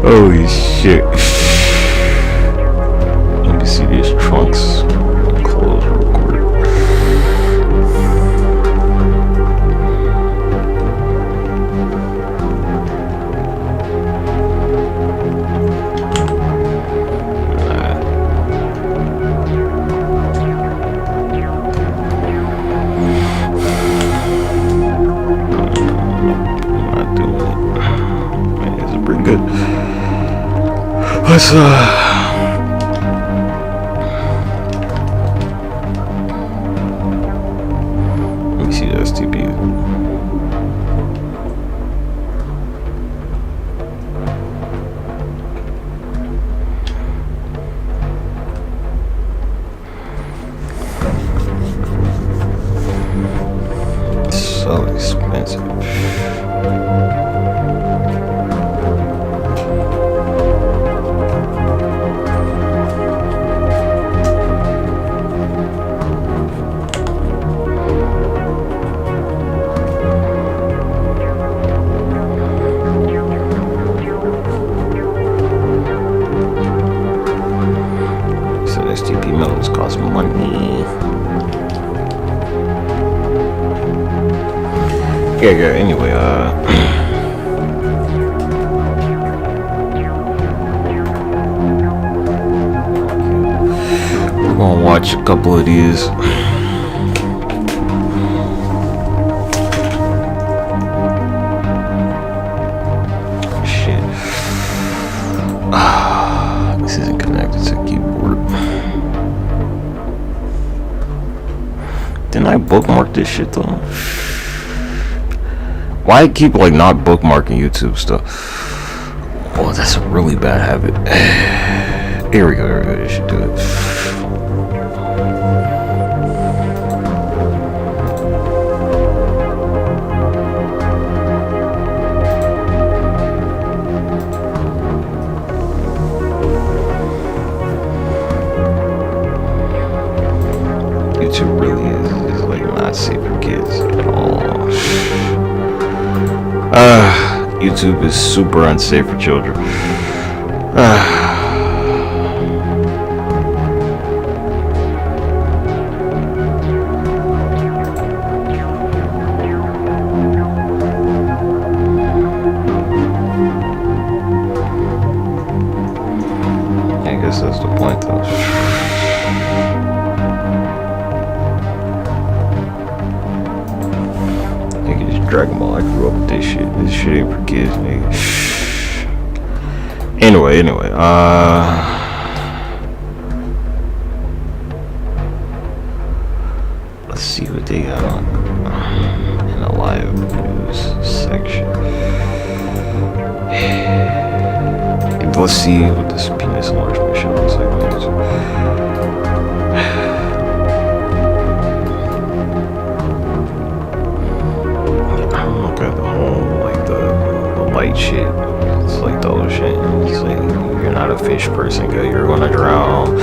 Holy shit. Let me see these trunks close real quick. Let's let me see the STP. It's so expensive. Yeah, anyway, we're gonna watch a couple of these. Shit. This isn't connected to keyboard. Didn't I bookmark this shit though? Why I keep like not bookmarking YouTube stuff? Oh, that's a really bad habit. Here we go. You should do it. YouTube really is like not safe for kids at all. YouTube is super unsafe for children. I guess that's the point though. Dragon Ball, I grew up with this shit. This shit ain't for kids, nigga. Anyway, let's see what they got on in the live news section. Let's see what this penis enlargement shit looks like on YouTube. Light shit. It's like the ocean. It's like you're not a fish person, girl. You're gonna drown.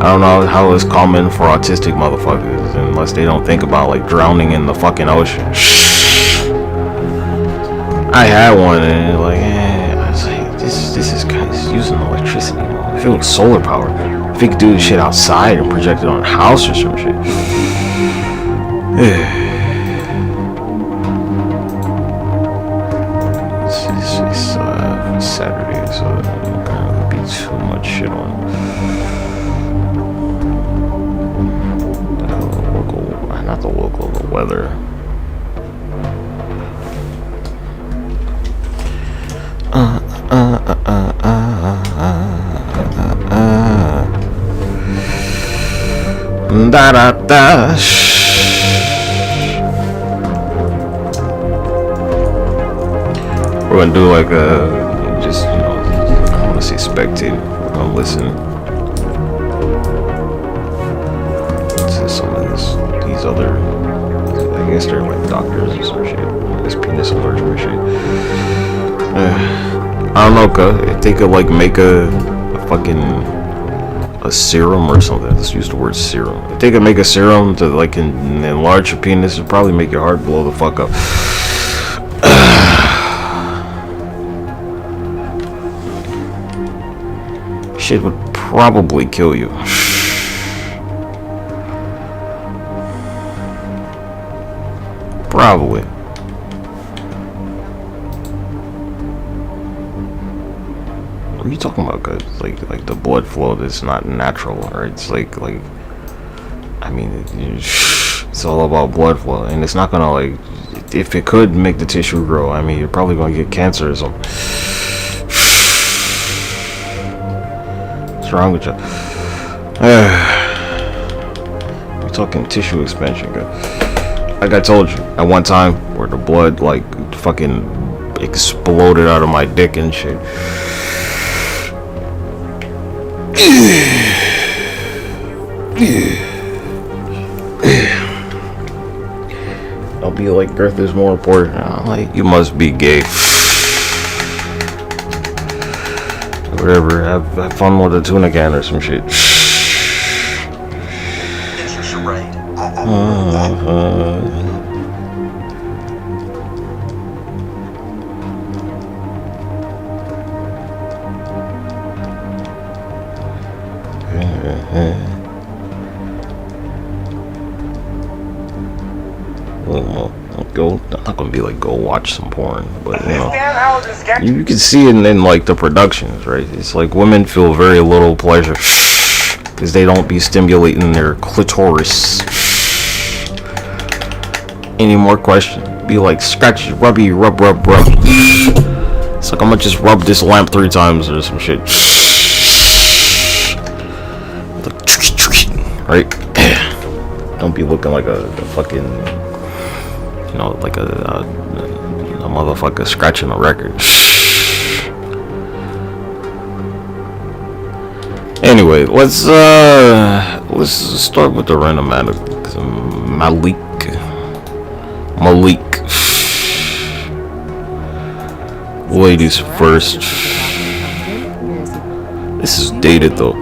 I don't know how it's common for autistic motherfuckers unless they don't think about like drowning in the fucking ocean. I had one and like, I was like, this is kind of using electricity. If it was solar power, if it could do this shit outside and project it on a house or some shit. Saturday, so there'll be too much shit on the weather. Da da da. We're gonna do like a just, you know, I want to say spectate. We're gonna listen to some of these other, I guess they're like doctors or some shit. This penis enlargement shit. I don't know, if they could like make a fucking a serum or something. Let's use the word serum. If they could make a serum to like enlarge your penis, it'd probably make your heart blow the fuck up. shit would probably kill you. Probably. What are you talking about, guys? Like the blood flow that's not natural, right? It's like I mean, it's all about blood flow, and it's not gonna, like, if it could make the tissue grow, I mean, you're probably gonna get cancer or something. What's wrong with you? We're talking tissue expansion, guys. Like I told you, at one time, where the blood, like, fucking exploded out of my dick and shit. I'll be like, girth is more important. I'm like, you must be gay. Whatever, have fun with a tuna can or some shit. I'm not gonna be like, go watch some porn, but you know, you can see it in like the productions, right? It's like women feel very little pleasure because they don't be stimulating their clitoris. Any more questions? Be like, scratch, rubby, rub. It's like, I'm gonna just rub this lamp 3 times or some shit. Right? Don't be looking like a fucking, you know, like a motherfucker scratching a record. Anyway, let's start with the random Malik. Ladies first. This is dated though.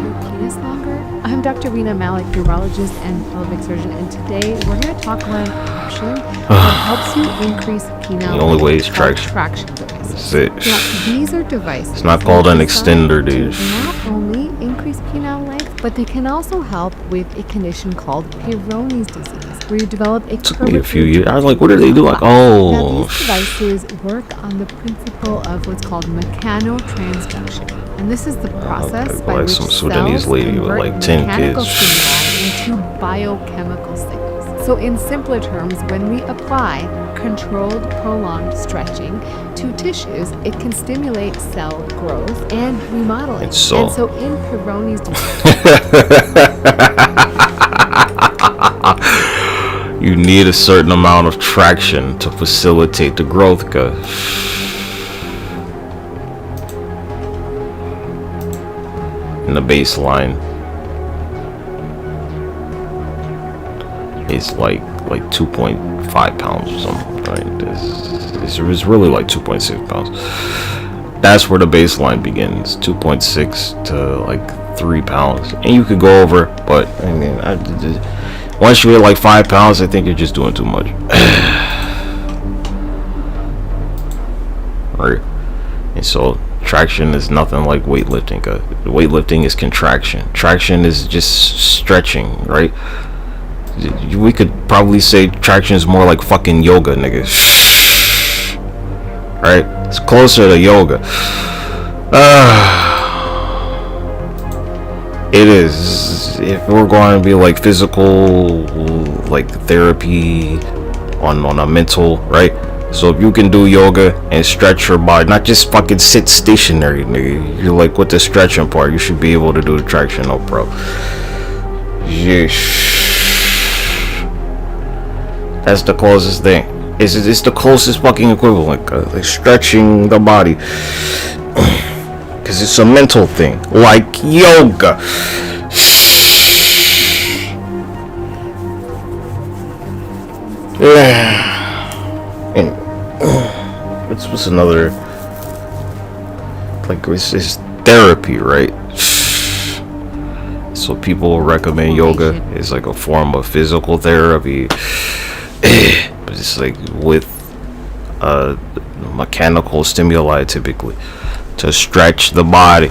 I'm Dr. Rena Malik, urologist and pelvic surgeon, and today we're going to talk about an option that helps you increase penile. The only way is traction. That's it. Now, these are devices. It's not called an extender, dude. Not only increase penile length, but they can also help with a condition called Peyronie's disease, where you develop a took me a few years. I was like, what do they do? Like, oh. Now, these devices work on the principle of what's called mechanotransduction. And this is the process by which some Sudanese lady with like 10 kids into biochemical signals. So in simpler terms, when we apply controlled prolonged stretching to tissues, it can stimulate cell growth and remodeling. And so in Peyronie's disease, you need a certain amount of traction to facilitate the growth, guys. The baseline is like 2.5 pounds or something, right? It's really like 2.6 pounds. That's where the baseline begins, 2.6 to like 3 pounds, and you could go over, but I mean, once you hit like 5 pounds, I think you're just doing too much. Right? And so traction is nothing like weightlifting. Weightlifting is contraction. Traction is just stretching, right? We could probably say traction is more like fucking yoga, nigga. Right? It's closer to yoga. It is. If we're going to be like physical, like therapy on a mental, right? So if you can do yoga and stretch your body, not just fucking sit stationary, nigga. You're like, with the stretching part, you should be able to do the traction, no bro. Yeesh. That's the closest thing. It's the closest fucking equivalent, like stretching the body. Cause it's a mental thing, like yoga. Yeah. Anyway. What's another, like, it's therapy, right? So people recommend yoga is like a form of physical therapy, but it's like with mechanical stimuli typically to stretch the body.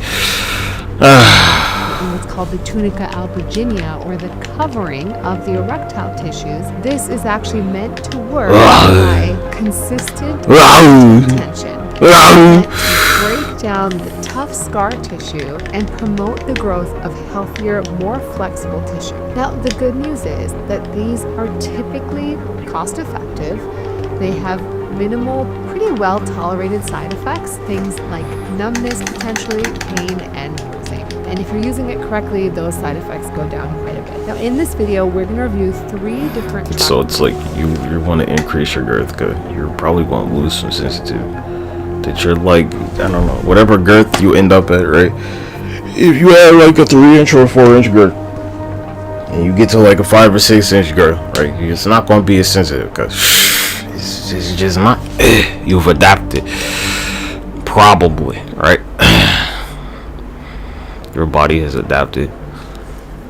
in what's called the tunica albuginea, or the covering of the erectile tissues. This is actually meant to work by consistent tension, meant to break down the tough scar tissue and promote the growth of healthier, more flexible tissue. Now, the good news is that these are typically cost-effective. They have minimal, pretty well tolerated side effects, things like numbness, potentially pain, and bruising. And if you're using it correctly, those side effects go down quite a bit. Now, in this video, we're going to review 3 different. So it's like you want to increase your girth, because you're probably going to lose some sensitivity. That you're like, I don't know, whatever girth you end up at, right? If you have like a 3-inch or a 4-inch girth, and you get to like a 5 or 6-inch girth, right? It's not going to be as sensitive, because it's just not. You've adapted, probably, right? Your body has adapted.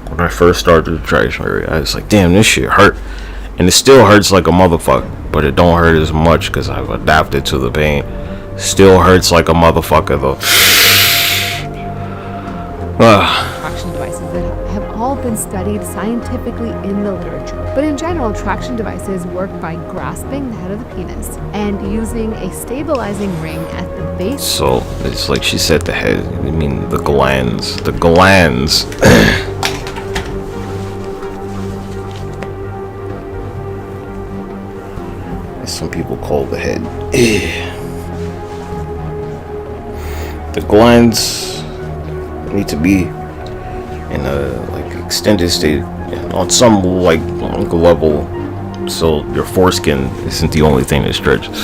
When I first started the traction area, I was like, damn, this shit hurt, and it still hurts like a motherfucker, but it don't hurt as much because I've adapted to the pain. Still hurts like a motherfucker though. Traction devices that have all been studied scientifically in the literature. But in general, traction devices work by grasping the head of the penis and using a stabilizing ring at the base. So it's like she said the head, I mean the glands. The glands. As some people call the head. The glands need to be in a like extended state on some like level, so your foreskin isn't the only thing that stretches.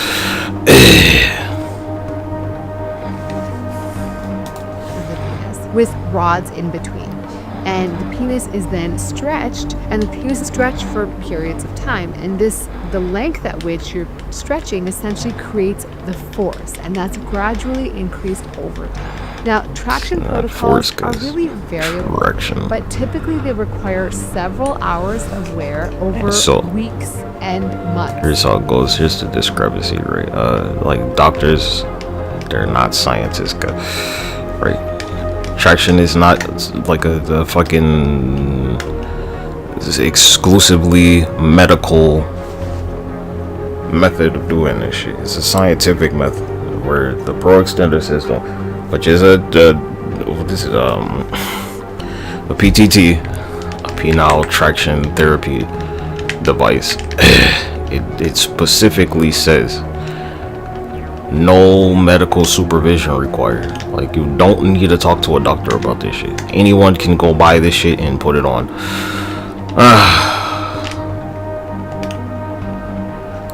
With rods in between, and the penis is then stretched, and the penis is stretched for periods of time, and the length at which you're stretching essentially creates the force, and that's gradually increased over time. Now, traction protocols are really variable, but typically they require several hours of wear over weeks and months. Here's how it goes. Here's the discrepancy, right? Like doctors, they're not scientists, right? Traction is not like the fucking exclusively medical method of doing this shit. It's a scientific method where the pro extender system, which is a PTT, a penile traction therapy device. It specifically says no medical supervision required. Like, you don't need to talk to a doctor about this shit. Anyone can go buy this shit and put it on.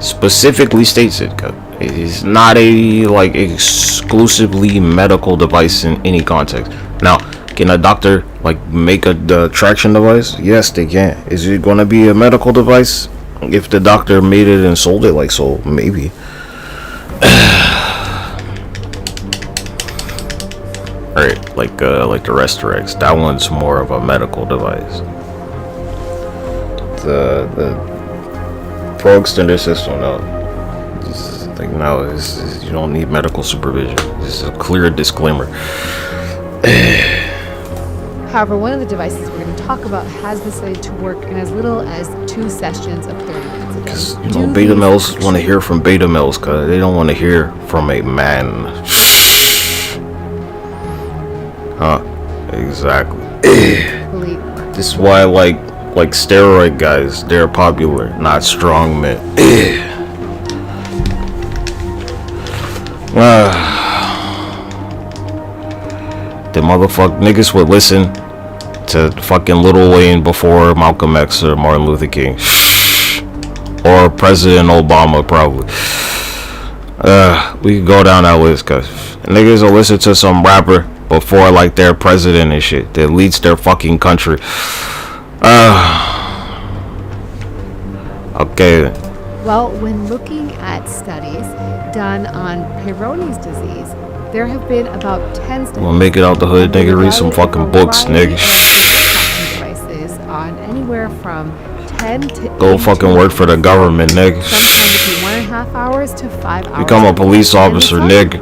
Specifically states it. It is not a like exclusively medical device in any context. Now, can a doctor like make a traction device? Yes, they can. Is it going to be a medical device if the doctor made it and sold it? Like, so maybe. Alright, like the Restorex, that one's more of a medical device. The pro extender system, no. You don't need medical supervision. This is a clear disclaimer. However, one of the devices we're going to talk about has been studied to work in as little as 2 sessions of 30 minutes. Because, you know, beta males want to hear from beta males, because they don't want to hear from a man. Exactly. This is why like steroid guys, they're popular, not strong men. The motherfuck niggas would listen to fucking Lil Wayne before Malcolm X or Martin Luther King or President Obama, probably. We could go down that list, cause niggas will listen to some rapper before like their president and shit that leads their fucking country. Okay then. Well, when looking at studies done on Peyronie's disease, there have been about 10 studies. We'll make it out the hood, nigga. Read some fucking books, nigga. Devices on anywhere from 10 to go fucking work for the government, nigga. Sometimes between 1.5 hours to 5 hours. Become a police officer, nigga.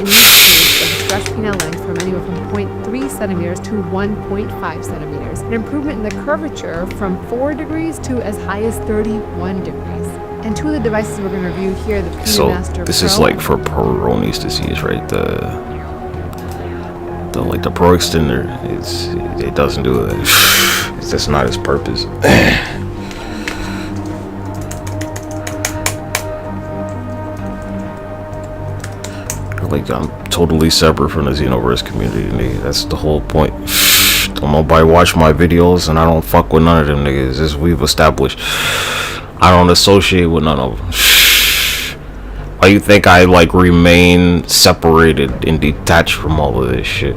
Stress penile length from anywhere from 0.36 centimeters to 1.5 centimeters, an improvement in the curvature from 4 degrees to as high as 31 degrees. And two of the devices we're going to review here, the PMaster this Pro. is like for Pro disease, right? The like the Pro extender, it doesn't do it. That's not its purpose. Like, I'm totally separate from the Xenoverse community, nigga. That's the whole point. Don't nobody watch my videos, and I don't fuck with none of them niggas. As we've established, I don't associate with none of them. Why you think I like remain separated and detached from all of this shit?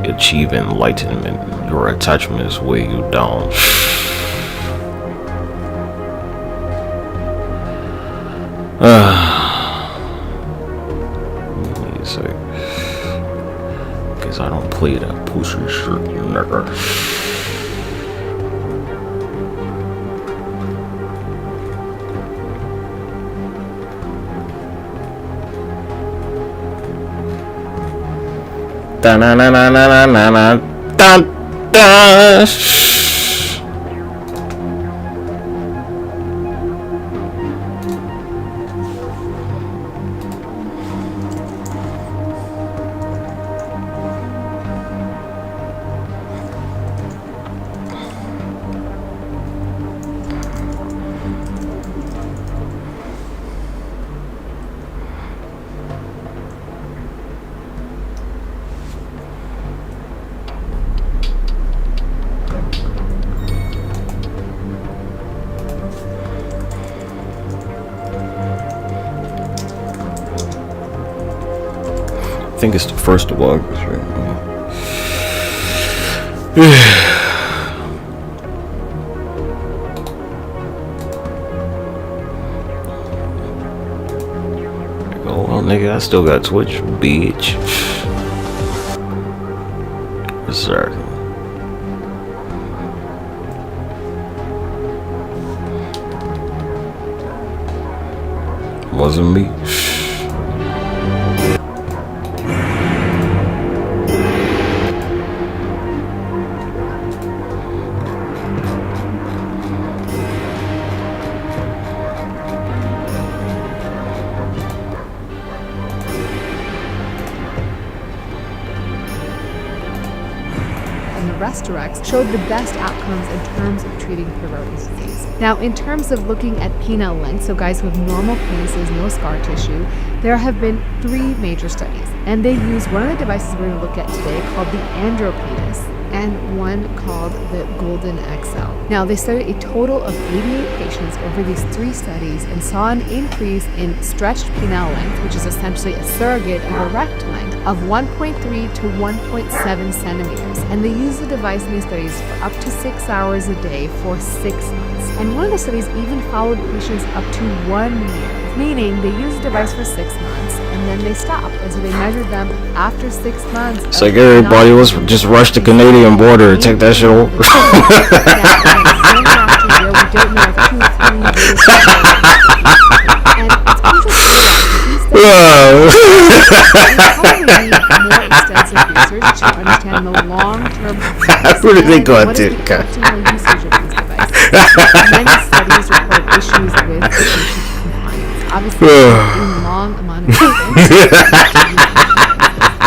Achieve enlightenment. Your attachments weigh you down. Because I don't play that pussy shit, nigga. Da na na na na na na na da da. I think it's the 1st of August, right? Oh well, nigga, I still got Twitch, bitch. Sorry. Wasn't me. RexParadox showed the best outcomes in terms of treating Peyronie's disease. Now, in terms of looking at penile length, so guys who have normal penises, no scar tissue, there have been 3 major studies, and they use one of the devices we're going to look at today called the Andropenis, and one called the Golden XL. Now, they studied a total of 88 patients over these 3 studies and saw an increase in stretched penile length, which is essentially a surrogate of erect length, of 1.3 to 1.7 centimeters. And they used the device in these studies for up to 6 hours a day for 6 months. And one of the studies even followed patients up to 1 year, meaning they used the device for 6 months and then they stopped. And so they measured them after 6 months. It's like everybody, let's just rush the Canadian border and take that shit over. We don't know if 2 or 3 days and it's interesting that these studies probably need more extensive research to understand the long-term effects Who did they go and what to? is the optimal usage of these devices. Many studies report issues with patient compliance. Obviously, a long amount of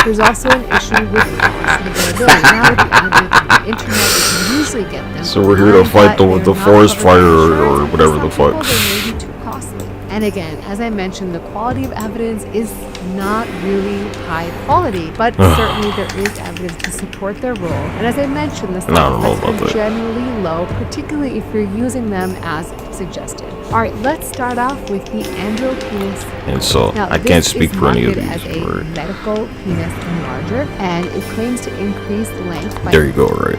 There's also an issue with cost and availability. Now with the advent of the internet, you can usually get them. So we're here to fight the forest fire or whatever the fuck. They may be too costly. And again, as I mentioned, the quality of evidence is not really high quality, but certainly there is evidence to support their role. And as I mentioned, the side effects are generally low, particularly if you're using them as suggested. All right, let's start off with the Andropenis. And so now, I can't speak for any of these. As a medical penis enlarger, and it claims to increase length by. There you go, right.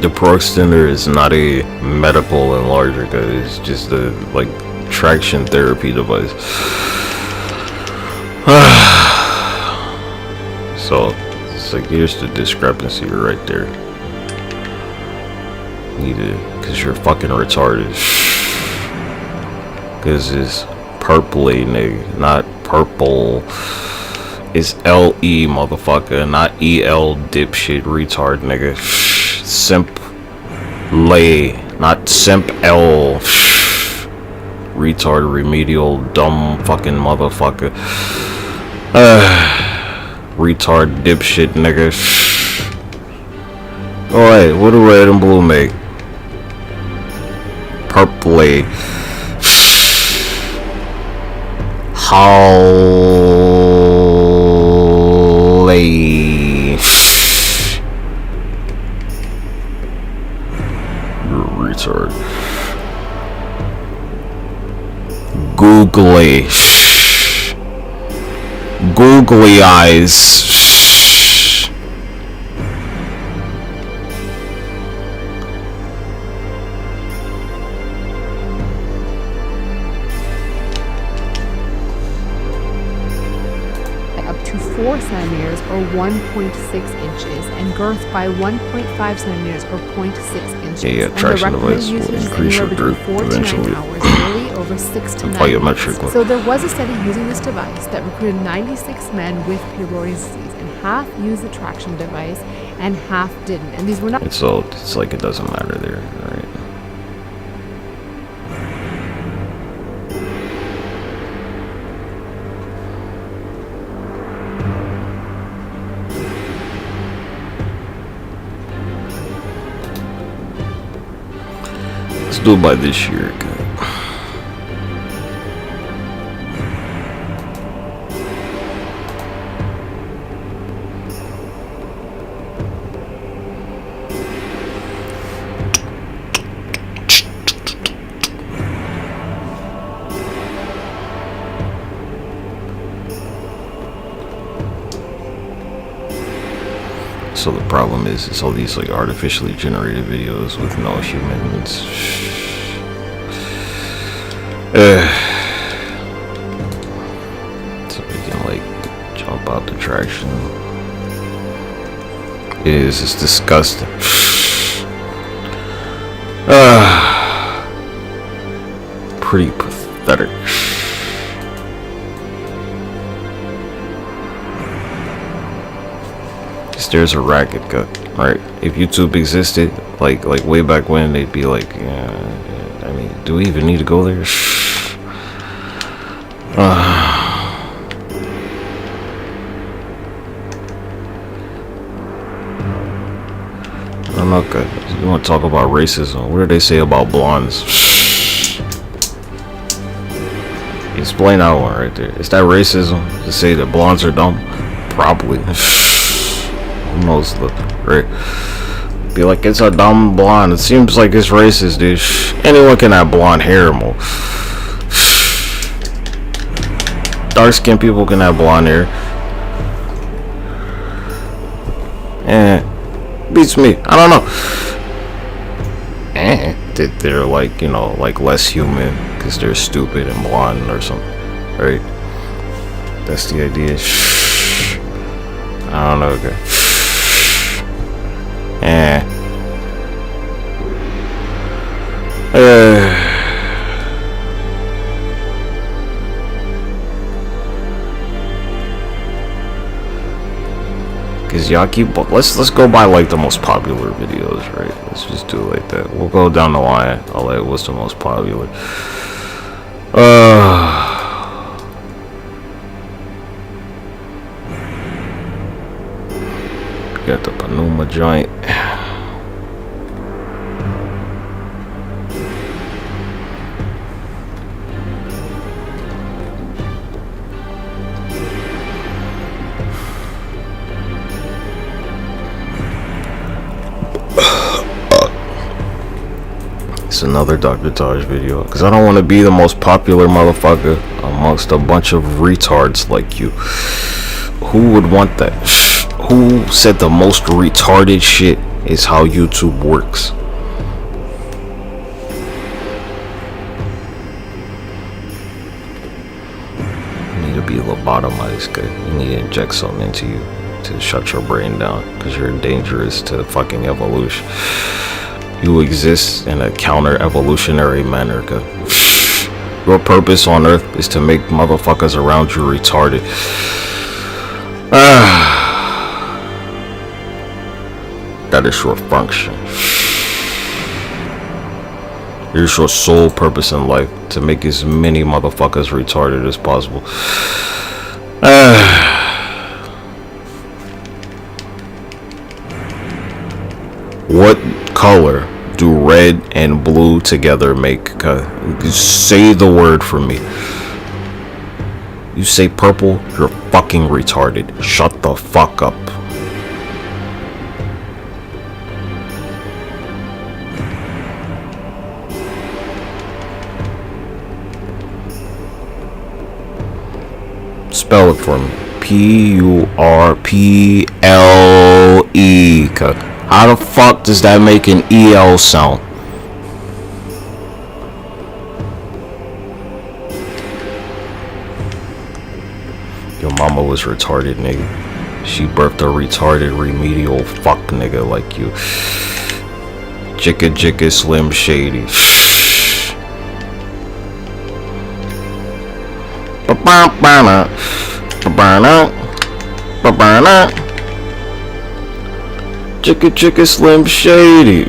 The Pro Extender is not a medical enlarger, guys. It's just a like traction therapy device. So it's like, here's the discrepancy right there. Because you're fucking retarded. Because it's Purpley, nigga, not purple. It's L-E, motherfucker, not E-L, dipshit, retard, nigga. Simp lay, not simp L. Retard, remedial, dumb fucking motherfucker. Retard, dipshit, nigga. Alright, what do red and blue make? Purpley. Holly. You're a retard. Googly. Googly eyes. Up to 4 centimeters or 1.6 inches, and girth by 1.5 centimeters or 0.6 inches. Yeah, and traction the device recommended will usage is increase your anywhere girth between 4 to 9 eventually. hours daily over 6 to 9 Plyometrically. months. So there was a study using this device that recruited 96 men with Peyronie's disease, and half used the traction device and half didn't. And these were not. It's like it doesn't matter there, right? Let's do it by this year, okay? So the problem is, it's all these like artificially generated videos with no humans. So we can like jump out the traction. It's disgusting. Pretty pathetic. There's a racket cut, right? If YouTube existed, like way back when, they'd be like, yeah, I mean, do we even need to go there? I'm not good. You want to talk about racism? What do they say about blondes? Explain that one right there. Is that racism to say that blondes are dumb? Probably. Who knows? Right? Be like, it's a dumb blonde. It seems like it's racist, dude. Anyone can have blonde hair, mo. Dark skinned people can have blonde hair. Beats me. I don't know. They're like, you know, like less human because they're stupid and blonde or something, right? That's the idea. I don't know, okay. Cause y'all keep, let's go by like the most popular videos, right? Let's just do it like that. We'll go down the line. I'll like, what's the most popular? Got the Panuma joint. It's another Dr. Taj video, because I don't want to be the most popular motherfucker amongst a bunch of retards like you. Who would want that? Who said the most retarded shit is how YouTube works? You need to be lobotomized, good. You need to inject something into you to shut your brain down, because you're dangerous to fucking evolution. You exist in a counter-evolutionary manner, good. Your purpose on earth is to make motherfuckers around you retarded. That is your function. It is your sole purpose in life, to make as many motherfuckers retarded as possible. What color do red and blue together make? Say the word for me. You say purple, you're fucking retarded. Shut the fuck up. Spell it for me. PURPLE. How the fuck does that make an EL sound? Your mama was retarded, nigga. She birthed a retarded remedial fuck nigga like you. Jicka Jicka Slim Shady. Jicka Jicka Slim Shady.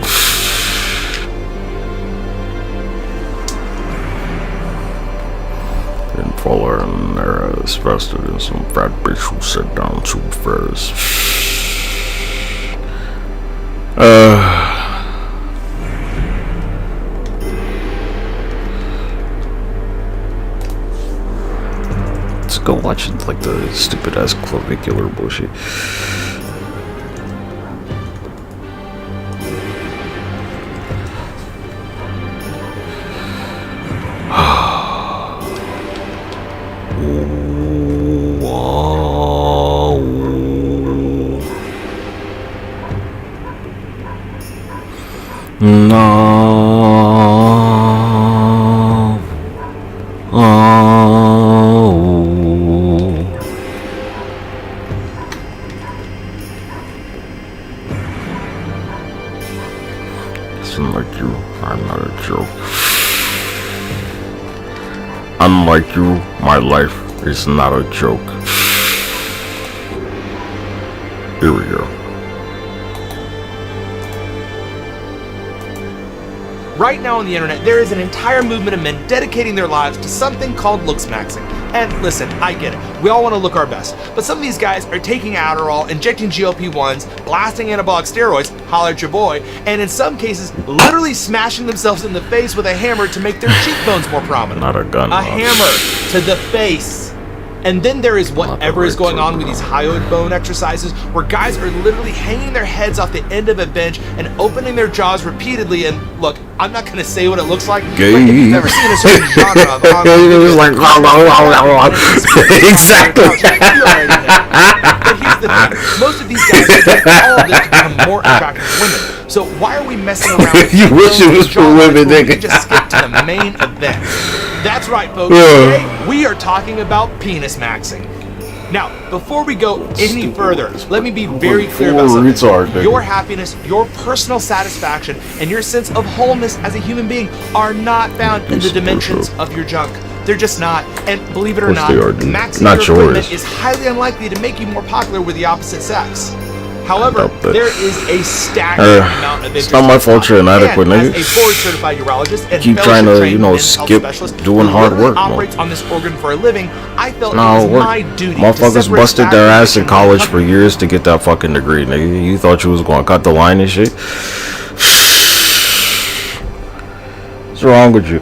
Didn't fall her in there as faster than some fat bitch who sat down too fast. Let's go watch it, like the stupid ass clavicular bullshit. Unlike you, I'm not a joke. Unlike you, my life is not a joke. Here we go. Right now on the internet, there is an entire movement of men dedicating their lives to something called looks maxing. And listen, I get it. We all want to look our best. But some of these guys are taking Adderall, injecting GLP-1s, blasting anabolic steroids, holler at your boy, and in some cases, literally smashing themselves in the face with a hammer to make their cheekbones more prominent. Not a gun. A hammer to the face. And then there is whatever is going on with these hyoid bone exercises, where guys are literally hanging their heads off the end of a bench and opening their jaws repeatedly. And look, I'm not going to say what it looks like. Like if you've ever seen a certain genre of online videos, exactly. But here's the thing. Most of these guys are doing all of this to become more attractive to women. So why are we messing around with You wish it was for women, nigga. nigga. Just skip to the main event. That's right, folks. Today, we are talking about penis maxing. Now, before we go any further, let me be very clear about something. Your happiness, your personal satisfaction, and your sense of wholeness as a human being are not found in the dimensions of your junk. They're just not. And believe it or not, maxing your equipment is highly unlikely to make you more popular with the opposite sex. However, there is a staggering amount of interest. It's not my fault you're inadequate, nigga. As a board-certified urologist and keep trying to, you know, skip doing hard work, operates on this organ for a living, I felt it no, was my duty. Motherfuckers busted their ass in college for years to get that fucking degree, nigga. You thought you was gonna cut the line and shit? What's wrong with you?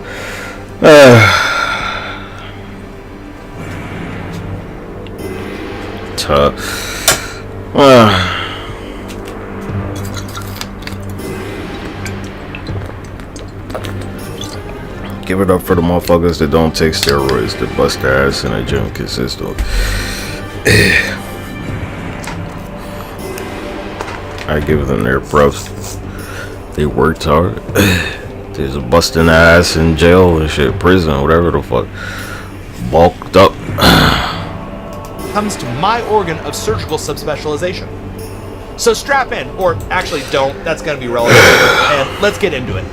Give it up for the motherfuckers that don't take steroids, that bust their ass in a gym consistently. I give them their props. They worked hard. There's a busting ass in jail and shit, prison, whatever the fuck. Bulked up. Comes to my organ of surgical subspecialization. So strap in, or actually don't, that's gonna be relevant, and let's get into it.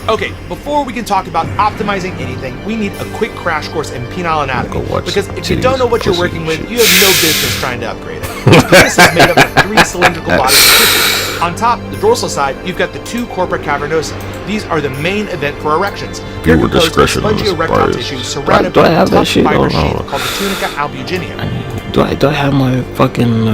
Okay, before we can talk about optimizing anything, we need a quick crash course in penile anatomy. Because if you don't know what you're working with, you have no business trying to upgrade it. The penis is made up of 3 cylindrical bodies of tissue. On top, the dorsal side, you've got the 2 corpora cavernosa. These are the main event for erections. They're composed of spongioerectile tissue surrounded by a tough fiber sheath called the tunica albuginea. Do I have my fucking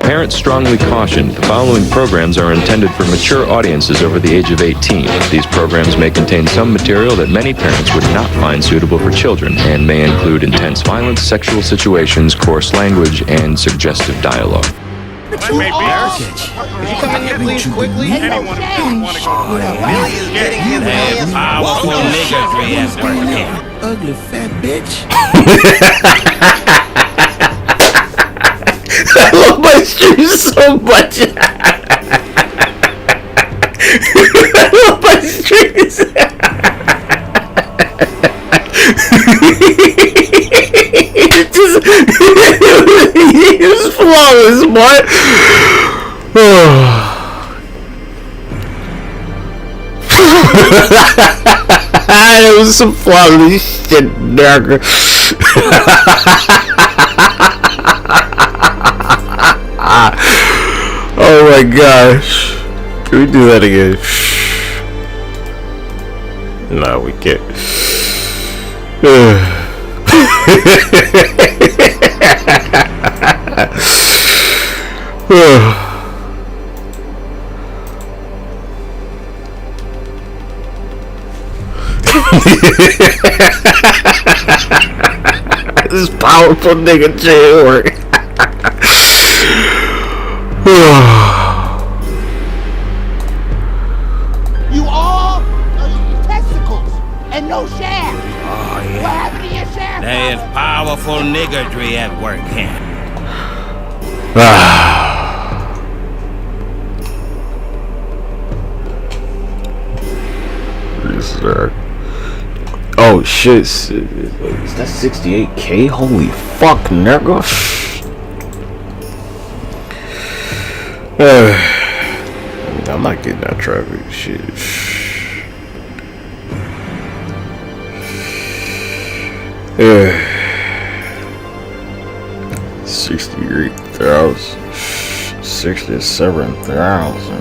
Parents strongly caution the following programs are intended for mature audiences over the age of 18. These programs may contain some material that many parents would not find suitable for children and may include intense violence, sexual situations, coarse language, and suggestive dialogue. If you come in here, please, quickly. Anyone want to go? That powerful niggery at work here. Ugly fat bitch. I love my stream so much. I love my streams. It's flawless, boy. It was some flawless shit, nigga. Oh my gosh. Can we do that again? No, we can't. This powerful nigga chain work. You all testicles and no shaft. Oh, yeah. What happened to your shaft? There's powerful niggery at work here. Oh shit, is that 68K? Holy fuck, nigga. I'm not getting that traffic shit. 68,000, 67,000.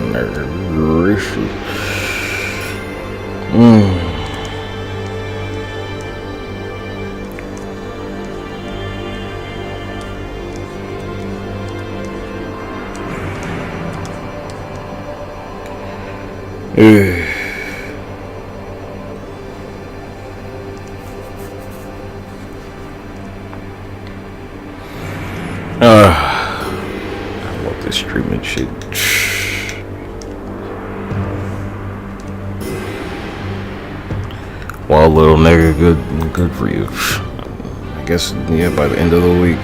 I love this streaming shit. Well, little nigga, good for you. I guess, yeah, by the end of the week.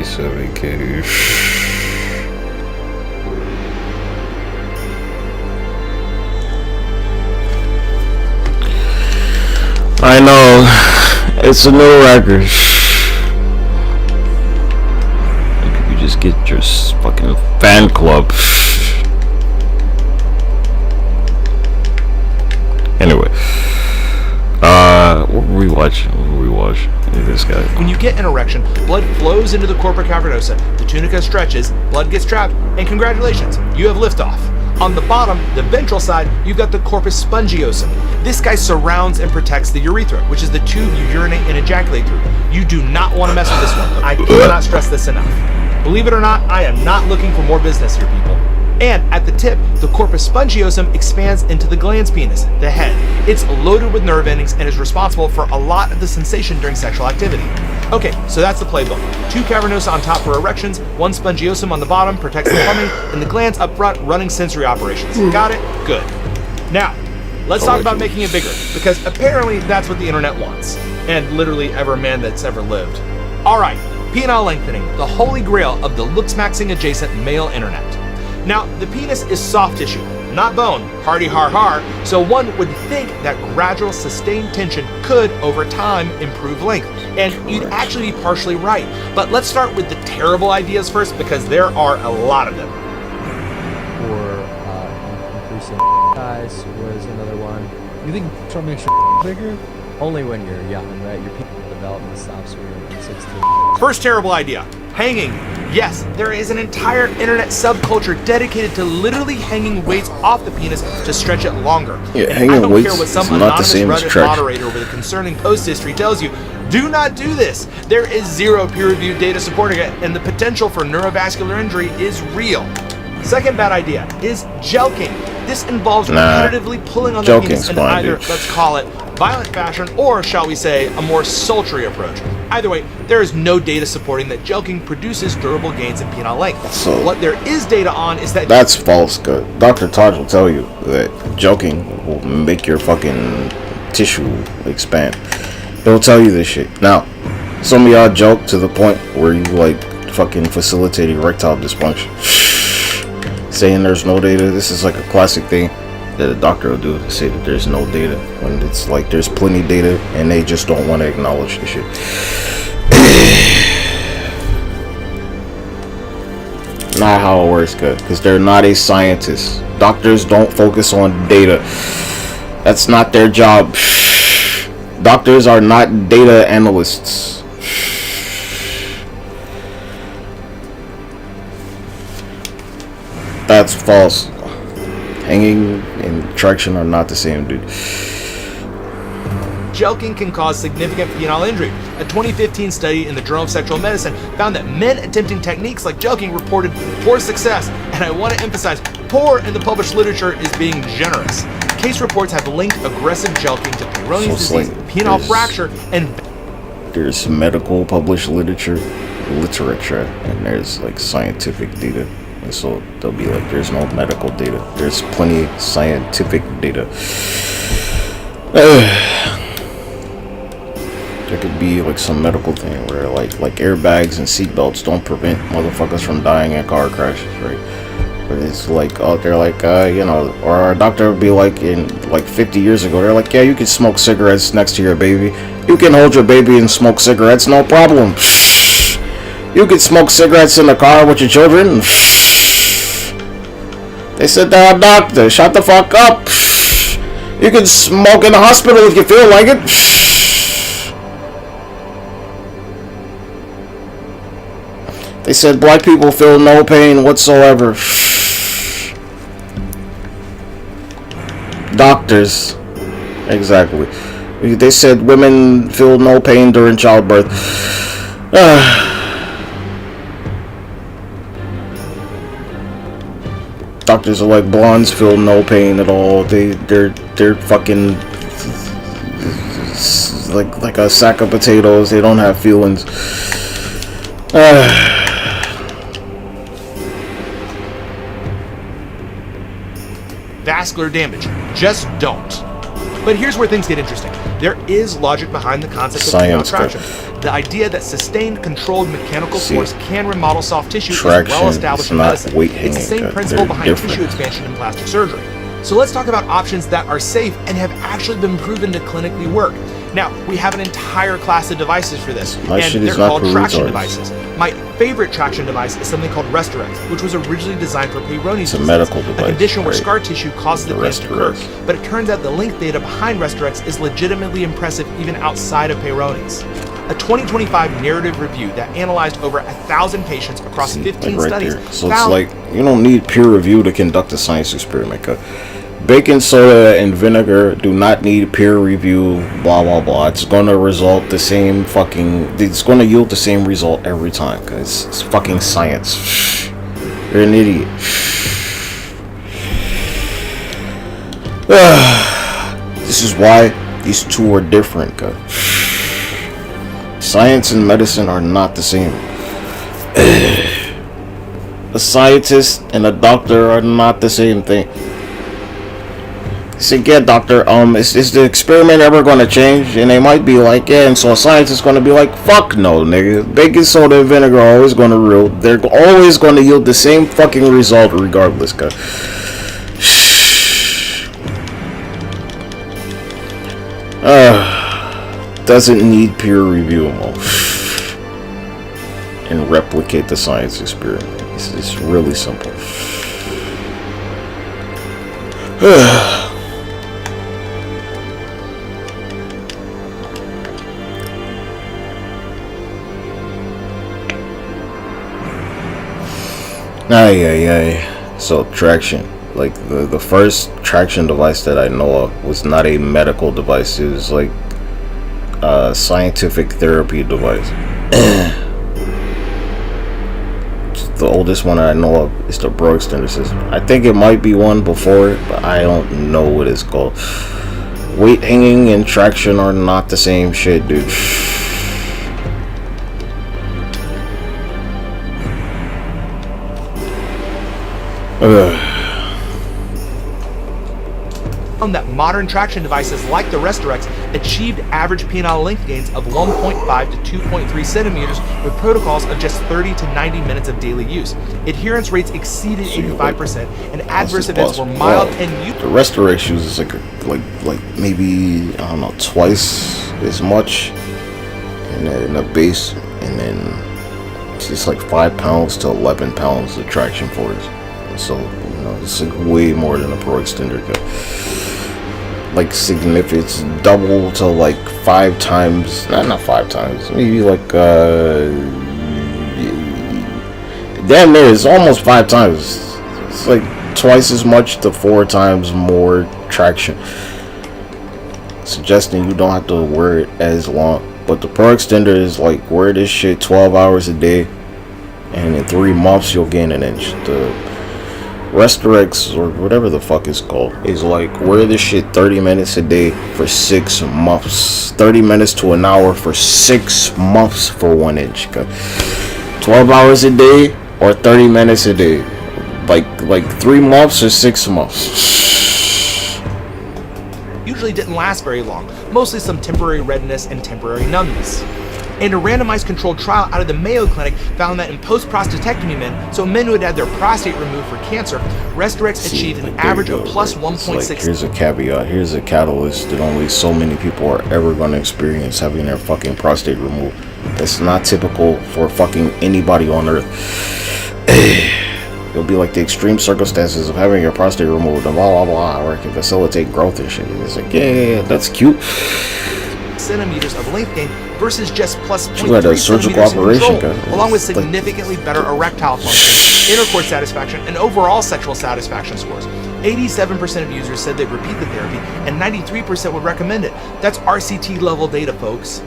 SAVEQ. I know, it's a new record. If you just get your fucking fan club. Anyway, what were we watching? This guy. When you get an erection, blood flows into the corpora cavernosa, the tunica stretches, blood gets trapped, and congratulations, you have liftoff. On the bottom, the ventral side, you've got the corpus spongiosum. This guy surrounds and protects the urethra, which is the tube you urinate and ejaculate through. You do not want to mess with this one. I cannot stress this enough. Believe it or not, I am not looking for more business here, people. And at the tip, the corpus spongiosum expands into the glans penis, the head. It's loaded with nerve endings and is responsible for a lot of the sensation during sexual activity. Okay, so that's the playbook. 2 cavernosa on top for erections, 1 spongiosum on the bottom protects the plumbing, and the glans up front running sensory operations. Got it? Good. Now, let's talk about making it bigger, because apparently that's what the internet wants, and literally every man that's ever lived. Alright, penile lengthening, the holy grail of the looks-maxing adjacent male internet. Now, the penis is soft tissue, not bone, hardy har har, so one would think that gradual sustained tension could, over time, improve length. And you'd actually be partially right. But let's start with the terrible ideas first, because there are a lot of them. Or increasing size was another one. You think trying to make your bigger? Only when you're young, right? Your penis development stops when you're 16. First terrible idea. Hanging. Yes, there is an entire internet subculture dedicated to literally hanging weights off the penis to stretch it longer. Yeah, and hanging I don't weights care what some is not the anonymous same as Reddit stretch. moderator with a concerning post history tells you. Do not do this. There is 0 peer-reviewed data supporting it, and the potential for neurovascular injury is real. Second bad idea is jelking. This involves repetitively pulling on the penis in either, let's call it, violent fashion, or shall we say, a more sultry approach. Either way, there is no data supporting that jelking produces durable gains in penile length. So what there is data on is that that's false. Dr. Taj will tell you that jelking will make your fucking tissue expand. He'll tell you this shit. Now, some of y'all joke to the point where you like fucking facilitate erectile dysfunction. Saying there's no data. This is like a classic thing that a doctor will do, to say that there's no data when it's like there's plenty data and they just don't want to acknowledge the shit. Not how it works, good, because they're not a scientist. Doctors don't focus on data. That's not their job. Doctors are not data analysts. That's false. Hanging and traction are not the same, dude. jelking can cause significant penile injury. A 2015 study in the Journal of Sexual Medicine found that men attempting techniques like jelking reported poor success, and I want to emphasize, poor in the published literature is being generous. Case reports have linked aggressive jelking to Peyronie's disease, penile fracture, and there's medical published literature, and there's like scientific data. And so they'll be like, there's no medical data. There's plenty of scientific data. There could be like some medical thing where like airbags and seatbelts don't prevent motherfuckers from dying in car crashes, right? But it's like out there, like you know, or our doctor would be like, in like 50 years ago, they're like, yeah, you can smoke cigarettes next to your baby. You can hold your baby and smoke cigarettes, no problem. You can smoke cigarettes in the car with your children. They said they're a doctor. Shut the fuck up. You can smoke in the hospital if you feel like it. They said black people feel no pain whatsoever. Doctors. Exactly. They said women feel no pain during childbirth. Doctors are like, blondes feel no pain at all. They're fucking like a sack of potatoes. They don't have feelings. Vascular damage. Just don't. But here's where things get interesting. There is logic behind the concept of penile traction. The idea that sustained, controlled mechanical force can remodel soft tissue is well established in medicine. It's the same principle behind tissue expansion in plastic surgery. So let's talk about options that are safe and have actually been proven to clinically work. Now, we have an entire class of devices for this, and they're called traction devices. My favorite traction device is something called Restorex, which was originally designed for Peyronie's disease, a condition where scar tissue causes the penis to curve. But it turns out the length data behind Restorex is legitimately impressive even outside of Peyronie's. A 2025 narrative review that analyzed over 1,000 patients across 15 studies So it's like, you don't need peer review to conduct a science experiment. Baking soda and vinegar do not need peer review, blah blah blah. It's gonna result the same it's gonna yield the same result every time, because it's fucking science. You're an idiot. This is why these two are different, guys. Science and medicine are not the same. A scientist and a doctor are not the same thing. Say, yeah, doctor, is the experiment ever gonna change? And they might be like, yeah, and so a scientist is gonna be like, fuck no, nigga. Baking soda and vinegar are always gonna yield. They're always gonna yield the same fucking result regardless, guys. Doesn't need peer review and replicate the science experiment. It's really simple. So traction, like the first traction device that I know of was not a medical device. It was like a scientific therapy device. The oldest one I know of is the BURU extender system. I think it might be one before it, but I don't know what it's called. Weight hanging and traction are not the same shit, dude. That modern traction devices like the Restorex achieved average penile length gains of 1.5 to 2.3 centimeters with protocols of just 30 to 90 minutes of daily use. Adherence rates exceeded 85%, and adverse events were mild and the Restorex uses like maybe, I don't know, twice as much in a base, and then it's just like 5 pounds to 11 pounds of traction force. So, you know, it's like way more than a BURU extender cut. Like significant, it's double to like 5 times, not 5 times, maybe like damn near, it's almost 5 times. It's like twice as much to 4 times more traction, suggesting you don't have to wear it as long. But the BURU extender is like, wear this shit 12 hours a day, and in 3 months you'll gain an inch. The Restorex, or whatever the fuck it's called, is like, wear this shit 30 minutes a day for 6 months. 30 minutes to an hour for 6 months for 1 inch. 12 hours a day or 30 minutes a day. Like 3 months or 6 months. usually didn't last very long, mostly some temporary redness and temporary numbness. And a randomized controlled trial out of the Mayo Clinic found that in post-prostatectomy men, so men who had had their prostate removed for cancer, Restorex achieved an average of plus 1.6. Like, here's a caveat, here's a catalyst that only so many people are ever going to experience, having their fucking prostate removed. That's not typical for fucking anybody on earth. It'll be like the extreme circumstances of having your prostate removed and blah blah blah, or it can facilitate growth and shit. And it's like, yeah, that's cute. Centimeters of length gain versus just plus 0.3 surgical operation, control, along with significantly better erectile function, intercourse satisfaction, and overall sexual satisfaction scores. 87% of users said they'd repeat the therapy, and 93% would recommend it. That's RCT level data, folks.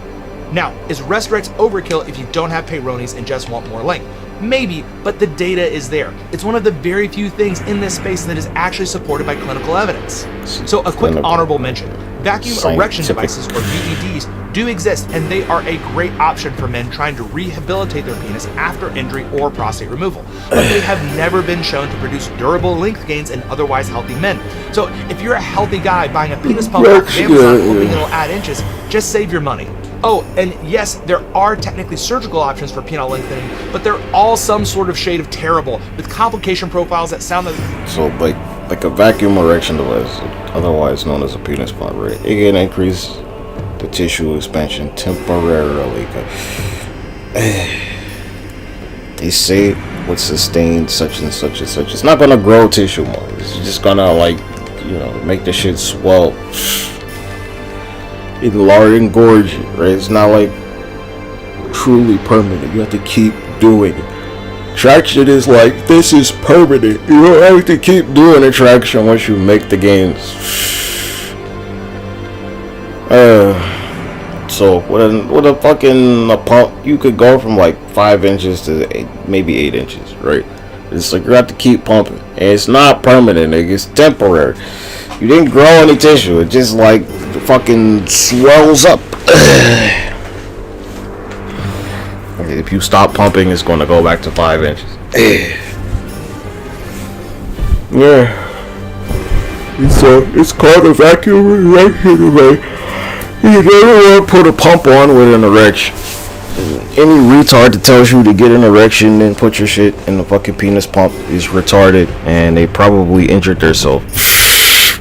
Now, is Restorex overkill if you don't have Peyronie's and just want more length? Maybe, but the data is there. It's one of the very few things in this space that is actually supported by clinical evidence. So a quick honorable mention. Vacuum erection devices, or VEDs, do exist, and they are a great option for men trying to rehabilitate their penis after injury or prostate removal. But they have never been shown to produce durable length gains in otherwise healthy men. So if you're a healthy guy buying a penis pump off Amazon hoping it'll add inches, just save your money. Oh, and yes, there are technically surgical options for penile lengthening, but they're all some sort of shade of terrible, with complication profiles that sound like... So, like a vacuum erection device, otherwise known as a penis pump, right? It can increase the tissue expansion temporarily. They say would sustain such and such and such. It's not gonna grow tissue more. It's just gonna, like, you know, make the shit swell, enlarge, engorge it, right? It's not like truly permanent. You have to keep doing it. Traction is like, this is permanent. You don't have to keep doing the traction once you make the gains. So with a fucking pump, you could go from like 5 inches to maybe 8 inches, right? It's like you have to keep pumping, and it's not permanent, nigga. It's temporary. You didn't grow any tissue. It just like fucking swells up. Okay, if you stop pumping, it's going to go back to 5 inches. Yeah. It's called a vacuum erection. You never want to put a pump on with an erection. Any retard that tells you to get an erection and put your shit in the fucking penis pump is retarded, and they probably injured themselves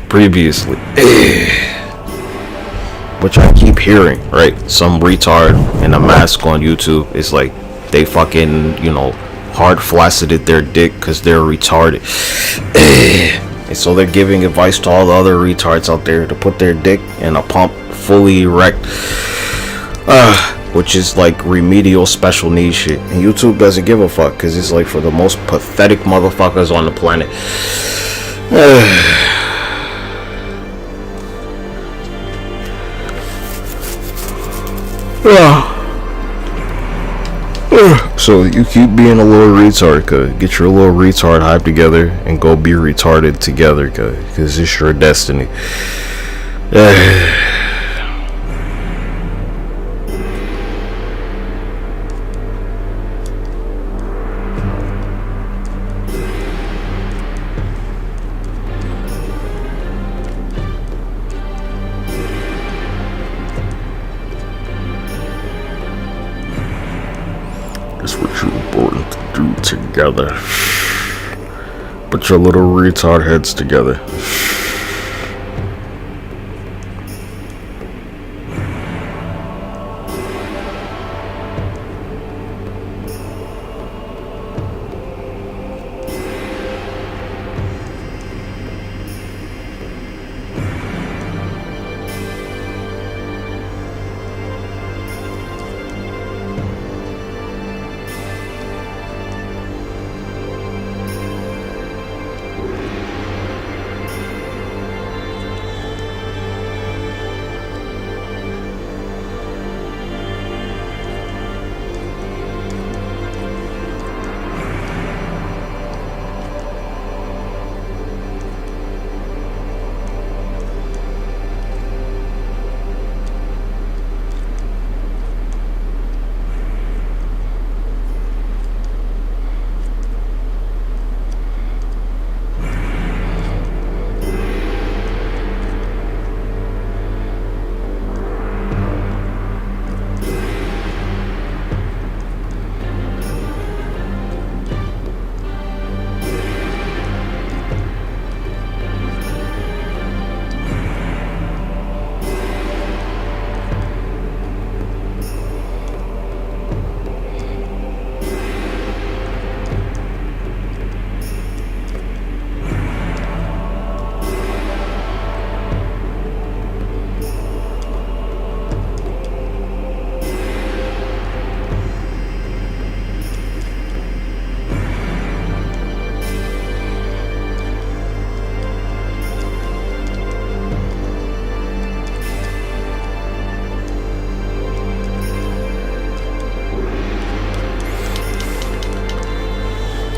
previously. Which I keep hearing, right? Some retard in a mask on YouTube is like they fucking, you know, hard flaccided their dick because they're retarded. And so they're giving advice to all the other retards out there to put their dick in a pump fully erect. Which is like remedial special needs shit. And YouTube doesn't give a fuck because it's like for the most pathetic motherfuckers on the planet. So you keep being a little retard, cuz. Get your little retard hype together and go be retarded together, cuz it's your destiny. That's what you're born to do together. Put your little retard heads together.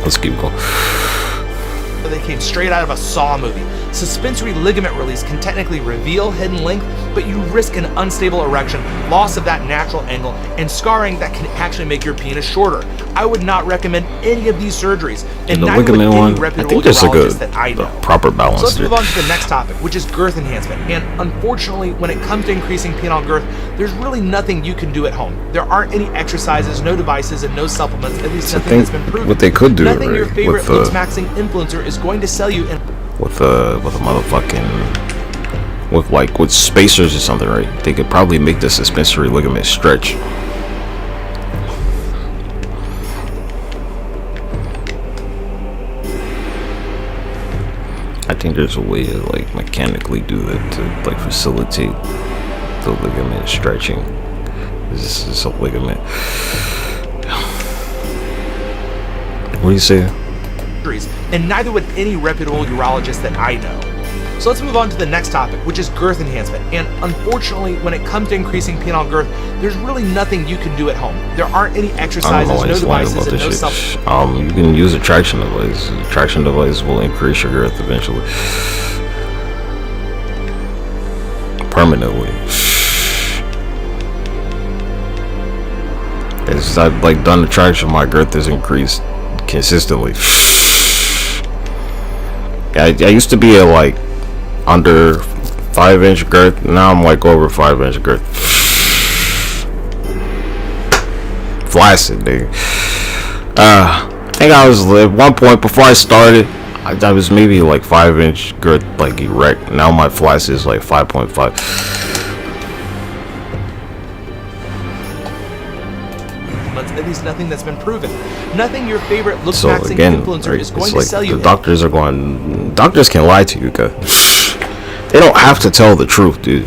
Let's keep going. They came straight out of a Saw movie. Suspensory ligament release can technically reveal hidden length, but you risk an unstable erection, loss of that natural angle, and scarring that can actually make your penis shorter. I would not recommend any of these surgeries, and the neither would ligament any one, I reputable think there's like urologist that I know. a proper balance. So let's move on to the next topic, which is girth enhancement. And unfortunately, when it comes to increasing penile girth, there's really nothing you can do at home. There aren't any exercises, no devices, and no supplements, at least nothing that's been proven. What they could do, nothing your right, favorite looks maxing influencer is going to sell you in with a motherfucking with spacers or something, right? They could probably make the suspensory ligament stretch. I think there's a way to like mechanically do that to like facilitate the ligament stretching. This is a ligament. What do you say? And neither would any reputable urologist that I know. So let's move on to the next topic, which is girth enhancement. And unfortunately, when it comes to increasing penile girth, there's really nothing you can do at home. There aren't any exercises, no devices, and no supplements. You can use a traction device. A traction device will increase your girth eventually. permanently. It's like done the traction, my girth has increased consistently. I used to be at like under 5-inch girth. Now I'm like over 5-inch girth. Flaccid, nigga. I think I was at one point before I started, I was maybe like 5-inch girth, like erect. Now my flaccid is like 5.5. At least nothing that's been proven. Nothing your favorite look So maxing again, influencer right, is going it's to like sell you. the doctors are going. Doctors can lie to you, guys. They don't have to tell the truth, dude.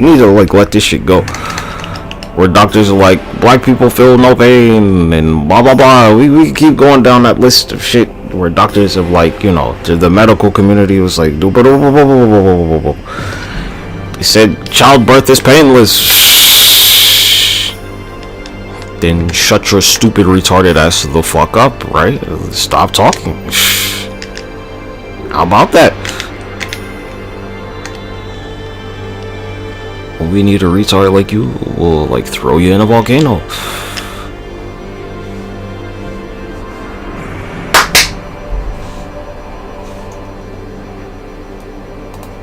You need to like let this shit go. Where doctors are like, black people feel no pain and blah blah blah. We keep going down that list of shit where doctors have like, you know, the medical community was like, they said childbirth is painless. Then shut your stupid retarded ass the fuck up, right? Stop talking. How about that? When we need a retard like you, we'll like throw you in a volcano.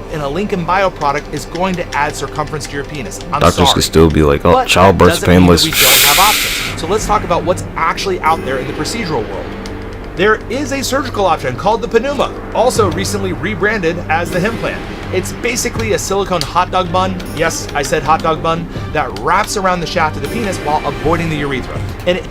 And a Lincoln Bio product is going to add circumference to your penis. I'm Doctors sorry. could still be like, oh, But childbirth's that doesn't mean that painless. we don't have options. So let's talk about what's actually out there in the procedural world. There is a surgical option called the Pneuma, also recently rebranded as the Implant. It's basically a silicone hot dog bun, yes, I said hot dog bun, that wraps around the shaft of the penis while avoiding the urethra. And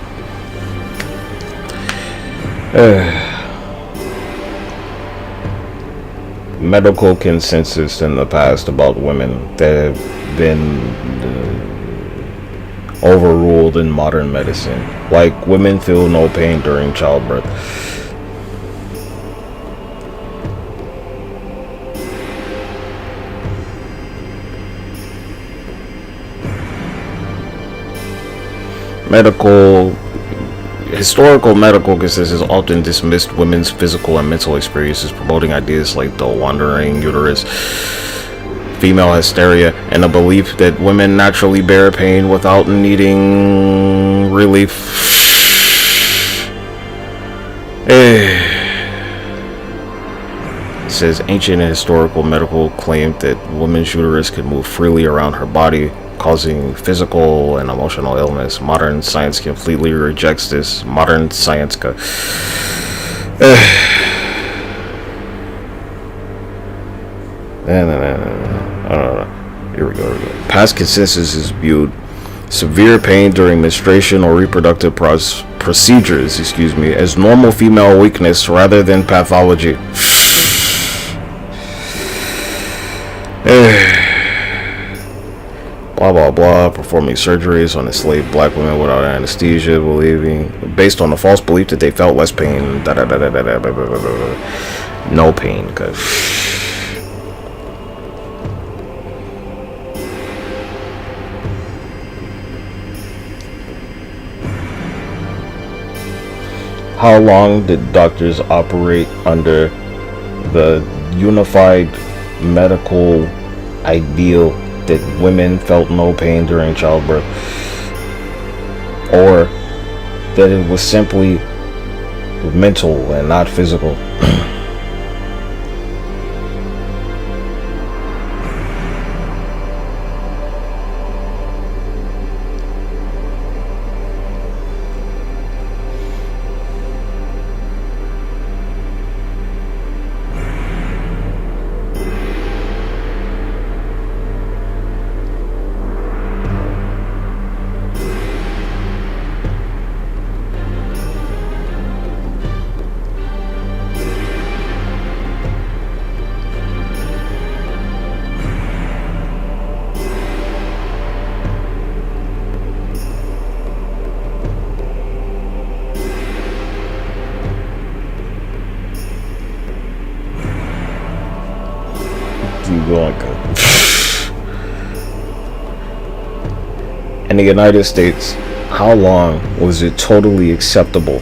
Medical consensus in the past about women that have been overruled in modern medicine. Like, women feel no pain during childbirth. Historical medical consensus often dismissed women's physical and mental experiences, promoting ideas like the wandering uterus, female hysteria, and a belief that women naturally bear pain without needing relief. It says ancient and historical medical claimed that women's uterus could move freely around her body, causing physical and emotional illness. Modern science completely rejects this. Modern science Here we go. Past consensus is viewed severe pain during menstruation or reproductive procedures, as normal female weakness rather than pathology. Blah blah blah. Performing surgeries on enslaved black women without anesthesia, based on the false belief that they felt less pain. No pain, cause how long did doctors operate under the unified medical ideal that women felt no pain during childbirth, or that it was simply mental and not physical? In the United States, how long was it totally acceptable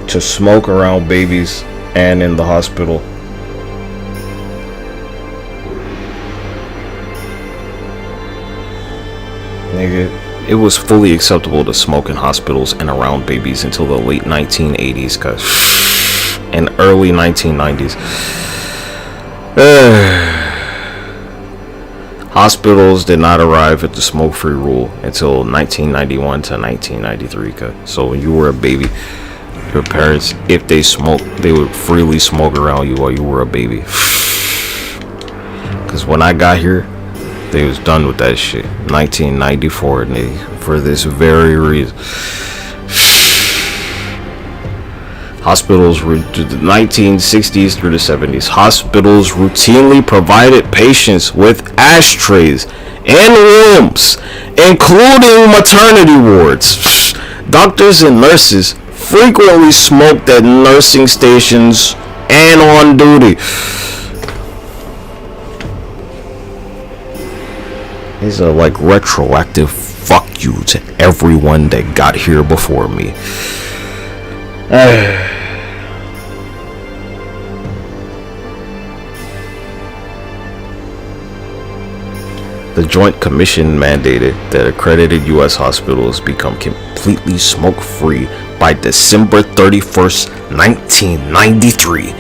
to smoke around babies and in the hospital. Nigga, it was fully acceptable to smoke in hospitals and around babies until the late 1980s, and early 1990s. Hospitals did not arrive at the smoke-free rule until 1991 to 1993. So when you were a baby, your parents, if they smoked, they would freely smoke around you while you were a baby. Because when I got here, they was done with that shit. 1994, for this very reason. Hospitals were the 1960s through the 70s. Hospitals routinely provided patients with ashtrays in rooms, including maternity wards. Doctors and nurses frequently smoked at nursing stations and on duty. These are like retroactive fuck you to everyone that got here before me. The Joint Commission mandated that accredited U.S. hospitals become completely smoke-free by December 31st, 1993.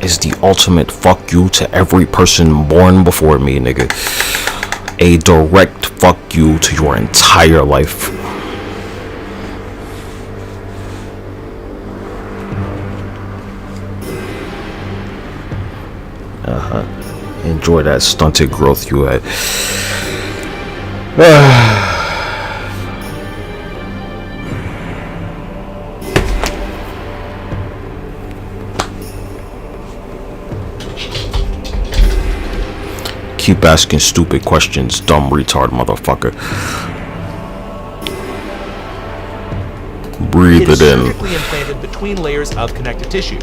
Is the ultimate fuck you to every person born before me, nigga. A direct fuck you to your entire life. Enjoy that stunted growth you had. Keep asking stupid questions, dumb retard motherfucker. Breathe it in. Surgically implanted between layers of connective tissue.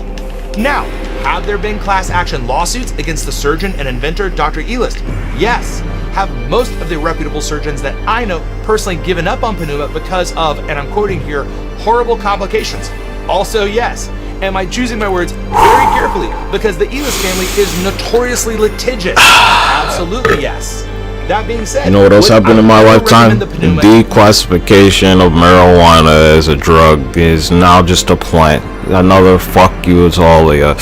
Now, have there been class action lawsuits against the surgeon and inventor Dr. Elist? Yes. Have most of the reputable surgeons that I know personally given up on Pneuma because of, and I'm quoting here, horrible complications? Also yes. Am I choosing my words very carefully because the Elist family is notoriously litigious? Absolutely yes. That being said, you know what else happened in my lifetime? The declassification of marijuana as a drug is now just a plant. Another fuck you to all of you.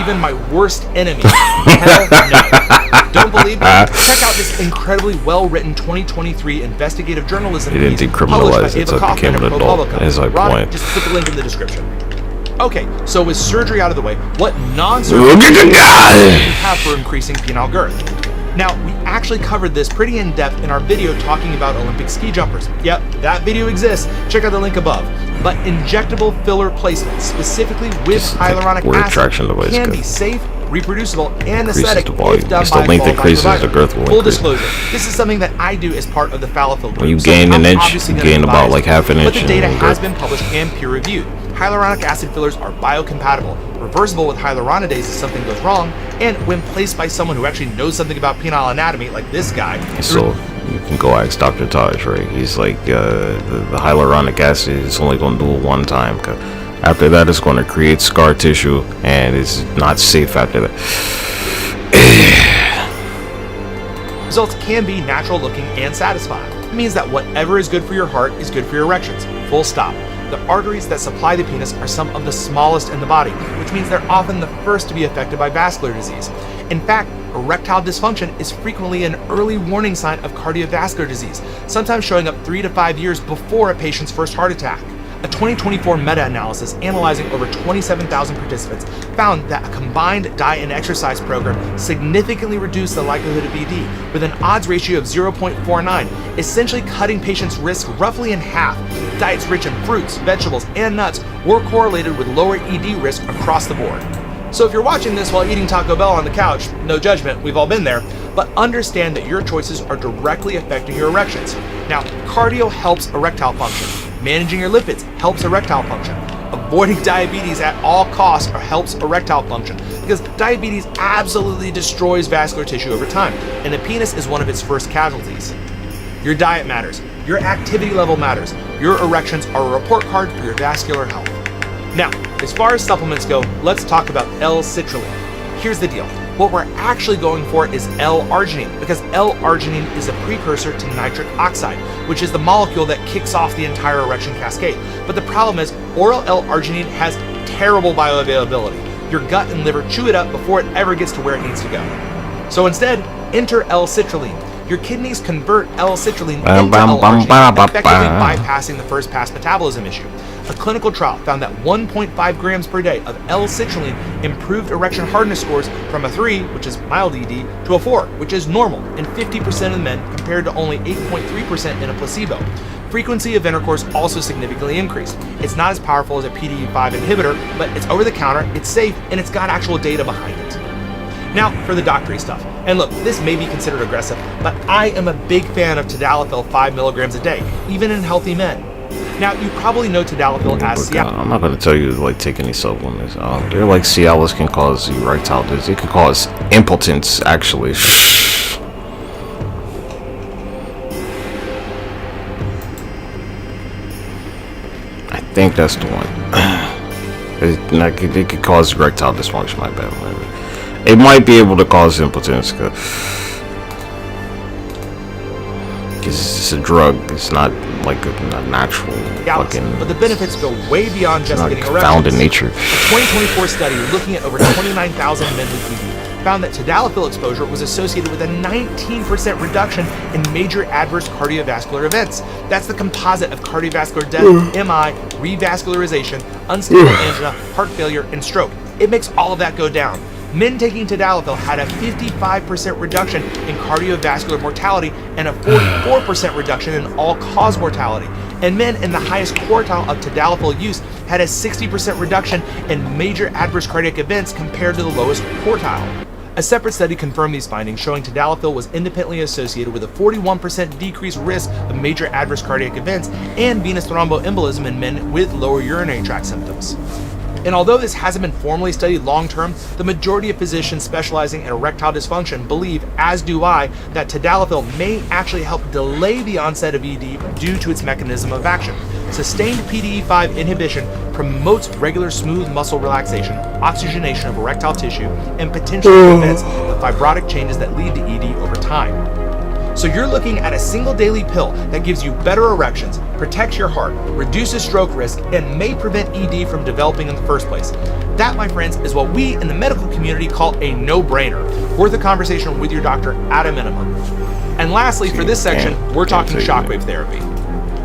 Even my worst enemy. Hell no. Don't believe me? Check out this incredibly well-written 2023 investigative journalism piece published by Ava Kaufman and ProPublica. As I point. Just put the link in the description. Okay, so with surgery out of the way, what non-surgery do you have for increasing penile girth? Now, we actually covered this pretty in-depth in our video talking about Olympic ski jumpers. Yep, that video exists. Check out the link above. But injectable filler placement, specifically with hyaluronic acid, can be safe, reproducible, and aesthetic if done by a qualified provider. Full disclosure, this is something that I do as part of the Fallafil group. When you gain an inch, you gain about like half an inch. But the data has been published and peer-reviewed. Hyaluronic acid fillers are biocompatible. Reversible with hyaluronidase if something goes wrong, and when placed by someone who actually knows something about penile anatomy, like this guy. So you can go ask Dr. Taj, right? He's like, the hyaluronic acid is only going to do it one time. After that, it's going to create scar tissue, and it's not safe after that. Results can be natural looking and satisfying. It means that whatever is good for your heart is good for your erections. Full stop. The arteries that supply the penis are some of the smallest in the body, which means they're often the first to be affected by vascular disease. In fact, erectile dysfunction is frequently an early warning sign of cardiovascular disease, sometimes showing up 3 to 5 years before a patient's first heart attack. A 2024 meta-analysis analyzing over 27,000 participants found that a combined diet and exercise program significantly reduced the likelihood of ED with an odds ratio of 0.49, essentially cutting patients' risk roughly in half. Diets rich in fruits, vegetables, and nuts were correlated with lower ED risk across the board. So if you're watching this while eating Taco Bell on the couch, no judgment, we've all been there, but understand that your choices are directly affecting your erections. Now, cardio helps erectile function. Managing your lipids helps erectile function. Avoiding diabetes at all costs helps erectile function because diabetes absolutely destroys vascular tissue over time, and the penis is one of its first casualties. Your diet matters. Your activity level matters. Your erections are a report card for your vascular health. Now, as far as supplements go, let's talk about L-citrulline. Here's the deal. What we're actually going for is L-arginine, because L-arginine is a precursor to nitric oxide, which is the molecule that kicks off the entire erection cascade. But the problem is, oral L-arginine has terrible bioavailability. Your gut and liver chew it up before it ever gets to where it needs to go. So instead, enter L-citrulline. Your kidneys convert L-citrulline into L-arginine, effectively bypassing the first pass metabolism issue. A clinical trial found that 1.5 grams per day of L-citrulline improved erection hardness scores from a 3, which is mild ED, to a 4, which is normal in 50% of men compared to only 8.3% in a placebo. Frequency of intercourse also significantly increased. It's not as powerful as a PDE5 inhibitor, but it's over the counter, it's safe, and it's got actual data behind it. Now for the doctory stuff. And look, this may be considered aggressive, but I am a big fan of tadalafil 5 milligrams a day, even in healthy men. Now, you probably know tadalafil as Cialis. I'm not going to tell you to like take any supplements. They're like Cialis can cause erectile dysfunction. It can cause impotence, actually. I think that's the one. It could cause erectile dysfunction. My bad. It might be able to cause impotence because it's a drug. It's not like a natural fucking. But the benefits go way beyond just getting erections. Found in nature. A 2024 study looking at over 29,000 men with ED found that tadalafil exposure was associated with a 19% reduction in major adverse cardiovascular events. That's the composite of cardiovascular death, MI, revascularization, unstable angina, heart failure, and stroke. It makes all of that go down. Men taking tadalafil had a 55% reduction in cardiovascular mortality and a 44% reduction in all-cause mortality. And men in the highest quartile of tadalafil use had a 60% reduction in major adverse cardiac events compared to the lowest quartile. A separate study confirmed these findings, showing tadalafil was independently associated with a 41% decreased risk of major adverse cardiac events and venous thromboembolism in men with lower urinary tract symptoms. And although this hasn't been formally studied long-term, the majority of physicians specializing in erectile dysfunction believe, as do I, that tadalafil may actually help delay the onset of ED due to its mechanism of action. Sustained PDE5 inhibition promotes regular smooth muscle relaxation, oxygenation of erectile tissue, and potentially prevents the fibrotic changes that lead to ED over time. So you're looking at a single daily pill that gives you better erections, protects your heart, reduces stroke risk, and may prevent ED from developing in the first place. That, my friends, is what we in the medical community call a no-brainer, worth a conversation with your doctor at a minimum. And lastly, for this section, we're talking shockwave therapy.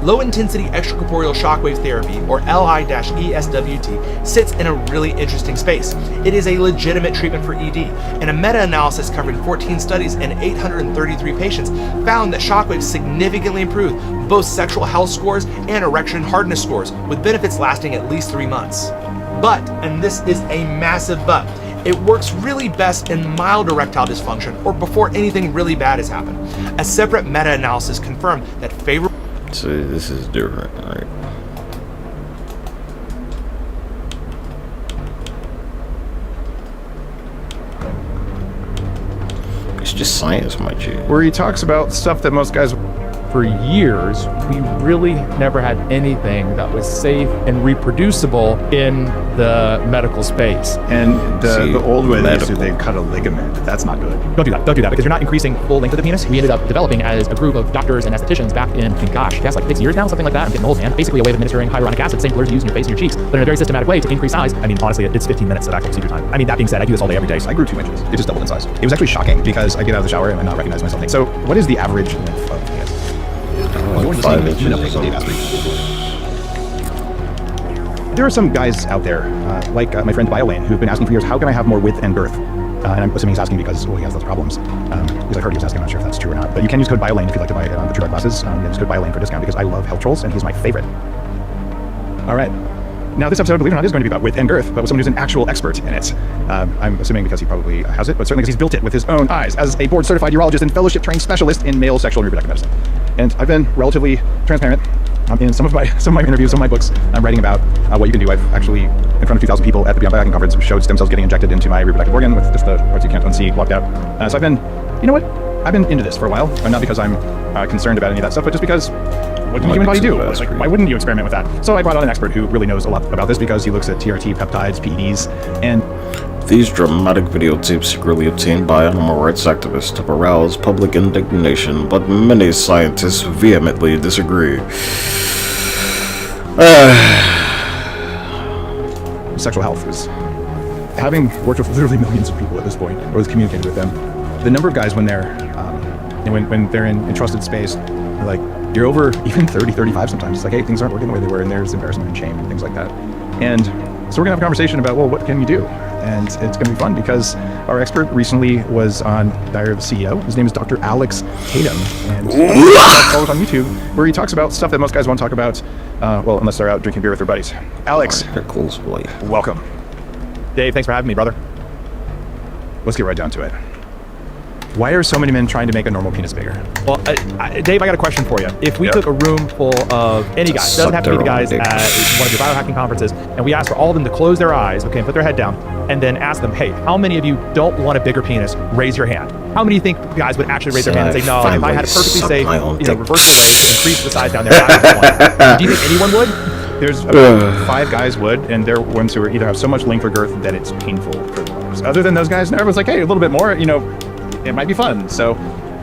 Low-intensity extracorporeal shockwave therapy, or LI-ESWT, sits in a really interesting space. It is a legitimate treatment for ED, and a meta-analysis covering 14 studies and 833 patients found that shockwaves significantly improved both sexual health scores and erection hardness scores, with benefits lasting at least 3 months. But, and this is a massive but, it works really best in mild erectile dysfunction or before anything really bad has happened. A separate meta-analysis confirmed that favorable. So this is different, right? It's just science, my G. Where he talks about stuff that most guys, for years, we really never had anything that was safe and reproducible in the medical space. And the old way they'd cut a ligament. That's not good. Don't do that, because you're not increasing full length of the penis. We ended up developing as a group of doctors and estheticians back in, gosh, like 6 years now, something like that. I'm getting old, man. Basically a way of administering hyaluronic acid, same fillers you use in your face and your cheeks, but in a very systematic way to increase size. I mean, honestly, it's 15 minutes of actual procedure time. I mean, that being said, I do this all day, every day. So I grew 2 inches. It just doubled in size. It was actually shocking because I get out of the shower and I not recognize myself. So what is the average length of penis? 5 inches. There are some guys out there, like my friend BioEYEN, who've been asking for years, how can I have more width and girth? And I'm assuming he's asking because, well, he has those problems. Because I've heard he was asking, I'm not sure if that's true or not. But you can use code BioEYEN if you'd like to buy the TROO glasses. Use code BioEYEN for discount because I love health trolls and he's my favorite. All right. Now, this episode, believe it or not, is going to be about width and girth, but with someone who's an actual expert in it. I'm assuming because he probably has it, but certainly because he's built it with his own eyes as a board-certified urologist and fellowship-trained specialist in male sexual and reproductive medicine. And I've been relatively transparent in some of my interviews, some of my books, I'm writing about what you can do. I've actually, in front of 2,000 people at the Beyond Biohacking Conference, showed stem cells getting injected into my reproductive organ with just the parts you can't unsee locked out. So I've been, you know what? I've been into this for a while, not because I'm concerned about any of that stuff, but just because what can the human body do? Like, why wouldn't you experiment with that? So I brought on an expert who really knows a lot about this because he looks at TRT, peptides, PEDs, and these dramatic videotapes secretly obtained by animal rights activists have aroused public indignation, but many scientists vehemently disagree. Sexual health is, having worked with literally millions of people at this point, or communicated with them, the number of guys when they're when they're in trusted space, like, you're over even 30, 35 sometimes. It's like, hey, things aren't working the way they were, and there's embarrassment and shame and things like that. And so we're gonna have a conversation about, well, what can you do? And it's gonna be fun because our expert recently was on Diary of a CEO. His name is Dr. Alex Tatum, and follow us on YouTube, where he talks about stuff that most guys won't talk about, well, unless they're out drinking beer with their buddies. Alex, welcome. Dave, thanks for having me, brother. Let's get right down to it. Why are so many men trying to make a normal penis bigger? Well, Dave, I got a question for you. If we took a room full of any guys, doesn't have to be the guys at one of your biohacking conferences, and we asked for all of them to close their eyes, okay, and put their head down, and then ask them, hey, how many of you don't want a bigger penis? Raise your hand. How many do you think guys would actually raise their hand and say, no, if I had a perfectly safe, reversible way to increase the size down there, I would want it? Do you think anyone would? There's about 5 guys would, and they're ones who are either have so much length or girth that it's painful for the others. Other than those guys, everyone's like, hey, a little bit more, it might be fun. So,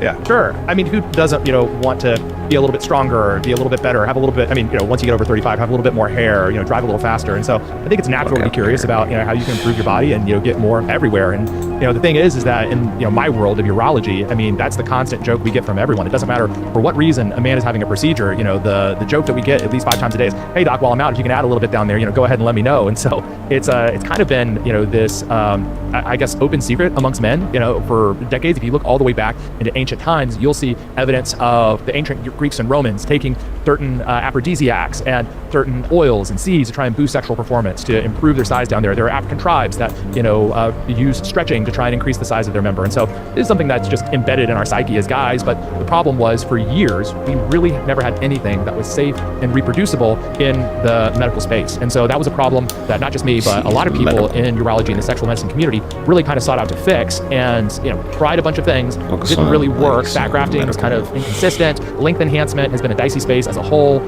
yeah. Sure. I mean, who doesn't, want to be a little bit stronger, or be a little bit better, have a little bit, once you get over 35, have a little bit more hair, drive a little faster. And so I think it's natural to be curious about, how you can improve your body and, get more everywhere. And, the thing is that in, my world of urology, that's the constant joke we get from everyone. It doesn't matter for what reason a man is having a procedure, the joke that we get at least 5 times a day is, hey doc, while I'm out, if you can add a little bit down there, go ahead and let me know. And so it's kind of been, this, I guess, open secret amongst men, for decades. If you look all the way back into ancient times, you'll see evidence of the ancient Greeks and Romans taking certain aphrodisiacs and certain oils and seeds to try and boost sexual performance, to improve their size down there. There are African tribes that, use stretching to try and increase the size of their member. And so this is something that's just embedded in our psyche as guys. But the problem was, for years, we really never had anything that was safe and reproducible in the medical space. And so that was a problem that not just me, but a lot of people in urology and the sexual medicine community really kind of sought out to fix, and tried a bunch of things, didn't really work. Fat grafting was kind of inconsistent. Length enhancement has been a dicey space as a whole.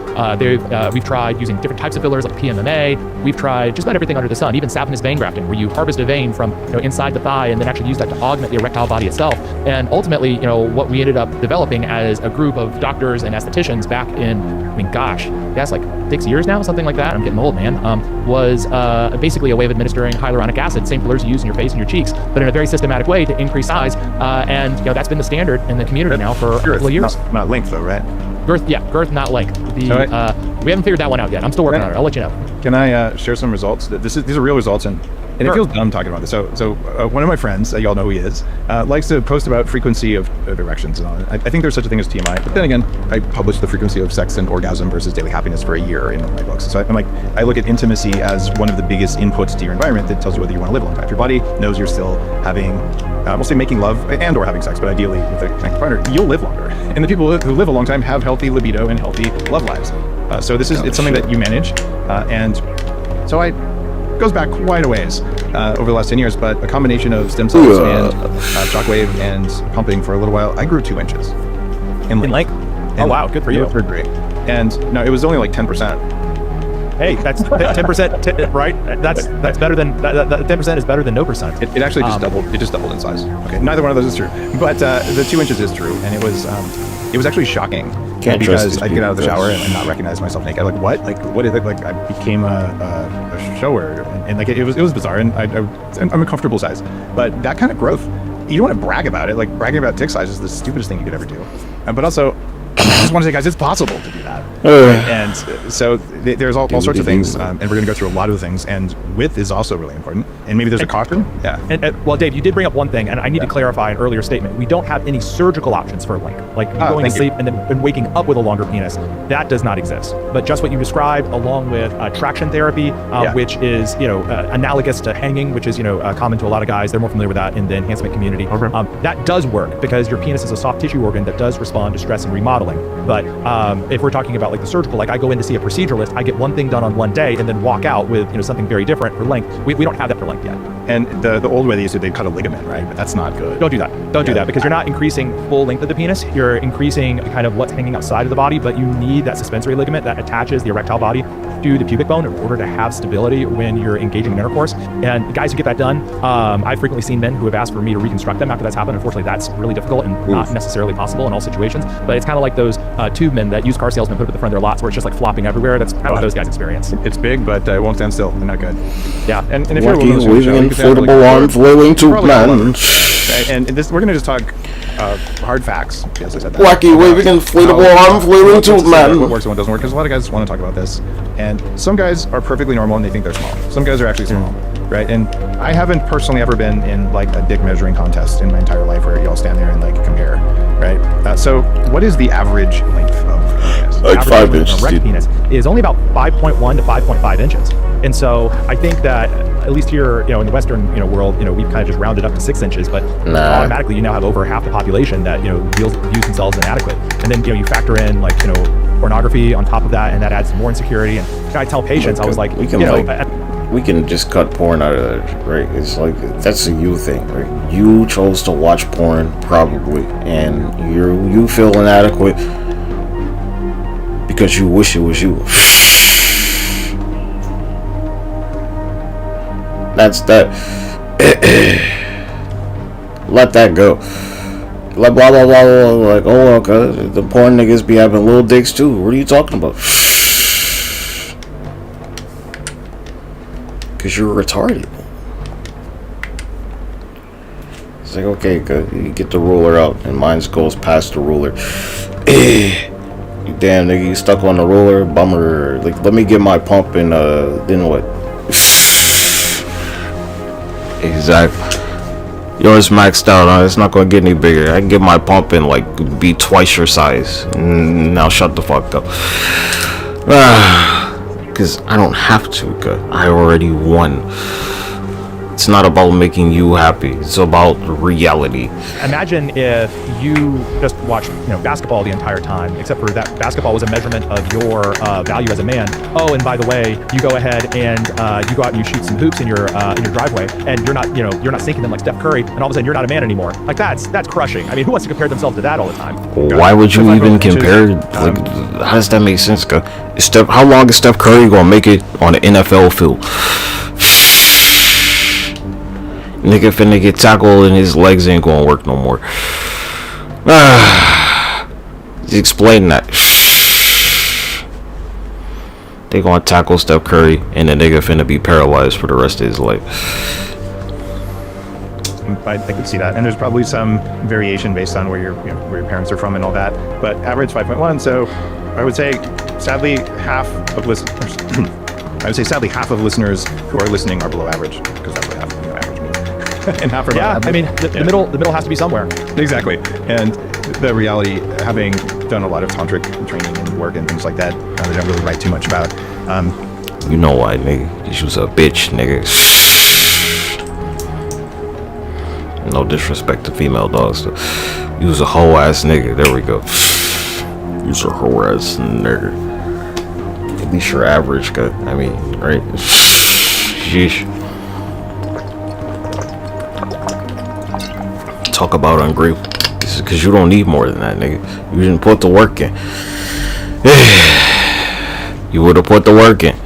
We've tried using different types of fillers like PMMA. We've tried just about everything under the sun, even saphenous vein grafting, where you harvest a vein from inside the thigh and then actually use that to augment the erectile body itself. And ultimately, what we ended up developing as a group of doctors and estheticians back in, that's like 6 years now, something like that. I'm getting old, man. Was basically a way of administering hyaluronic acid, same fillers you use in your face and your cheeks, but in a very systematic way to increase size. And that's been the standard in the community now for a couple of years. Not length though, right? Girth, yeah, girth, not length. We haven't figured that one out yet. I'm still working on it. I'll let you know. Can I share some results? These are real results, and it feels dumb talking about this. So one of my friends, y'all know who he is, likes to post about frequency of erections and all. I think there's such a thing as TMI, but then again, I published the frequency of sex and orgasm versus daily happiness for a year in my books. So I look at intimacy as one of the biggest inputs to your environment that tells you whether you want to live a long time. If your body knows you're still having, we'll say making love and or having sex, but ideally with a connected partner, you'll live longer. And the people who live a long time have healthy libido and healthy love lives. So it's something that you manage, and so goes back quite a ways over the last 10 years, but a combination of stem cells and shockwave and pumping for a little while, I grew 2 inches in length. Oh wow, good for you. 3rd grade. And no, it was only like 10%. Hey, that's 10%, right? That's better than, that 10% is better than no percent. It actually just doubled. It just doubled in size. Okay, neither one of those is true, but the 2 inches is true, and it was actually shocking. Because I'd get out of the shower and not recognize myself naked. I'm like, what? Like, what is it? Like, I became a shower, and like it was bizarre, and I'm a comfortable size. But that kind of growth, you don't want to brag about it. Like, bragging about dick size is the stupidest thing you could ever do. But also, I just want to say, guys, it's possible to do that. And so there's all sorts of things, and we're going to go through a lot of the things, and width is also really important. And maybe there's a caution. Yeah. And well, Dave, you did bring up one thing, and I need to clarify an earlier statement. We don't have any surgical options for length, like going to sleep and then waking up with a longer penis. That does not exist. But just what you described, along with traction therapy, which is analogous to hanging, which is common to a lot of guys. They're more familiar with that in the enhancement community. That does work because your penis is a soft tissue organ that does respond to stress and remodeling. time. But if we're talking about like the surgical, like I go in to see a proceduralist, I get one thing done on one day and then walk out with something very different for length. We don't have that for length yet. And the old way they used to, they'd cut a ligament, right? But that's not good. Don't do that. Don't do that, because you're not increasing full length of the penis. You're increasing kind of what's hanging outside of the body, but you need that suspensory ligament that attaches the erectile body to the pubic bone in order to have stability when you're engaging in intercourse. And guys who get that done, I've frequently seen men who have asked for me to reconstruct them after that's happened. Unfortunately, that's really difficult and not necessarily possible in all situations. But it's kind of like those tube men that used car salesmen put up at the front of their lots where it's just like flopping everywhere. That's kind of what those guys experience. It's big, but it won't stand still. They're not good. Yeah. And if you're a woman, waving inflatable arms, flailing to man. And this, we're going to just talk hard facts. Yes, I said that. Wacky waving inflatable arm, flailing to man. What works and what doesn't work, because a lot of guys want to talk about this. And some guys are perfectly normal and they think they're small. Some guys are actually small, right? And I haven't personally ever been in like a dick measuring contest in my entire life where y'all stand there and like compare, right? So what is the average length of penis? Like 5 inches. Erect penis is only about 5.1 to 5.5 inches. And so I think that at least here, in the Western, world, we've kind of just rounded up to 6 inches, but automatically you now have over half the population that, views themselves inadequate. And then, you factor in like, pornography on top of that, and that adds more insecurity. And I tell patients, I was like, we can just cut porn out of that, right? It's like, that's a you thing, right? You chose to watch porn, probably, and you feel inadequate because you wish it was you. That's that. Let that go. Like blah blah blah blah. Like, oh, okay, the porn niggas be having little dicks too. What are you talking about? Cause you're retarded. It's like, okay, good. You get the ruler out, and mine goes past the ruler. You damn nigga, you stuck on the ruler. Bummer. Like, let me get my pump and then what? Exactly. Yours maxed out, huh? It's not gonna get any bigger. I can get my pump and like be twice your size. Now shut the fuck up. Because I don't have to, cause I already won. It's not about making you happy. It's about reality. Imagine if you just watched, basketball the entire time, except for that basketball was a measurement of your value as a man. Oh, and by the way, you go ahead and you go out and you shoot some hoops in your driveway, and you're not sinking them like Steph Curry, and all of a sudden you're not a man anymore. Like that's crushing. I mean, who wants to compare themselves to that all the time? Why would you even compare? Like, how does that make sense? How long is Steph Curry gonna make it on the NFL field? Nigga finna get tackled and his legs ain't gonna work no more. Explain that. They gonna tackle Steph Curry and the nigga finna be paralyzed for the rest of his life. I could see that, and there's probably some variation based on where your parents are from and all that. But average 5.1. So I would say, sadly, half of listeners. I would say, sadly, half of listeners who are listening are below average, because that's what average means. And half are above average. I mean, the middle has to be somewhere. Exactly. And the reality, having done a lot of tantric training and work and things like that, I don't really write too much about. You know why, nigga? You was a bitch, nigga. No disrespect to female dogs. You was a hoe ass nigga. There we go. You was a hoe ass nigga. At least you're average, good. I mean, right? Sheesh. Talk about ungrateful. This is because you don't need more than that, nigga. You didn't put the work in. You would have put the work in.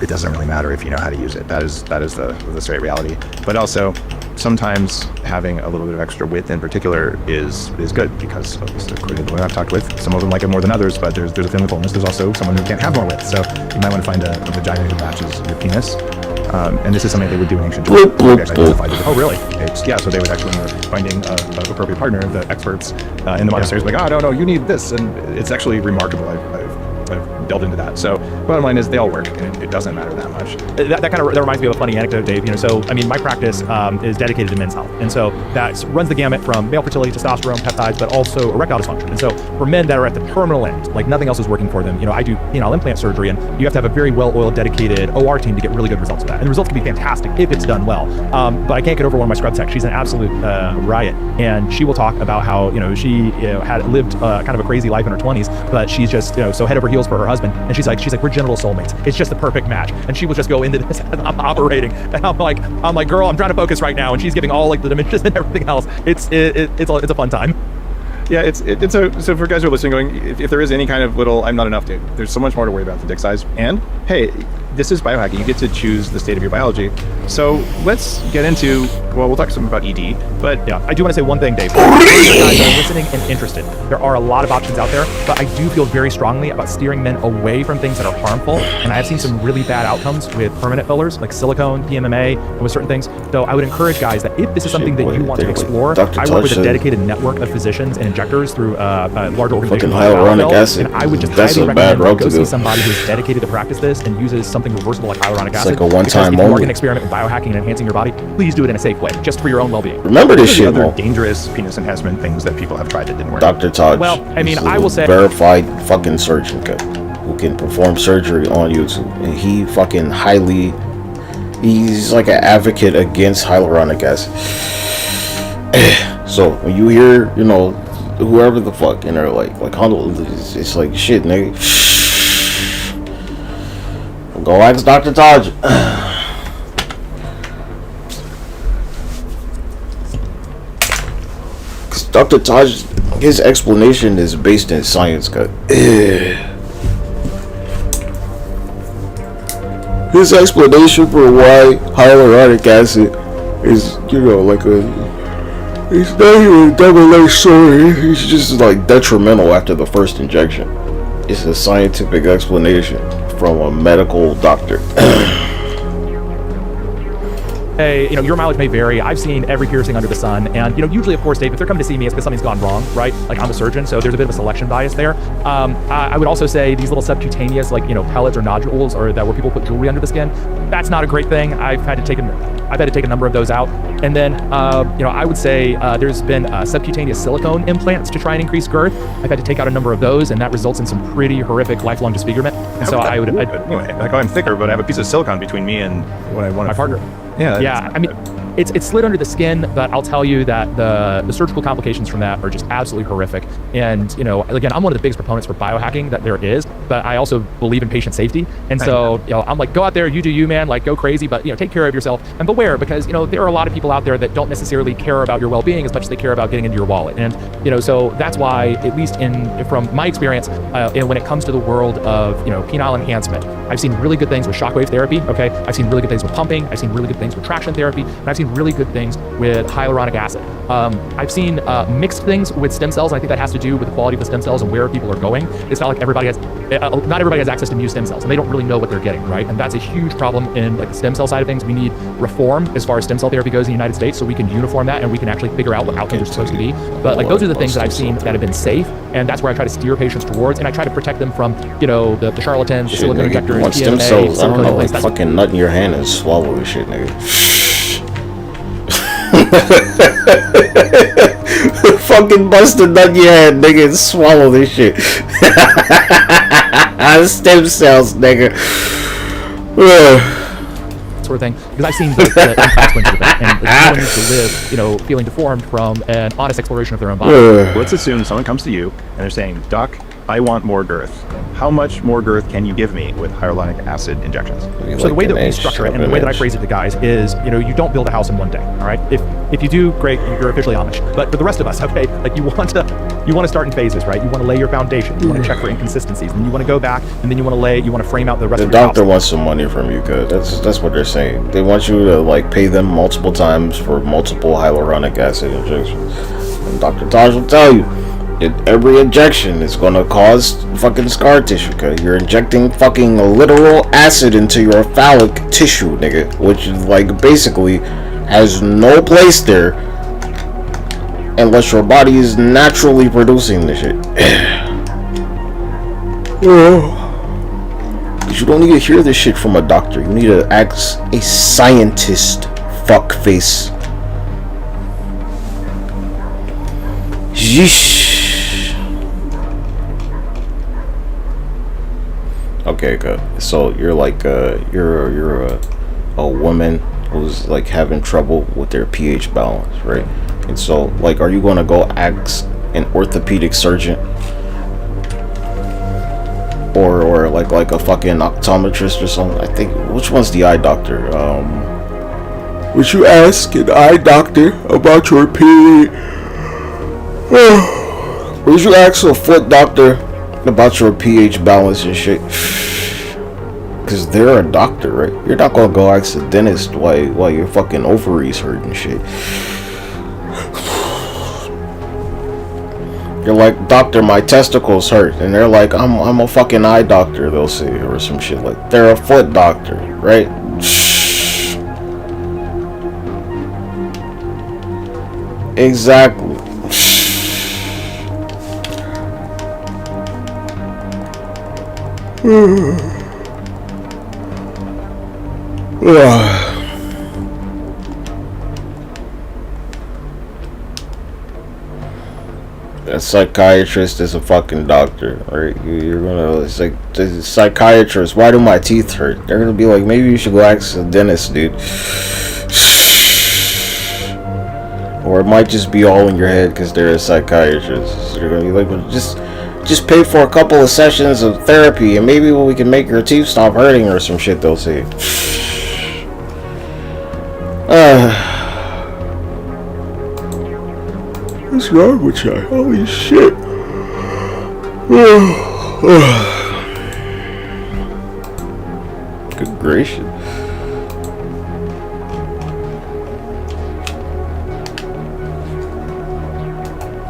It doesn't really matter if you know how to use it. That is the straight reality. But also, sometimes having a little bit of extra width in particular is good, because of the women I've talked with, some of them like it more than others, but there's a feeling of fullness. There's also someone who can't have more width. So you might want to find a vagina that matches your penis. And this is something they would do in ancient times. Oh, really? So they would actually, when they're finding an appropriate partner, the experts in the monasteries were like, oh, no, you need this. And it's actually remarkable. I've delved into that. So bottom line is they all work, and it doesn't matter that much. That reminds me of a funny anecdote, Dave. So I mean, my practice is dedicated to men's health, and so that runs the gamut from male fertility, testosterone, peptides, but also erectile dysfunction. And so for men that are at the terminal end, like nothing else is working for them, I do penile implant surgery, and you have to have a very well-oiled, dedicated OR team to get really good results with that. And the results can be fantastic if it's done well. But I can't get over one of my scrub techs. She's an absolute riot, and she will talk about how she had lived kind of a crazy life in her 20s, but she's just so head over heels for her husband, and she's like we're genital soulmates. It's just the perfect match. And she will just go into this as I'm operating, and I'm like, girl, I'm trying to focus right now, and she's giving all like the dimensions and everything else. It's a fun time. Yeah, it's so for guys who are listening, going, if there is any kind of little I'm not enough, dude, there's so much more to worry about the dick size. And hey, this is biohacking. You get to choose the state of your biology. So let's get into, we'll talk some about ED, but yeah, I do want to say one thing, Dave. For you guys that are listening and interested, there are a lot of options out there, but I do feel very strongly about steering men away from things that are harmful. And I have seen some really bad outcomes with permanent fillers like silicone, PMMA, and with certain things. So I would encourage guys that if this is something that you want to explore, I work with a dedicated network of physicians and injectors through a large organization. Hyaluronic acid. And I would just highly recommend you go see somebody who's dedicated to practice this and uses something reversible like hyaluronic acid. It's like a one-time if you are moment. going to experiment with biohacking and enhancing your body, please do it in a safe way, just for your own well-being. Remember this shit, other dangerous penis enhancement things that people have tried that didn't work. Dr. Taj. Well, I mean, I will say, verified fucking surgeon who can perform surgery on YouTube, and he fucking he's like an advocate against hyaluronic acid. So when you hear, whoever the fuck, and they're like it's like shit, nigga. Go ask Dr. Taj. Cause Dr. Taj, his explanation is based in science, cut. His explanation for why hyaluronic acid is, it's not even a double-edged sword. It's just like detrimental after the first injection. It's a scientific explanation from a medical doctor. Hey, your mileage may vary. I've seen every piercing under the sun, and usually, of course, Dave, if they're coming to see me, it's because something's gone wrong, right? Like I'm a surgeon, so there's a bit of a selection bias there. I would also say these little subcutaneous, pellets or nodules, or that where people put jewelry under the skin, that's not a great thing. I've had to take a number of those out, and then I would say there's been subcutaneous silicone implants to try and increase girth. I've had to take out a number of those, and that results in some pretty horrific lifelong disfigurement. And so anyway, I'm thicker, but I have a piece of silicone between me and what I want. My partner. Yeah. I mean, it's slid under the skin, but I'll tell you that the surgical complications from that are just absolutely horrific. And again, I'm one of the biggest proponents for biohacking that there is, but I also believe in patient safety. And so I'm like, go out there, you do you, man, go crazy, but take care of yourself and beware, because there are a lot of people out there that don't necessarily care about your well-being as much as they care about getting into your wallet. And so that's why, at least from my experience, when it comes to the world of penile enhancement, I've seen really good things with shockwave therapy. Okay, I've seen really good things with pumping. I've seen really good things with traction therapy, and I've seen really good things with hyaluronic acid. I've seen mixed things with stem cells, and I think that has to do with the quality of the stem cells and where people are going. It's not like not everybody has access to new stem cells, and they don't really know what they're getting, right? And that's a huge problem in the stem cell side of things. We need reform as far as stem cell therapy goes in the United States, so we can uniform that and we can actually figure out what outcomes are supposed to be. But those are the things that I've seen that have been safe, and that's where I try to steer patients towards, and I try to protect them from the charlatans, the silicone injectors, PMA, stem cells. I don't know, fucking nut in your hand and swallow this shit, nigga. Fucking bust a nut in your hand, nigga, and swallow this shit. Stem cells, nigga. Sort of thing, because I've seen the consequences of that, and no one needs to live, feeling deformed from an honest exploration of their own body. Let's assume someone comes to you and they're saying, Doc, I want more girth. How much more girth can you give me with hyaluronic acid injections? So the way that we structure it, and the way that I phrase it to guys is, you don't build a house in one day, all right? If you do, great, you're officially Amish. But for the rest of us, okay, you want to start in phases, right? You want to lay your foundation. You want to check for inconsistencies, and you want to go back, and then you want to frame out the rest of your house. The doctor wants some money from you, cause that's what they're saying. They want you to pay them multiple times for multiple hyaluronic acid injections. And Dr. Taj will tell you, every injection is gonna cause fucking scar tissue, cause you're injecting fucking literal acid into your phallic tissue, nigga, which is basically has no place there unless your body is naturally producing this shit. you don't need to hear this shit from a doctor. You need to ask a scientist, fuckface. Yeesh. Okay, good. So you're like you're a woman who's like having trouble with their pH balance, right? And so like, are you gonna go ask an orthopedic surgeon or like a fucking optometrist or something? I think, which one's the eye doctor? Would you ask an eye doctor about your pH? Would you ask a foot doctor about your pH balance and shit? Because they're a doctor, right? You're not gonna go ask a dentist why your fucking ovaries hurt and shit. You're like, doctor, my testicles hurt, and they're like, I'm a fucking eye doctor, they'll say, or some shit like. They're a foot doctor, right? Exactly. A psychiatrist is a fucking doctor, right? You're gonna, it's like, the psychiatrist, why do my teeth hurt? They're gonna be like, maybe you should go ask a dentist, dude. Or it might just be all in your head because they're a psychiatrist. So you're gonna be like, well, just pay for a couple of sessions of therapy and maybe we can make your teeth stop hurting or some shit, they'll say. What's wrong with you? Holy shit. Good gracious.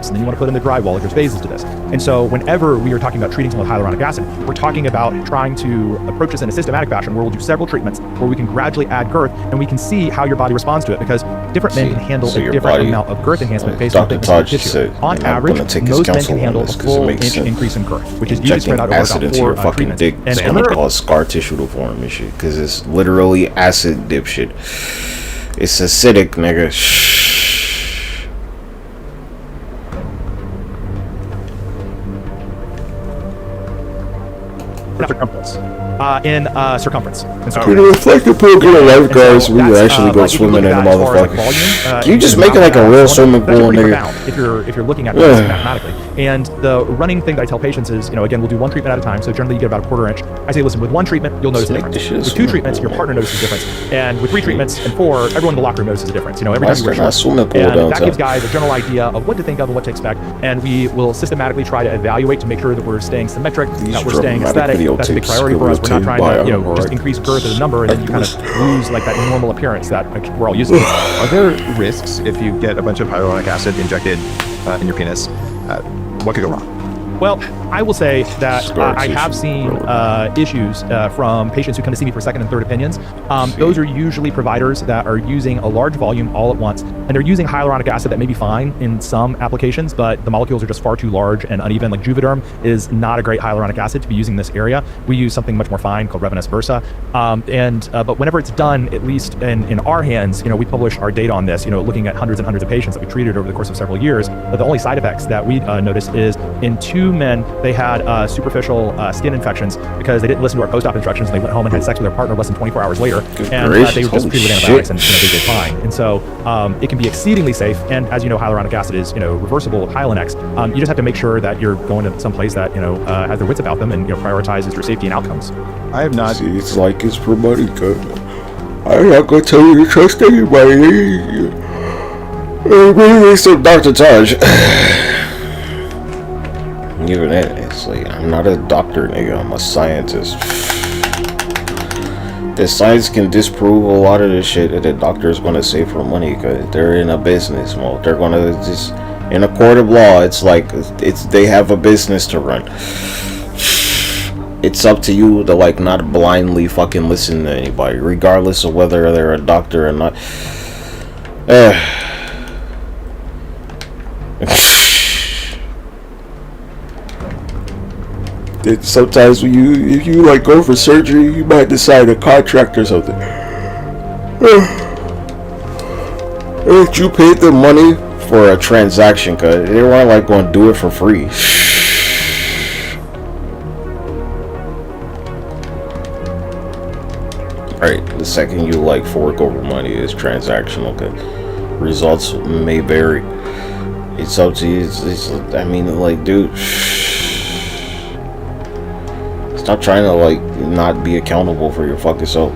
And then you want to put in the drywall. There's phases to this. And so whenever we are talking about treating someone with hyaluronic acid, we're talking about trying to approach this in a systematic fashion where we'll do several treatments where we can gradually add girth and we can see how your body responds to it, because different men can handle a different amount of girth enhancement based on thickness of the tissue. On average, most men can handle a full inch increase in girth, which is usually spread out over about 4 treatments. Dick, it's gonna cause scar tissue to form and shit, because it's literally acid dipshit. It's acidic, nigga. Circumference. Circumference. Can you reflect the pool, get a lifeguards, we actually go swimming in the motherfucker. Can you just make it like a real swimming pool, nigga? If you're looking at this mathematically. And the running thing that I tell patients is, again, we'll do one treatment at a time. So generally you get about a quarter inch. I say, listen, with one treatment, you'll notice a difference. With 2 treatments, your partner notices a difference. And with 3 treatments and 4, everyone in the locker room notices a difference. Every time you wear shorts. And that gives guys a general idea of what to think of and what to expect. And we will systematically try to evaluate to make sure that we're staying symmetric, that we're staying aesthetic. That's a big priority for us. We're not trying to, just increase girth as a number and then you kind of lose like that normal appearance that we're all used to. Are there risks if you get a bunch of hyaluronic acid injected in your penis? What could go wrong? Well, I will say that I have seen issues from patients who come to see me for second and third opinions. Those are usually providers that are using a large volume all at once, and they're using hyaluronic acid that may be fine in some applications, but the molecules are just far too large and uneven. Like Juvederm is not a great hyaluronic acid to be using in this area. We use something much more fine called Revenus Versa. But whenever it's done, at least in our hands, we publish our data on this, looking at hundreds and hundreds of patients that we treated over the course of several years. But the only side effects that we noticed is in 2 men, they had superficial skin infections because they didn't listen to our post-op instructions and they went home and had sex with their partner less than 24 hours later. And they were just treated with antibiotics and they did fine. And so it can be exceedingly safe. And as you know, hyaluronic acid is reversible with Hylenex. You just have to make sure that you're going to some place that has their wits about them and prioritizes your safety and outcomes. I have not. See, it's like it's for money, cuz. I'm not gonna tell you to trust anybody. Maybe some Dr. Taj. Even that, it's like, I'm not a doctor, nigga, I'm a scientist. The science can disprove a lot of the shit that the doctor's gonna say for money, because they're in a business mode. They're gonna just, in a court of law, it's like, they have a business to run. It's up to you to like not blindly fucking listen to anybody, regardless of whether they're a doctor or not. that sometimes when if you like go for surgery, you might decide a contract or something. If you paid them money for a transaction, cause they weren't like going to do it for free. Right, the second you like fork over money is transactional, cause results may vary. It's up to you. I mean, like, dude, stop trying to like not be accountable for your fucking self.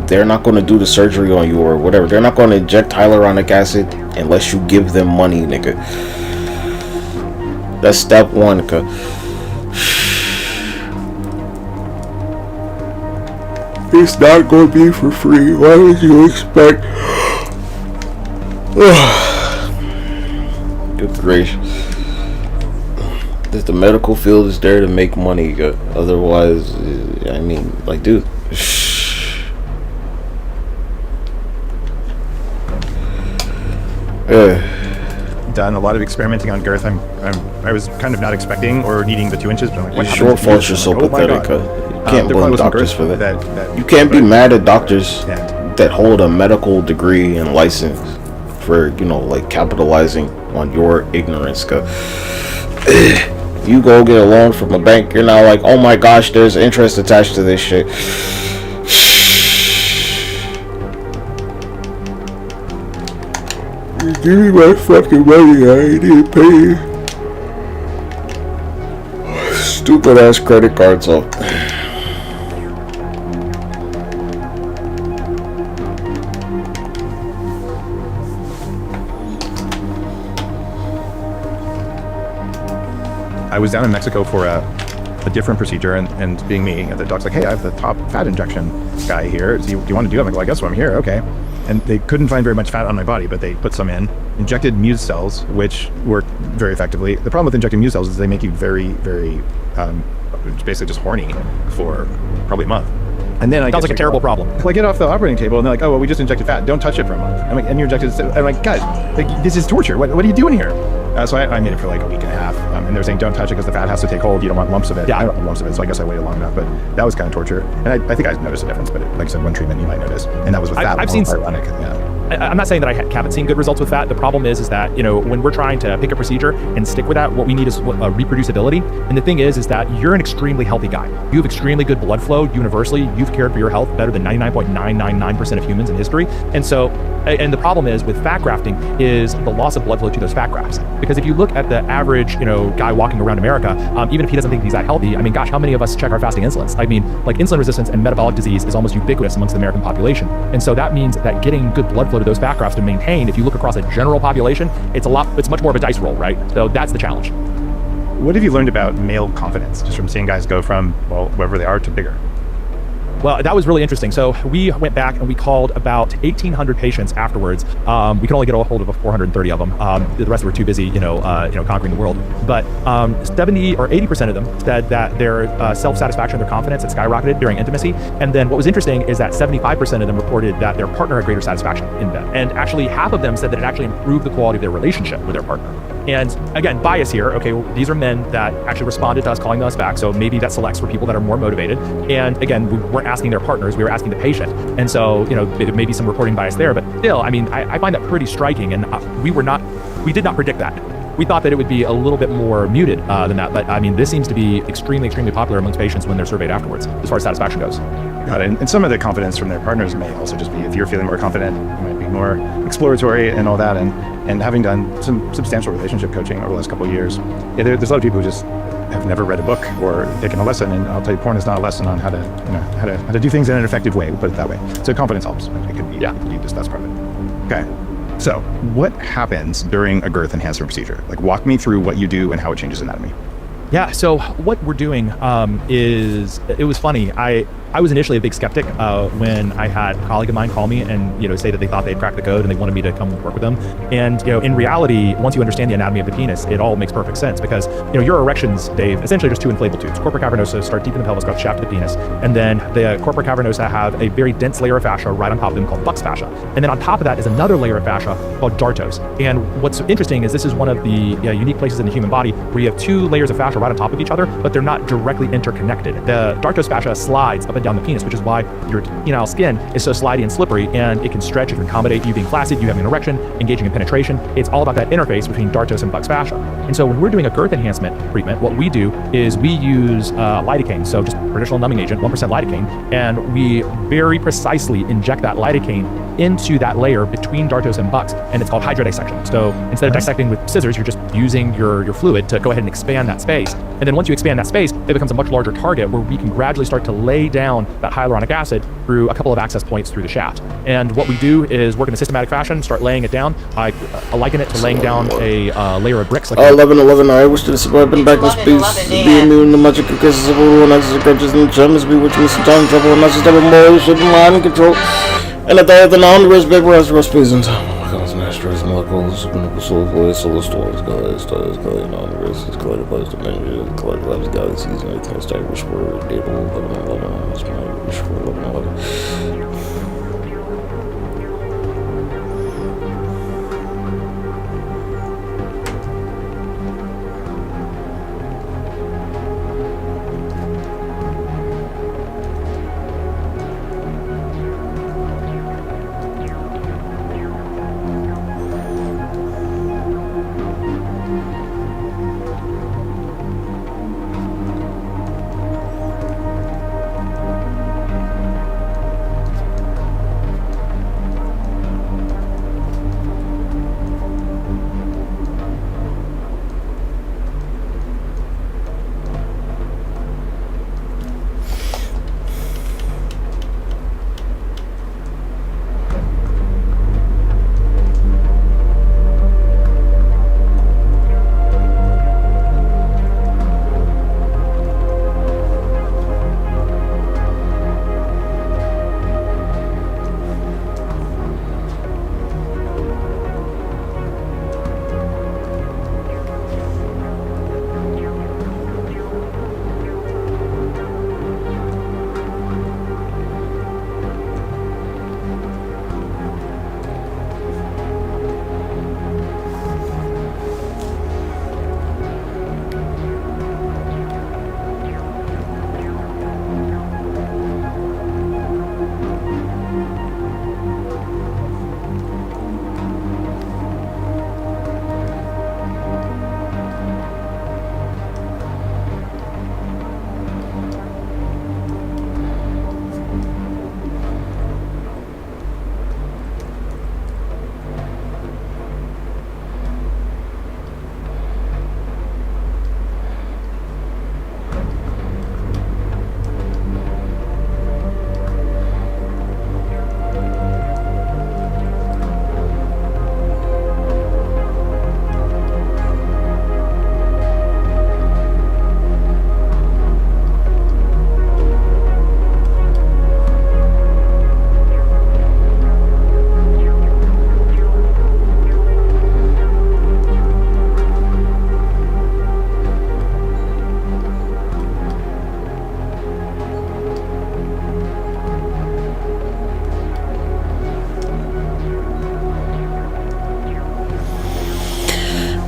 They're not going to do the surgery on you or whatever. They're not going to inject hyaluronic acid unless you give them money, nigga. That's step one. It's not going to be for free. Why would you expect? Good gracious. The medical field is there to make money. Otherwise, I mean, like, dude. Done a lot of experimenting on girth. I was kind of not expecting or needing the 2 inches, but I'm like, what short falls are so pathetic. You can't blame doctors for that. You can't be mad at doctors that hold a medical degree and license for, you know, like capitalizing on your ignorance. You go get a loan from a bank, you're not like, oh my gosh, there's interest attached to this shit. Give me my fucking money, I didn't pay. Stupid ass credit cards off. I was down in Mexico for a different procedure, and being me, and the doc's like, hey, I have the top fat injection guy here. Do you want to do it? I'm like, well, I guess I'm here, okay. And they couldn't find very much fat on my body, but they put some in, injected MUSE cells, which work very effectively. The problem with injecting MUSE cells is they make you very, very, basically just horny for probably a month. And then sounds like a terrible problem. I get off the operating table and they're like, oh, well, we just injected fat. Don't touch it for a month. I'm like, and you injected, I'm like, guys, like, this is torture. What are you doing here? So I made it for like a week and a half. And they're saying, don't touch it because the fat has to take hold. You don't want lumps of it. Yeah, I don't want lumps of it. So I guess I waited long enough, but that was kind of torture. And I think I noticed a difference, but like I said, one treatment you might notice. And that was with fat. I've seen ironic. Yeah. I'm not saying that I haven't seen good results with that. The problem is that, you know, when we're trying to pick a procedure and stick with that, what we need is reproducibility. And the thing is that you're an extremely healthy guy. You have extremely good blood flow universally. You've cared for your health better than 99.999% of humans in history. And so, and the problem is with fat grafting is the loss of blood flow to those fat grafts. Because if you look at the average, you know, guy walking around America, even if he doesn't think he's that healthy, I mean, gosh, how many of us check our fasting insulins? I mean, like, insulin resistance and metabolic disease is almost ubiquitous amongst the American population. And so that means that getting good blood flow to those fat grafts to maintain, if you look across a general population, it's much more of a dice roll, right? So that's the challenge. What have you learned about male confidence just from seeing guys go from, well, wherever they are to bigger? Well, that was really interesting. So we went back and we called about 1,800 patients afterwards. We could only get a hold of 430 of them. The rest were too busy, conquering the world. But 70 or 80% of them said that their self-satisfaction, their confidence had skyrocketed during intimacy. And then what was interesting is that 75% of them reported that their partner had greater satisfaction in bed. And actually half of them said that it actually improved the quality of their relationship with their partner. And again, bias here. Okay, well, these are men that actually responded to us calling us back. So maybe that selects for people that are more motivated. And again, we weren't asking their partners, we were asking the patient. And so, maybe some reporting bias there, but still, I mean, I find that pretty striking. And we did not predict that. We thought that it would be a little bit more muted than that. But I mean, this seems to be extremely, extremely popular amongst patients when they're surveyed afterwards, as far as satisfaction goes. Got it. And some of the confidence from their partners may also just be, if you're feeling more confident, you might be more exploratory and all that. And having done some substantial relationship coaching over the last couple of years, there's a lot of people who just have never read a book or taken a lesson. And I'll tell you, porn is not a lesson on how to do things in an effective way, we'll put it that way. So confidence helps. It could be, that's part of it. Okay. So what happens during a girth enhancement procedure? Like, walk me through what you do and how it changes anatomy. Yeah, so what we're doing is, it was funny. I was initially a big skeptic when I had a colleague of mine call me and say that they thought they'd cracked the code and they wanted me to come work with them. And in reality, once you understand the anatomy of the penis, it all makes perfect sense because your erections, Dave, essentially just two inflatable tubes. Corpora cavernosa start deep in the pelvis, go up the shaft of the penis, and then the corpora cavernosa have a very dense layer of fascia right on top of them called buccal fascia. And then on top of that is another layer of fascia called dartos. And what's interesting is this is one of the unique places in the human body where you have two layers of fascia right on top of each other, but they're not directly interconnected. The dartos fascia slides up and down the penis, which is why your penile skin is so slidey and slippery, and it can stretch, it can accommodate you being flaccid, you having an erection, engaging in penetration. It's all about that interface between dartos and buccal fascia. And so when we're doing a girth enhancement treatment, what we do is we use lidocaine, so just traditional numbing agent, 1% lidocaine, and we very precisely inject that lidocaine into that layer between dartos and buccs, and it's called hydrodissection. So instead of dissecting with scissors, you're just using your fluid to go ahead and expand that space. And then once you expand that space, it becomes a much larger target where we can gradually start to lay down that hyaluronic acid through a couple of access points through the shaft. And what we do is work in a systematic fashion, start laying it down. I liken it to laying down a layer of bricks. Like 11, I wish to have been back in space. Be immune to magic cases of all access crutches and gems, be with me some time trouble, and not just have a more ship mind control. And at the end of the noun, rest paper has rest space and time. And asteroids, molecules, solar voice, solar stars, stars, universes, collective lives, dimensions, collective lives, galaxies, and everything that's I wish for. Date 11, that's my wish for 11.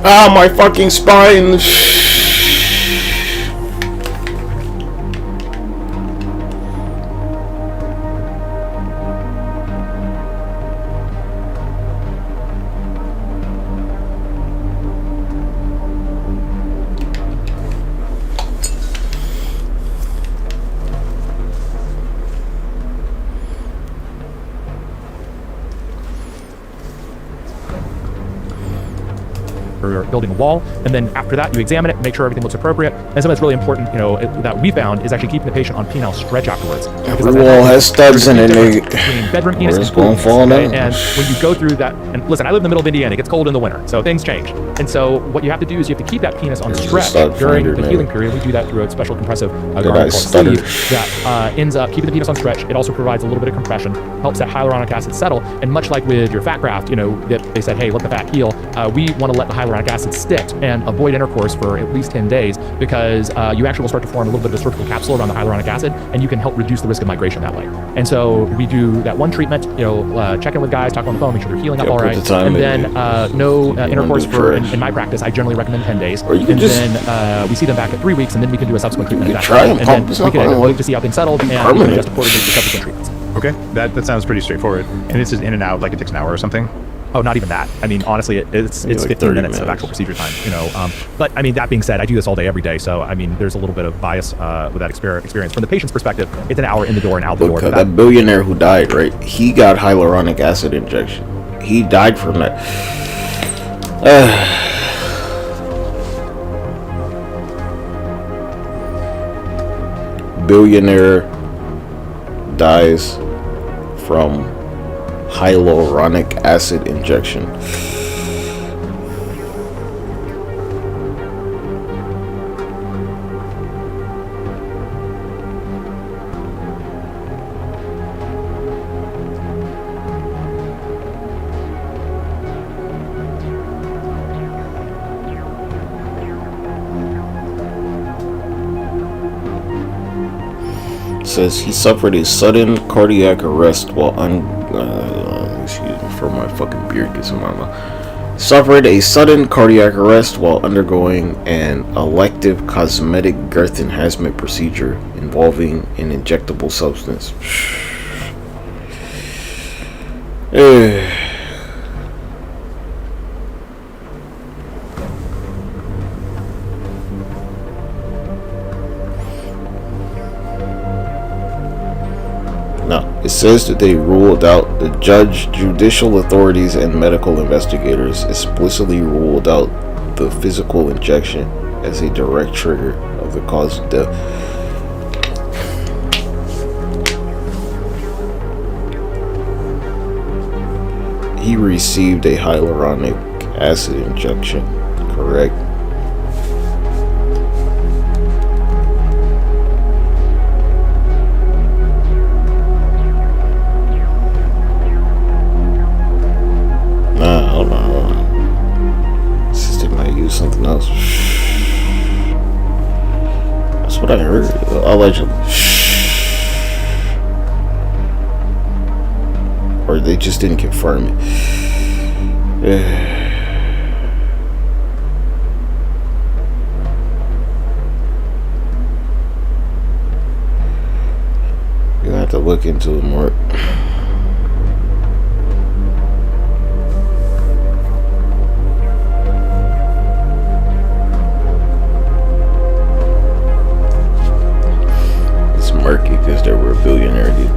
Ah, my fucking spine. or building a wall, and then after that you examine it, make sure everything looks appropriate. And something that's really important, that we found is actually keeping the patient on penile stretch afterwards. Every wall has studs in it, nigga. Between bedroom penis It's and gonna fall down. and when you go through that, and listen, I live in the middle of Indiana, it gets cold in the winter, so things change. And so what you have to do is you have to keep that penis on stretch during the healing period. We do that through a special compressive garment called sleeve that ends up keeping the penis on stretch. It also provides a little bit of compression, helps that hyaluronic acid settle, and much like with your fat graft, that they said, hey, let the fat heal, we want to let the hyaluronic acid stick and avoid intercourse for at least 10 days because you actually will start to form a little bit of a surgical capsule around the hyaluronic acid, and you can help reduce the risk of migration that way. And so we do that one treatment, check in with guys, talk on the phone, make sure they're healing up all right, and then no intercourse for, in my practice, I generally recommend 10 days, and then we see them back at 3 weeks, and then we can do a subsequent treatment at that time, and then we can wait to see how things settled, and we can just coordinate the subsequent treatments. Okay, that sounds pretty straightforward. And this is in and out, like it takes an hour or something? Oh, not even that. I mean, honestly, it's like 15 minutes of actual procedure time, But I mean, that being said, I do this all day, every day. So, I mean, there's a little bit of bias with that experience. From the patient's perspective, it's an hour in the door and out the door. That billionaire who died, right? He got hyaluronic acid injection. He died from that. Billionaire dies from hyaluronic acid injection. Says he suffered a sudden cardiac arrest while excuse me for my fucking beard gets in my mouth. Suffered a sudden cardiac arrest while undergoing an elective cosmetic girth enhancement procedure involving an injectable substance. It says that they ruled out, the judge, judicial authorities, and medical investigators explicitly ruled out the physical injection as a direct trigger of the cause of death. He received a hyaluronic acid injection, correct? Hold on. System might use something else. That's what I heard. Allegedly. Or they just didn't confirm it. You have to look into it more. Murky because they were a billionaire, dude.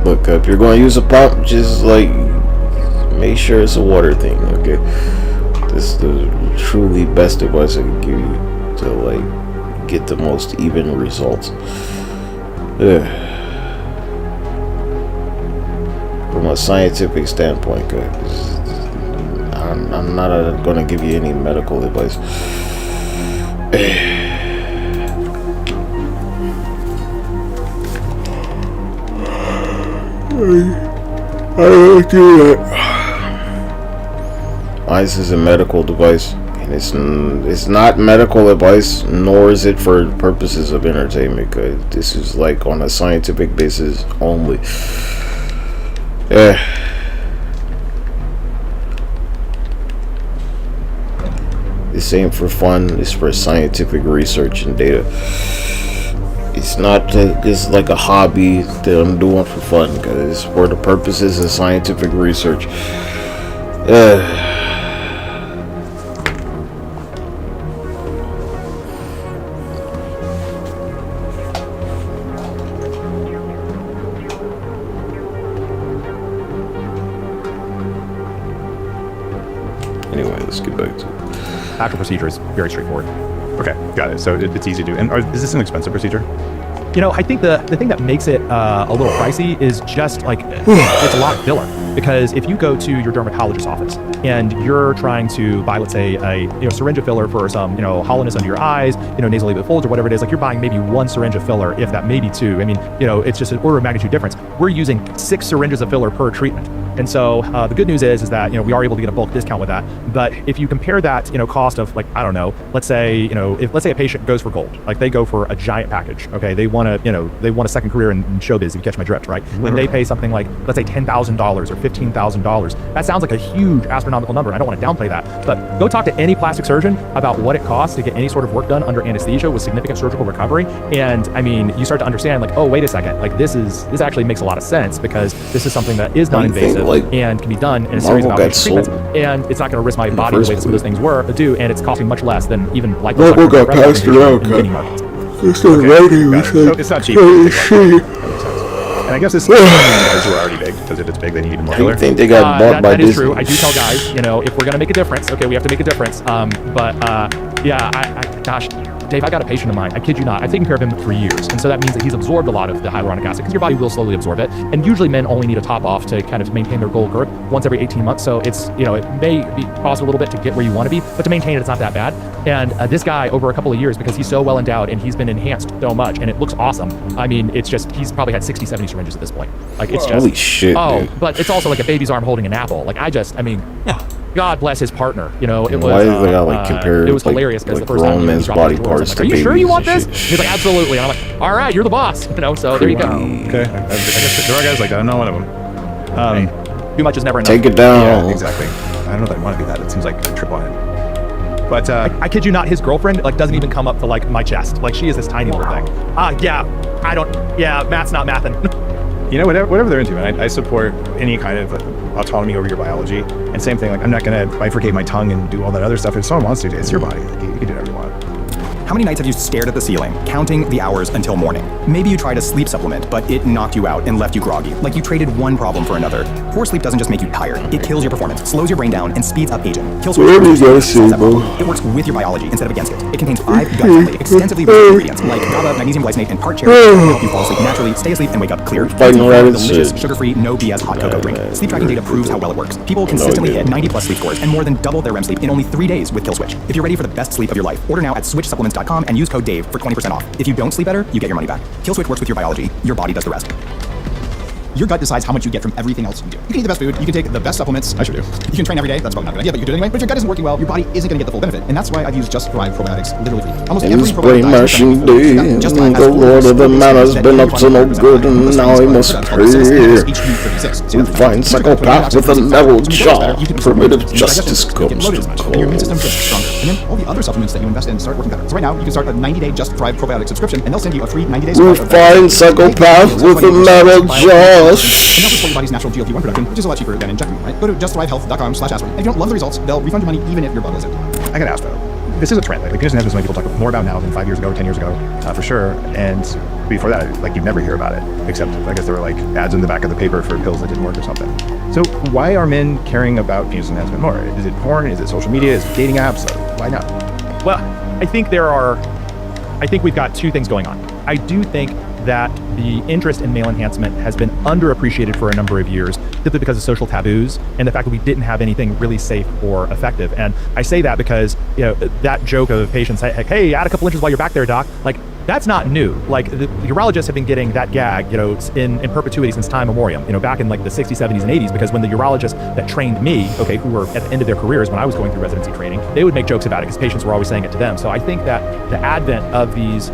Look, if you're going to use a pump, just like make sure it's a water thing, okay? This is the truly best advice I can give you to like get the most even results. From a scientific standpoint, guys, I'm not going to give you any medical advice. I don't do that. ICE is a medical device, and it's not medical advice, nor is it for purposes of entertainment. Cause this is like on a scientific basis only. This ain't for fun. It's for scientific research and data. It's not just like a hobby that I'm doing for fun, because it's for the purposes of scientific research. let's get back to it. Actual procedure is very straightforward. Okay, got it. So it's easy to do. And is this an expensive procedure? You know, I think the thing that makes it a little pricey is just like it's a lot of filler. Because if you go to your dermatologist's office and you're trying to buy, let's say, a syringe of filler for some hollowness under your eyes, nasal labial folds or whatever it is, like you're buying maybe 1 syringe of filler, if that, maybe 2. I mean, it's just an order of magnitude difference. We're using 6 syringes of filler per treatment. And so the good news is that we are able to get a bulk discount with that. But if you compare that cost of, like, I don't know, let's say let's say a patient goes for gold, like they go for a giant package. Okay, they want a second career in showbiz, if you catch my drift, right? When they pay something like, let's say, $10,000 or $15,000, that sounds like a huge astronomical number. I don't want to downplay that, but go talk to any plastic surgeon about what it costs to get any sort of work done under anesthesia with significant surgical recovery. And I mean, you start to understand, like, oh, wait a second, like this actually makes a lot of sense, because this is something that is non-invasive and can be done in a series of outpatient treatments, and it's not going to risk my body the way that some of those things do, and it's costing much less than even like Marvel got passed around. It's not cheap. And I guess this guys were already big, because if it's big, they need even more filler. I think they got bought by Disney. Disney. Is true. I do tell guys, if we're going to make a difference, okay, we have to make a difference. Gosh, Dave, I got a patient of mine, I kid you not, I've taken care of him for years, and so that means that he's absorbed a lot of the hyaluronic acid, because your body will slowly absorb it, and usually men only need a top off to kind of maintain their goal girth once every 18 months, so it's, it may cost a little bit to get where you want to be, but to maintain it, it's not that bad. And this guy, over a couple of years, because he's so well endowed and he's been enhanced so much, and it looks awesome, I mean, it's just, he's probably had 60, 70 syringes at this point. Like, it's just, holy shit, dude. But it's also like a baby's arm holding an apple. Like, God bless his partner. It was. Why do they gotta compare? It was hilarious because the first time grown men's body parts to are you babies sure you want and this? shit. He's like, absolutely. And I'm like, all right, you're the boss. So there you go. Okay, I guess there are guys like that. I'm not one of them. Too much is never enough. Take it down. Yeah, exactly. I don't know that I want to do that. It seems like a trip on it. But I kid you not, his girlfriend doesn't even come up to my chest. Like, she is this tiny little thing. Matt's not mathin'. Whatever they're into, man. I support any kind of autonomy over your biology. And same thing, like, I'm not going to bifurcate my tongue and do all that other stuff. If someone wants to, it's your body. Like, you can do whatever you want. How many nights have you stared at the ceiling, counting the hours until morning? Maybe you tried a sleep supplement, but it knocked you out and left you groggy, like you traded one problem for another. Poor sleep doesn't just make you tired, it kills your performance, slows your brain down, and speeds up aging. Kill switch it works with your biology instead of against it. It contains 5 gut-friendly, extensively rich ingredients like GABA, magnesium glycinate, and part cherry to help you fall asleep naturally, stay asleep, and wake up clear. Delicious, sugar-free, no BS hot cocoa drink. Sleep tracking data proves how well it works. People consistently hit 90+ sleep scores and more than double their REM sleep in only 3 days with Kill Switch. If you're ready for the best sleep of your life, order now at switchsupplements.com and use code DAVE for 20% off. If you don't sleep better, you get your money back. Kill Switch works with your biology. Your body does the rest. Your gut decides how much you get from everything else you do. You can eat the best food, you can take the best supplements. I sure do. You can train every day. That's probably not a good idea, but you do it anyway. But if your gut isn't working well, your body isn't going to get the full benefit. And that's why I've used Just Thrive probiotics literally free. Almost every probiotic the Lord of the man has been up to no good, and now he must pay. We find psychopath with a level jaw. Primitive justice comes to call. Your immune system gets stronger. And then all the other supplements that you invest in start working better. So right now, you can start a 90-day Just Thrive probiotic subscription, and they'll send you a free 90-day We find psychopath with a metal jaw. And they'll support your body's natural GLP-1 production, which is a lot cheaper than injecting, right? Go to justthrivehealth.com/aspirin. And if you don't love the results, they'll refund your money even if your bubble is empty. I gotta ask though, this is a trend. Like, penis enhancement, people talk more about now than 5 years ago, 10 years ago, for sure. And before that, like, you'd never hear about it, except I guess there were like ads in the back of the paper for pills that didn't work or something. So why are men caring about penis enhancement more? Is it porn? Is it social media? Is it dating apps? Why not? Well, I think we've got 2 things going on. I do think that the interest in male enhancement has been underappreciated for a number of years, simply because of social taboos and the fact that we didn't have anything really safe or effective. And I say that because, that joke of patients, like, hey, add a couple inches while you're back there, doc. Like, that's not new. Like, the urologists have been getting that gag, in perpetuity since time memoriam, back in like the 60s, 70s, and 80s, because when the urologists that trained me, who were at the end of their careers when I was going through residency training, they would make jokes about it because patients were always saying it to them. So I think that the advent of these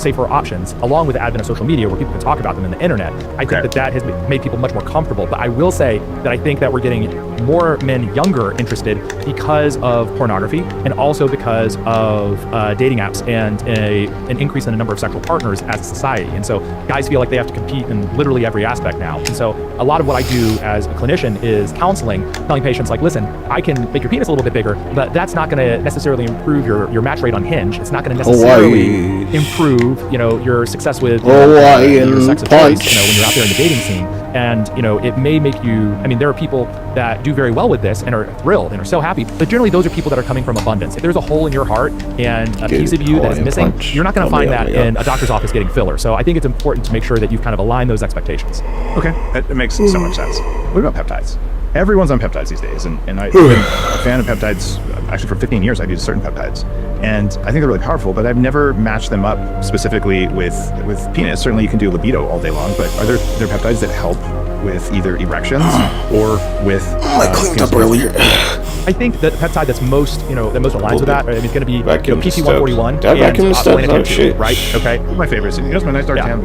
safer options, along with the advent of social media where people can talk about them in the internet, I think that has made people much more comfortable. But I will say that I think that we're getting more men younger interested because of pornography, and also because of dating apps and an increase in the number of sexual partners as a society. And so guys feel like they have to compete in literally every aspect now. And so a lot of what I do as a clinician is counseling, telling patients, like, listen, I can make your penis a little bit bigger, but that's not going to necessarily improve your match rate on Hinge. It's not going to necessarily improve, your success with your sex of choice, when you're out there in the dating scene. And, it may make you, there are people that do very well with this and are thrilled and are so happy, but generally those are people that are coming from abundance. If there's a hole in your heart and a piece of you that is missing, you're not going to find that in a doctor's office getting filler. So I think it's important to make sure that you've kind of aligned those expectations. Okay, that makes so much sense. What about peptides? Everyone's on peptides these days, and I've been a fan of peptides. Actually, for 15 years, I've used certain peptides, and I think they're really powerful, but I've never matched them up specifically with penis. Certainly, you can do libido all day long, but are there peptides that help with either erections or with... I cleaned up earlier. I think the peptide that's most, that most aligns with that, is going to be PT141 That vacuum the steps? Oh, shit. Right? Okay. My favorites. Here's my nice dark tan.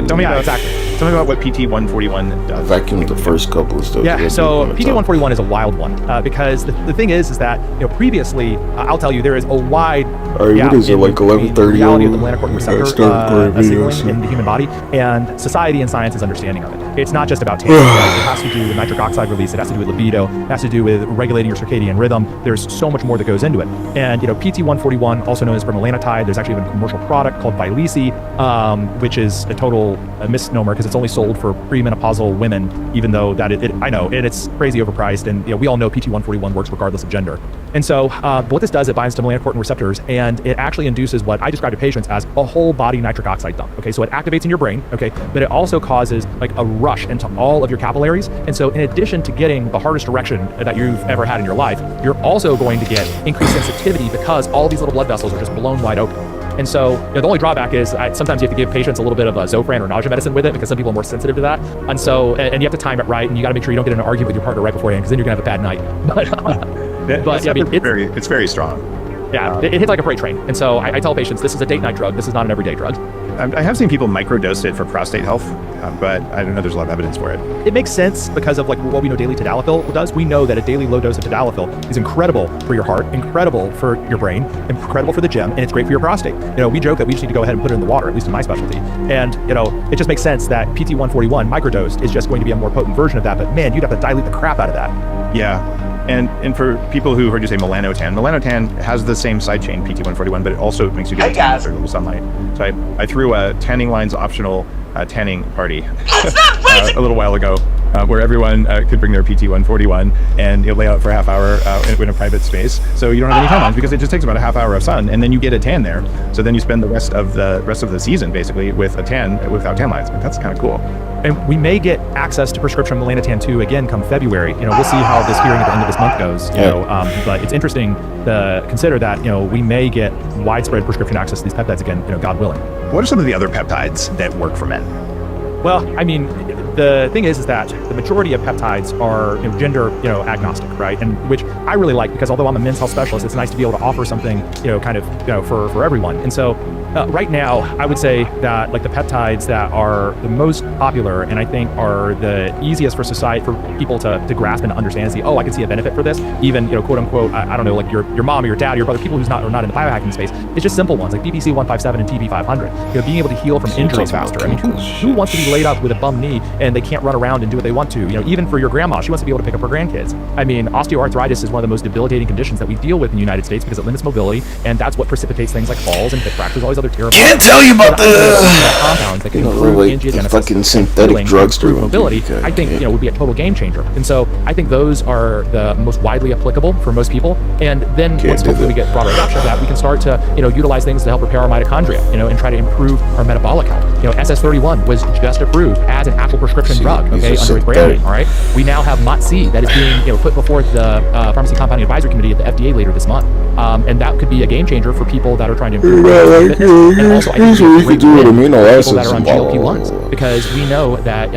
Tell me about what PT141 does. Vacuum the first couple of steps. Yeah, so PT141 is a wild one because the thing is that, previously, I'll tell you, there is a wide what is it, like 11:30 reality of the melanocortin receptor signaling in the human body and society and science's understanding of it. It's not just about tanning. It has to do with nitric oxide release. It has to do with libido. It has to do with regulating your circadian rhythm. There's so much more that goes into it. And, PT141, also known as bremelanotide, there's actually even a commercial product called Lacy, which is a total misnomer because it's only sold for premenopausal women, even though that I know, and it's crazy overpriced. And, we all know PT141 works regardless of gender. And so what this does, it binds to melanocortin receptors, and it actually induces what I describe to patients as a whole body nitric oxide dump. Okay, so it activates in your brain, okay, but it also causes like a rush into all of your capillaries. And so in addition to getting the hardest erection that you've ever had in your life, you're also going to get increased sensitivity because all these little blood vessels are just blown wide open. And so the only drawback is sometimes you have to give patients a little bit of a Zofran or nausea medicine with it because some people are more sensitive to that. And so, and you have to time it right, and you got to make sure you don't get in an argument with your partner right beforehand because then you're going to have a bad night. But it's very strong. Yeah, it hits like a freight train. And so I tell patients, this is a date night drug. This is not an everyday drug. I have seen people microdose it for prostate health, but I don't know there's a lot of evidence for it. It makes sense because of like what we know daily tadalafil does. We know that a daily low dose of tadalafil is incredible for your heart, incredible for your brain, incredible for the gym, and it's great for your prostate. We joke that we just need to go ahead and put it in the water, at least in my specialty. And, it just makes sense that PT141 microdosed is just going to be a more potent version of that, but man, you'd have to dilute the crap out of that. Yeah. And for people who heard you say melanotan has the same side chain PT141, but it also makes you get a little sunlight. So I threw a tanning lines optional tanning party a little while ago where everyone could bring their PT141 and lay out for a half hour in a private space. So you don't have any tan lines because it just takes about a half hour of sun, and then you get a tan there. So then you spend the rest of the season basically with a tan without tan lines. But that's kind of cool. And we may get access to prescription melanotan 2 again come February. We'll see how this hearing at the end of this month goes. But it's interesting to consider that we may get widespread prescription access to these peptides again. God willing. What are some of the other peptides that work for men? Well, the thing is that the majority of peptides are gender agnostic, right? And which I really like because although I'm a men's health specialist, it's nice to be able to offer something for everyone. And so right now, I would say that like the peptides that are the most popular and I think are the easiest for society, for people to grasp and to understand and see, I can see a benefit for this. Even quote unquote, I don't know, like your mom or your dad or your brother, people who are not in the biohacking space. It's just simple ones like BPC 157 and TB 500. Being able to heal from injuries faster. Who wants to be laid up with a bum knee and they can't run around and do what they want to? Even for your grandma, she wants to be able to pick up her grandkids. Osteoarthritis is one of the most debilitating conditions that we deal with in the United States because it limits mobility, and that's what precipitates things like falls and hip fractures, all these other terrible. Can't tell you about the compounds that can improve angiogenesis, fucking synthetic drugs improve mobility. I think would be a total game changer. And so I think those are the most widely applicable for most people. And then once hopefully we get broader adoption of that, we can start to utilize things to help repair our mitochondria, and try to improve our metabolic health. SS31 was just approved as an actual prescription drug, under its brand name. All right, we now have MOTC that is being put before the Pharmacy Compounding Advisory Committee at the FDA later this month, and that could be a game changer for people that are trying to improve their fitness. And also, I think you could do it amino acids people that are on GLP-1s because we know that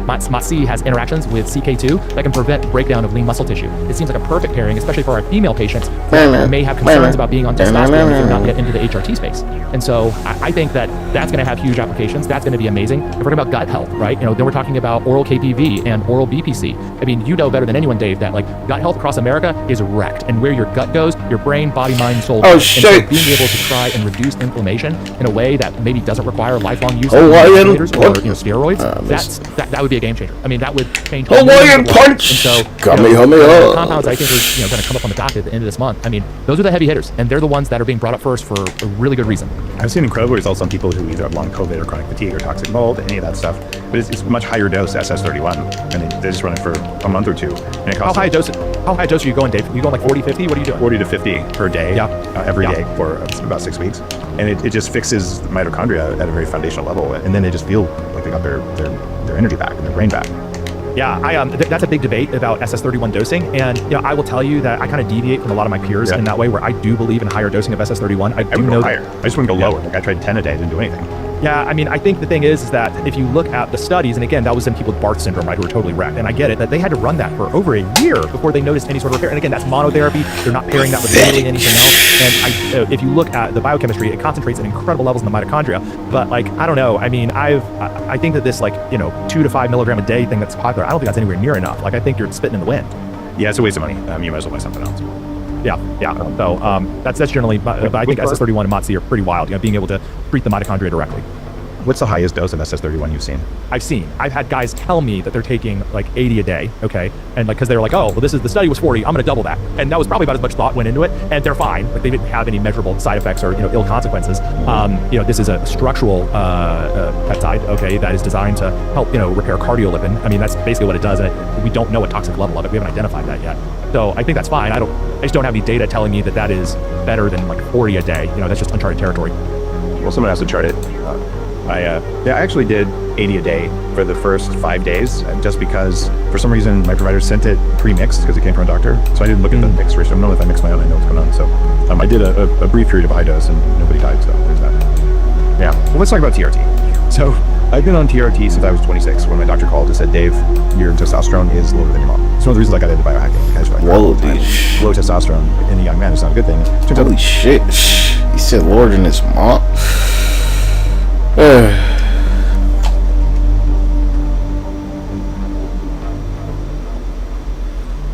MOTC has interactions with CK2 that can prevent breakdown of lean muscle tissue. It seems like a perfect pairing, especially for our female patients that may have concerns about being on testosterone if they're not yet into the HRT space. And so I think that that's going to have huge applications. That's going to be amazing. If we're talking about gut health, right? Then we're talking about oral KPV and oral BPC. You know better than anyone, Dave, that like gut health across America is wrecked. And where your gut goes, your brain, body, mind, soul. Oh, shit. And so being able to try and reduce inflammation in a way that maybe doesn't require lifelong use of steroids, that would be a game changer. That would change. Hawaiian punch. And so the compounds I think are going to come up on the docket at the end of this month. Those are the heavy hitters, and they're the ones that are being brought up first for a really good reason. I've seen incredible results on people who either have long COVID or chronic fatigue or toxic mold, any of that stuff. But it's much higher dose SS31, and they just run it for a month or two. And it How high dose are you going, Dave? You going like 40, 50? What are you doing? 40 to 50 per day, every day for about 6 weeks. And it just fixes the mitochondria at a very foundational level. And then they just feel like they got their energy back and their brain back. Yeah, that's a big debate about SS31 dosing, and I will tell you that I kind of deviate from a lot of my peers in that way, where I do believe in higher dosing of SS31. I do know higher. I just wouldn't go lower. Like I tried 10 a day, didn't do anything. Yeah, I mean, I think the thing is that if you look at the studies, and again, that was in people with Barth syndrome, right, who were totally wrecked, and I get it, that they had to run that for over a year before they noticed any sort of repair. And again, that's monotherapy. They're not pairing that with literally anything else. And if you look at the biochemistry, it concentrates at incredible levels in the mitochondria. But like, I don't know. I mean, I think that this 2 to 5 milligram a day thing that's popular, I don't think that's anywhere near enough. Like, I think you're spitting in the wind. Yeah, it's a waste of money. You might as well buy something else. Yeah. So that's generally, but I think SS31 and MOTS are pretty wild. Being able to treat the mitochondria directly. What's the highest dose of SS31 you've seen? I've had guys tell me that they're taking like 80 a day, okay? And because they're like, oh, well, the study was 40, I'm gonna double that. And that was probably about as much thought went into it, and they're fine. Like, they didn't have any measurable side effects or ill consequences. This is a structural peptide, okay, that is designed to help repair cardiolipin. I mean, that's basically what it does, and we don't know a toxic level of it. We haven't identified that yet. So I think that's fine. I just don't have any data telling me that is better than like 40 a day. That's just uncharted territory. Well, someone has to chart it. I actually did 80 a day for the first 5 days, just because for some reason my provider sent it pre-mixed because it came from a doctor. So I didn't look at the mix ratio. I don't know if I mix my own, I know what's going on. So I did a brief period of high dose and nobody died, so there's that. Yeah, well, let's talk about TRT. So I've been on TRT since I was 26 when my doctor called and said, Dave, your testosterone is lower than your mom. It's one of the reasons I got into biohacking. Whoa, low testosterone in a young man is not a good thing. Holy shit. He said lower than his mom?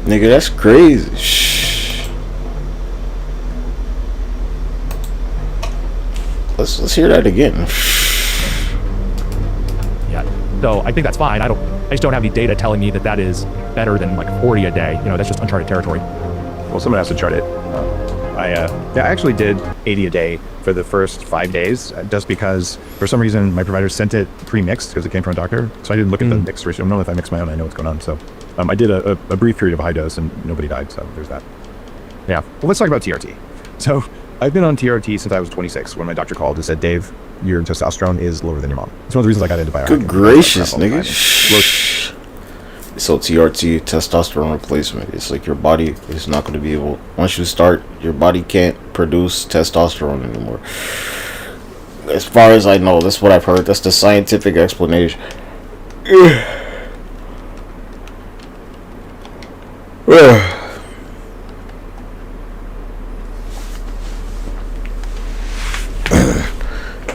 Nigga, that's crazy. Let's hear that again. Yeah. So I think that's fine. I just don't have any data telling me that is better than like 40 a day. That's just uncharted territory. Well, someone has to chart it. I actually did 80 a day for the first 5 days, just because for some reason my provider sent it pre-mixed because it came from a doctor. So I didn't look at the mix ratio. I don't know if I mix my own, I know what's going on. So I did a brief period of high dose and nobody died, so there's that. Yeah, well, let's talk about TRT. So I've been on TRT since I was 26 when my doctor called and said, Dave, your testosterone is lower than your mom. It's one of the reasons I got into biohacking. Good gracious, nigga. So TRT, testosterone replacement, it's like your body is not going to be able, once you start, your body can't produce testosterone anymore. As far as I know, that's what I've heard. That's the scientific explanation.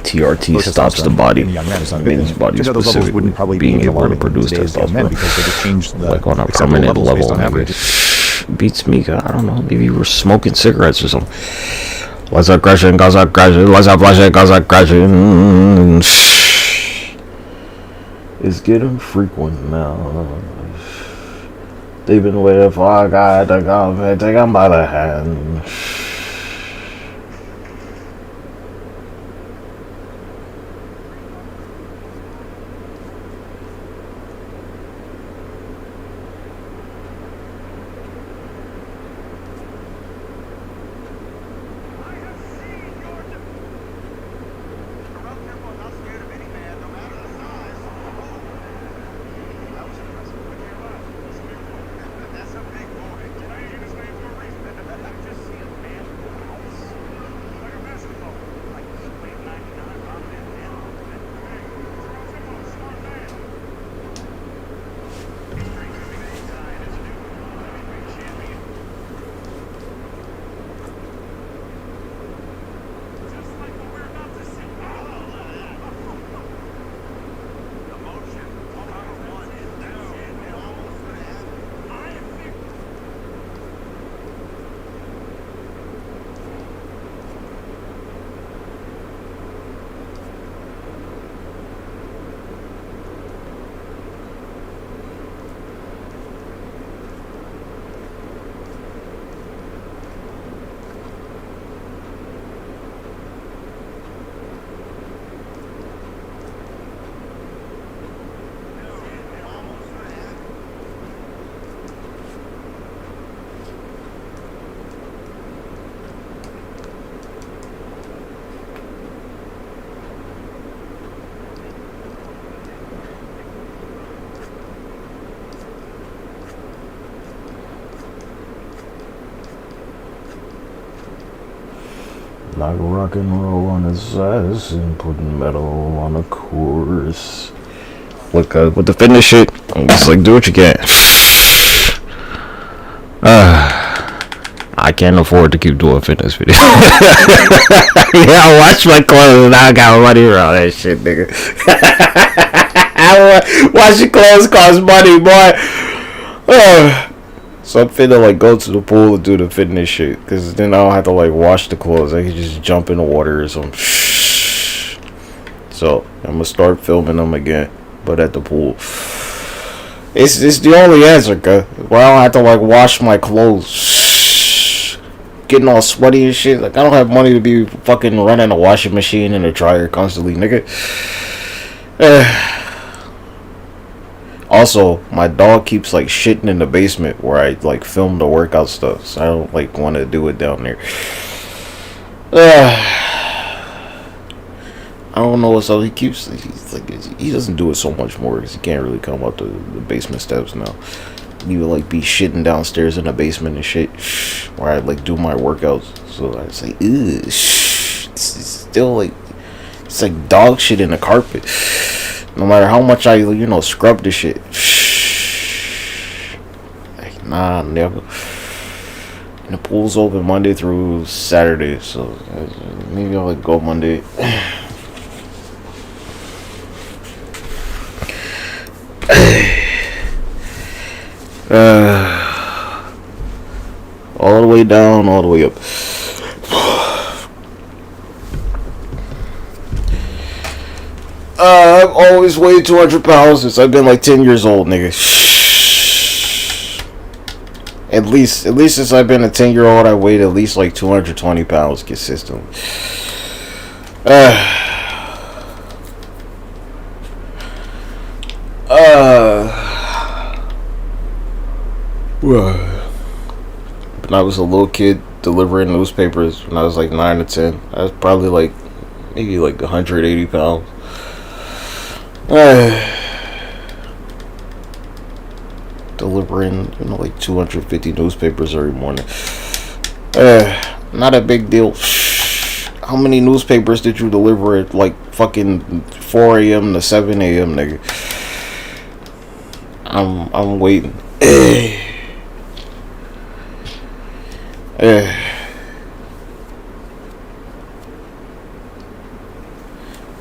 TRT stops the body. Means body specific wouldn't probably being able to produce testosterone. Because they just changed the like on a permanent level. Average. Beats me. I don't know. Maybe you were smoking cigarettes or something. What's up, crashing? What's up, crashing? What's up, flashing? What's up, crashing? It's getting frequent now. They've been waiting for a guy to come and take him by the hand. Like rock and roll on his ass and putting metal on a course. Look, with the fitness shit, I'm just like, do what you can. I can't afford to keep doing fitness videos. Yeah, I wash my clothes and I got money around that shit, nigga. Washing clothes costs money, boy. So I'm finna like go to the pool and do the fitness shit, cause then I don't have to like wash the clothes. I can just jump in the water or something. So I'm gonna start filming them again, but at the pool. It's the only answer, cause well, I don't have to like wash my clothes, getting all sweaty and shit. Like I don't have money to be fucking running a washing machine and a dryer constantly, nigga. Also, my dog keeps like shitting in the basement where I like film the workout stuff, so I don't like want to do it down there. I don't know what's up. He doesn't do it so much more because he can't really come up the basement steps now. He would like be shitting downstairs in the basement and shit, where I like do my workouts. So I say, ew, it's still like it's like dog shit in the carpet. No matter how much I, scrub the shit. Like, nah, never. And the pool's open Monday through Saturday, so maybe I'll like go Monday. All the way down, all the way up. I've always weighed 200 pounds since I've been like 10 years old, nigga. At least since I've been a 10-year-old, I weighed at least like 220 pounds consistently. When I was a little kid delivering newspapers, when I was like 9 or 10, I was probably like maybe like 180 pounds. Delivering, like 250 newspapers every morning. Not a big deal. How many newspapers did you deliver at like fucking 4 a.m. to 7 a.m., nigga? I'm waiting.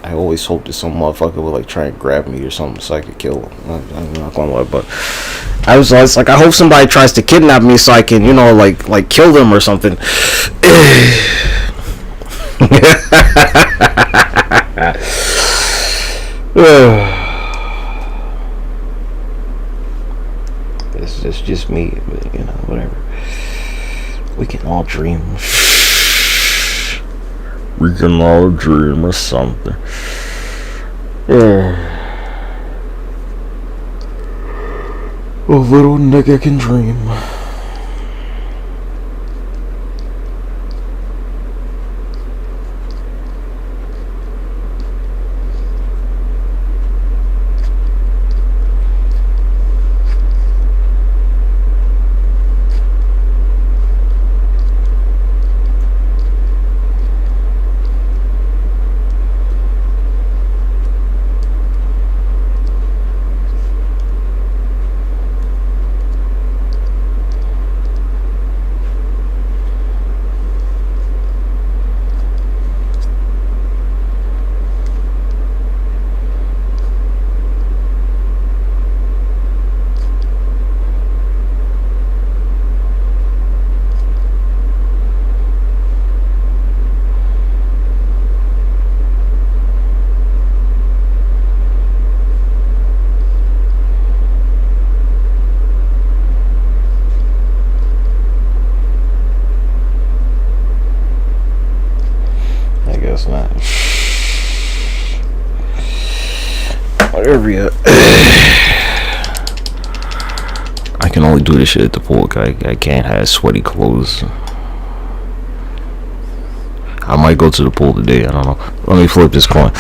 I always hope that some motherfucker would like try and grab me or something so I could kill him. I'm not gonna lie, but I was like, I hope somebody tries to kidnap me so I can, like kill them or something. It's just me, but whatever. We can all dream. We can all dream or something. A little nigga can dream. Not whatever. I can only do this shit at the pool. I can't have sweaty clothes. I might go to the pool today. I don't know. Let me flip this coin.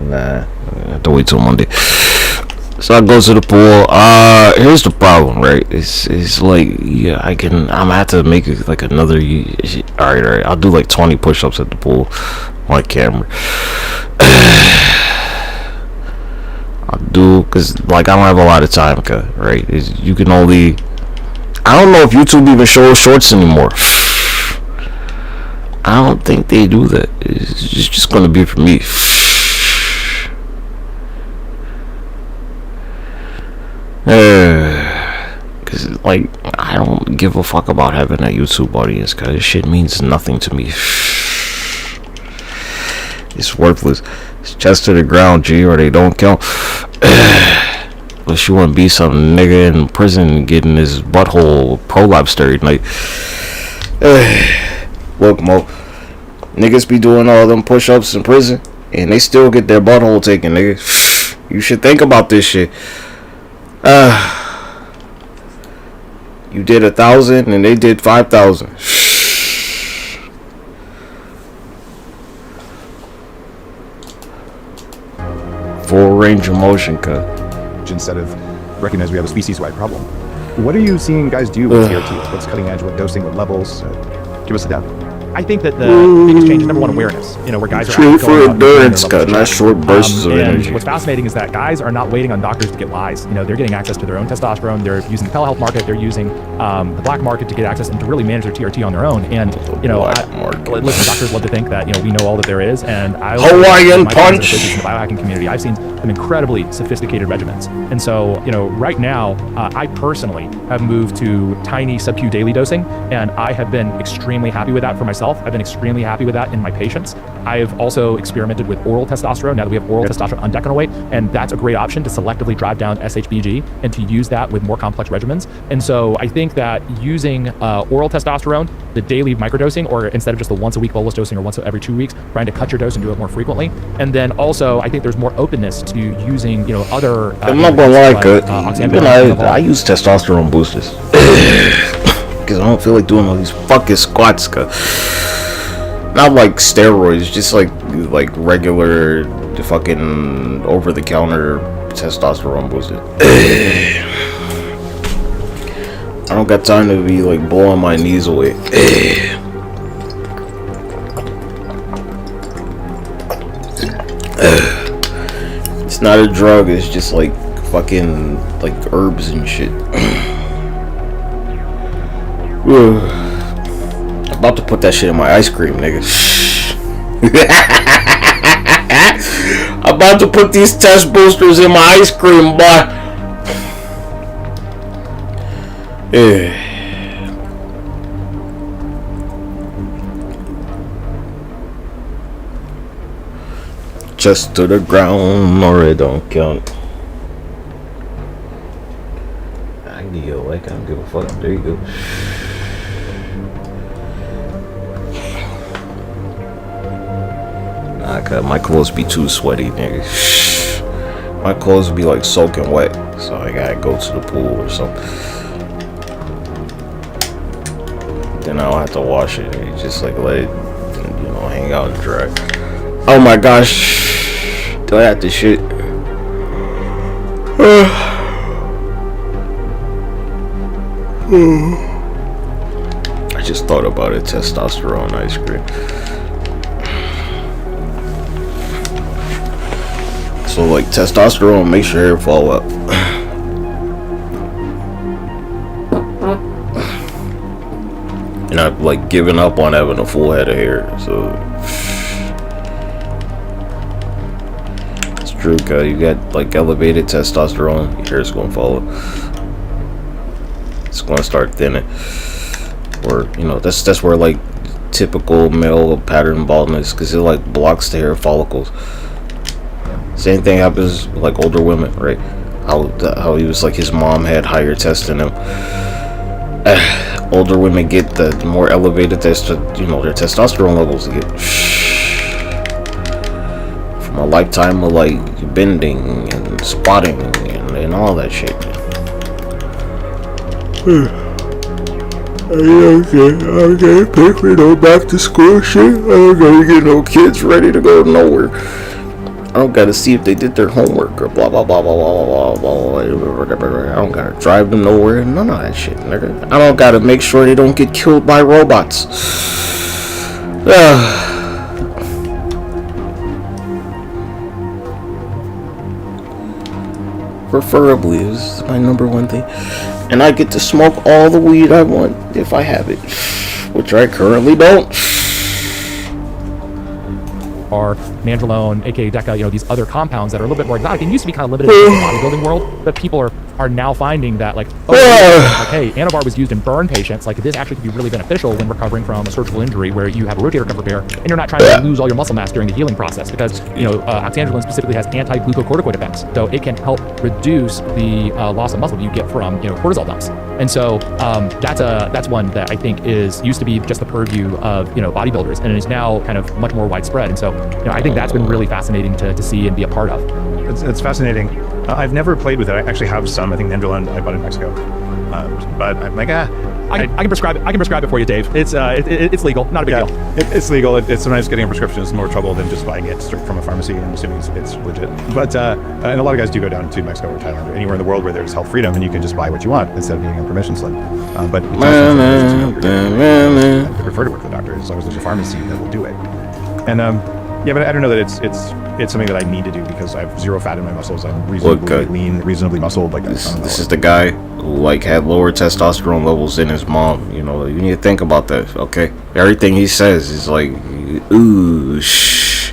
Nah, I have to wait till Monday. So I go to the pool. Here's the problem, right? It's like, yeah, I'm gonna have to make it like another. All right. I'll do like 20 push-ups at the pool on camera. I'll do, cause like I don't have a lot of time, right? You can only. I don't know if YouTube even shows shorts anymore. I don't think they do that. It's just gonna be for me. Cause like I don't give a fuck about having a YouTube audience, cause this shit means nothing to me. It's worthless. It's just to the ground, G, or they don't count. Unless you want to be some nigga in prison getting his butthole prolapsed every night. Look, Mo, niggas be doing all them push-ups in prison and they still get their butthole taken, nigga. You should think about this shit. You did 1,000 and they did 5,000. Full range of motion, cut. Instead of recognize we have a species-wide problem. What are you seeing guys do with TRT? What's cutting edge? What dosing? What levels? Give us a depth. I think that the biggest change is number one, awareness. You know, where guys are true actually for going out and doing endurance, their cut, levels not of check. short bursts of energy. What's fascinating is that guys are not waiting on doctors to get wise. You know, they're getting access to their own testosterone. They're using the telehealth market. They're using the black market to get access and to really manage their TRT on their own. And you know, listen, doctors love to think that we know all that there is. And I Hawaiian punch in the biohacking community, I've seen some incredibly sophisticated regimens. And so, right now, I personally have moved to tiny sub-Q daily dosing, and I have been extremely happy with that for myself. I've been extremely happy with that in my patients. I've also experimented with oral testosterone now that we have oral testosterone on decanoate, and that's a great option to selectively drive down SHBG and to use that with more complex regimens. And so I think that using oral testosterone, the daily microdosing, or instead of just the once a week bolus dosing or once every 2 weeks, trying to cut your dose and do it more frequently. And then also I think there's more openness to using other I'm not gonna lie, I use testosterone boosters because I don't feel like doing all these fucking squats, not like steroids, just like regular fucking over the counter testosterone boosters. I don't got time to be like blowing my knees away. It's not a drug, it's just like fucking like herbs and shit. I'm about to put that shit in my ice cream, nigga. I'm about to put these test boosters in my ice cream, boy. Just to the ground, or it don't count. I can give you a like, I don't give a fuck. There you go. Nah, cause my clothes be too sweaty, nigga. My clothes be like soaking wet, so I gotta go to the pool or something. Then I'll have to wash it. You just like let it, hang out and dry. Oh my gosh. Do I have to shit? I just thought about it. Testosterone ice cream. So like testosterone makes your hair fall up. And I've like given up on having a full head of hair. So it's true, cause you got like elevated testosterone, your hair's gonna fall up. It's gonna start thinning. Or that's where like typical male pattern baldness, cause it like blocks the hair follicles. Same thing happens with like older women, right? How he was like his mom had higher test in him. Older women get the more elevated their testosterone levels get from a lifetime of like bending and squatting and all that shit. Okay, pick me no back to school shit. I don't gotta get no kids ready to go nowhere. don't gotta see if they did their homework or blah blah blah blah blah blah blah. I don't gotta drive them nowhere. None of that shit, nigga. I don't gotta make sure they don't get killed by robots. Preferably is my number one thing, and I get to smoke all the weed I want if I have it, which I currently don't. Or nandrolone, aka DECA, these other compounds that are a little bit more exotic and used to be kind of limited in the bodybuilding world, but people are now finding that hey, Anavar was used in burn patients. Like this actually could be really beneficial when recovering from a surgical injury where you have a rotator cuff repair and you're not trying to lose all your muscle mass during the healing process because oxandrolone specifically has anti-glucocorticoid effects, so it can help reduce the loss of muscle that you get from cortisol dumps. And so that's one that I think used to be just the purview of bodybuilders and is now kind of much more widespread. And so I think that's been really fascinating to see and be a part of. It's fascinating. I've never played with it. I actually have some. I think nandrolone I bought in Mexico, but I'm like I can prescribe it for you, Dave. It's legal, not a big deal. It's legal. It's sometimes getting a prescription is more trouble than just buying it straight from a pharmacy, and I'm assuming it's legit. But and a lot of guys do go down to Mexico or Thailand or anywhere in the world where there's health freedom and you can just buy what you want instead of being a permission slip. But I prefer to work with a doctor as long as there's a pharmacy that will do it. And but I don't know that it's something that I need to do because I have zero fat in my muscles. I'm reasonably lean, reasonably muscled. Like this is the guy who had lower testosterone levels than his mom. You need to think about that. Okay, everything he says is like, ooh, shh.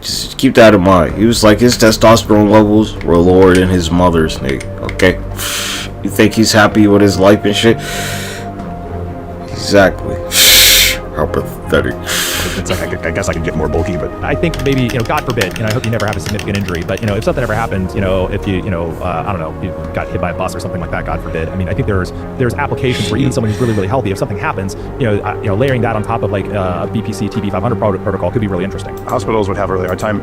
Just keep that in mind. He was like his testosterone levels were lower than his mother's, nigga. Okay, you think he's happy with his life and shit? Exactly. How pathetic. It's like I guess I could get more bulky, but I think maybe God forbid, I hope you never have a significant injury, but if something ever happens, if you I don't know, you got hit by a bus or something like that, God forbid. I mean, I think there's applications where even someone who's really, really healthy, if something happens, layering that on top of like a BPC TB 500 protocol could be really interesting. Hospitals would have a really hard time.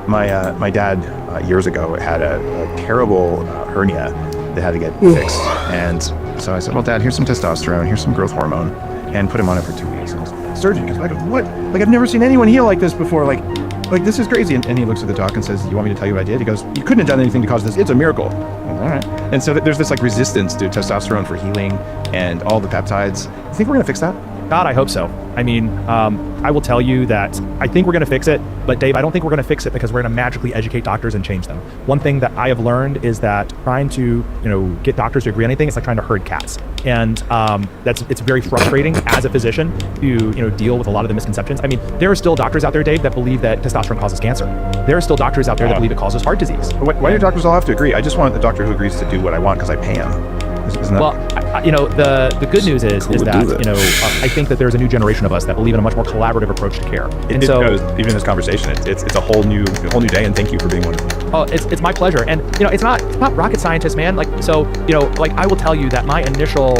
My dad years ago had a terrible hernia that had to get fixed, and so I said, well, Dad, here's some testosterone, here's some growth hormone, and put him on it for 2 weeks. And surgeon goes, what? Like, I've never seen anyone heal like this before. Like this is crazy. And he looks at the doc and says, you want me to tell you what I did? He goes, you couldn't have done anything to cause this. It's a miracle. All right. And so there's this resistance to testosterone for healing and all the peptides. You think we're gonna fix that? God, I hope so. I mean, I will tell you that I think we're going to fix it, but Dave, I don't think we're going to fix it because we're going to magically educate doctors and change them. One thing that I have learned is that trying to, get doctors to agree on anything is like trying to herd cats. And it's very frustrating as a physician to, deal with a lot of the misconceptions. I mean, there are still doctors out there, Dave, that believe that testosterone causes cancer. There are still doctors out there that believe it causes heart disease. Why do doctors all have to agree? I just want the doctor who agrees to do what I want because I pay him. Isn't that? Well, the good news is that I think that there's a new generation of us that believe in a much more collaborative approach to care. And so even in this conversation, it's a whole new day, and thank you for being one of them. Oh, it's my pleasure. And it's not rocket scientist, man. I will tell you that my initial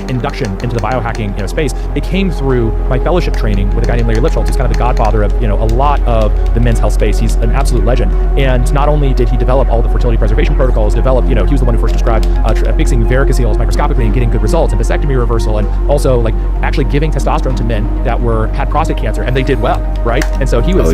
induction into the biohacking space, it came through my fellowship training with a guy named Larry Lipschultz, who's kind of the godfather of a lot of the men's health space. He's an absolute legend. And not only did he develop all the fertility preservation protocols, he was the one who first described fixing varicocele microscopically and getting good results, and vasectomy reversal, and also actually giving testosterone to men that had prostate cancer, and they did well, right? And so he was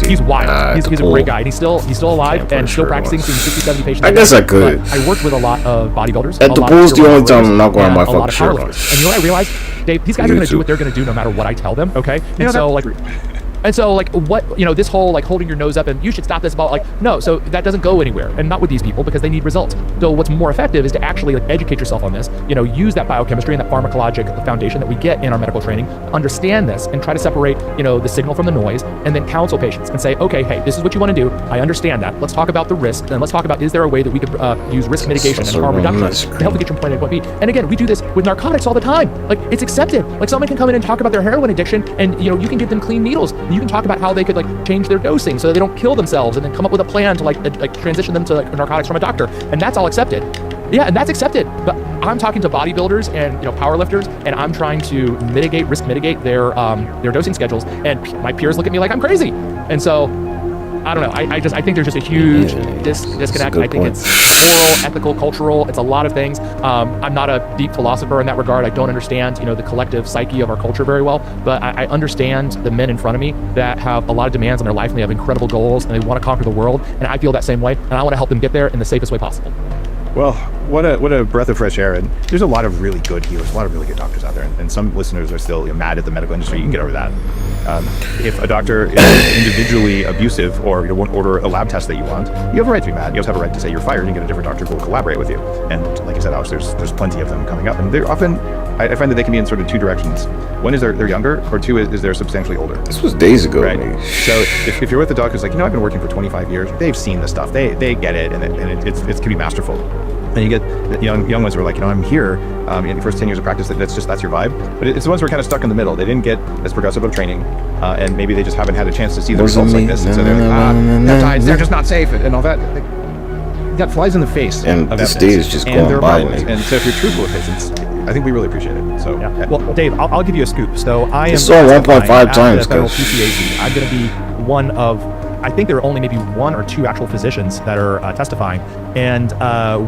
he's wild. He's a great guy, and he's still alive and still practicing, seeing 60, 70 patients. I guess I could. But I worked with a lot of bodybuilders. At the pool's the only time I'm not going to my fucking shirt. And you know what I realized, Dave? These guys are going to do what they're going to do no matter what I tell them, okay? And so what, this whole holding your nose up and you should stop this about no, so that doesn't go anywhere, and not with these people because they need results. So what's more effective is to actually educate yourself on this, use that biochemistry and that pharmacologic foundation that we get in our medical training, understand this and try to separate, the signal from the noise, and then counsel patients and say, okay, hey, this is what you want to do. I understand that. Let's talk about the risk, and let's talk about, is there a way that we could use risk mitigation and harm reduction to help you get from point A to point B. And again, we do this with narcotics all the time. It's accepted. Someone can come in and talk about their heroin addiction, and you can give them clean needles. You can talk about how they could change their dosing so that they don't kill themselves, and then come up with a plan to transition them to narcotics from a doctor, and that's all accepted. Yeah, and that's accepted. But I'm talking to bodybuilders and power lifters, and I'm trying to risk mitigate their dosing schedules, and my peers look at me like I'm crazy. And so I don't know. I think there's just a huge disconnect. I think it's moral, ethical, cultural. It's a lot of things. I'm not a deep philosopher in that regard. I don't understand, the collective psyche of our culture very well, but I understand the men in front of me that have a lot of demands on their life and they have incredible goals and they want to conquer the world. And I feel that same way, and I want to help them get there in the safest way possible. Well, what a breath of fresh air. And there's a lot of really good healers, a lot of really good doctors out there. And some listeners are still mad at the medical industry. You can get over that. If a doctor is individually abusive or won't order a lab test that you want, you have a right to be mad. You also have a right to say you're fired and get a different doctor who will collaborate with you. And like you said, Alex, there's plenty of them coming up. And they're often, I find that they can be in sort of two directions. One is they're younger, or two is they're substantially older. This was days ago. Right. So if you're with a doctor who's like, I've been working for 25 years, they've seen the stuff, they get it, and it can be masterful. And you get young ones who are like, I'm here in the first 10 years of practice, that's your vibe. But it's the ones who are kind of stuck in the middle. They didn't get as progressive of training, and maybe they just haven't had a chance to see the results like this. And so they're like, peptides, they're just not safe, and all that. That flies in the face. And this day is just going by. And so if you're truthful with patients, I think we really appreciate it. So yeah. Well, Dave, I'll give you a scoop. So I am 1.5 times. PCAC. I'm going to be one of, I think there are only maybe one or two actual physicians that are testifying, and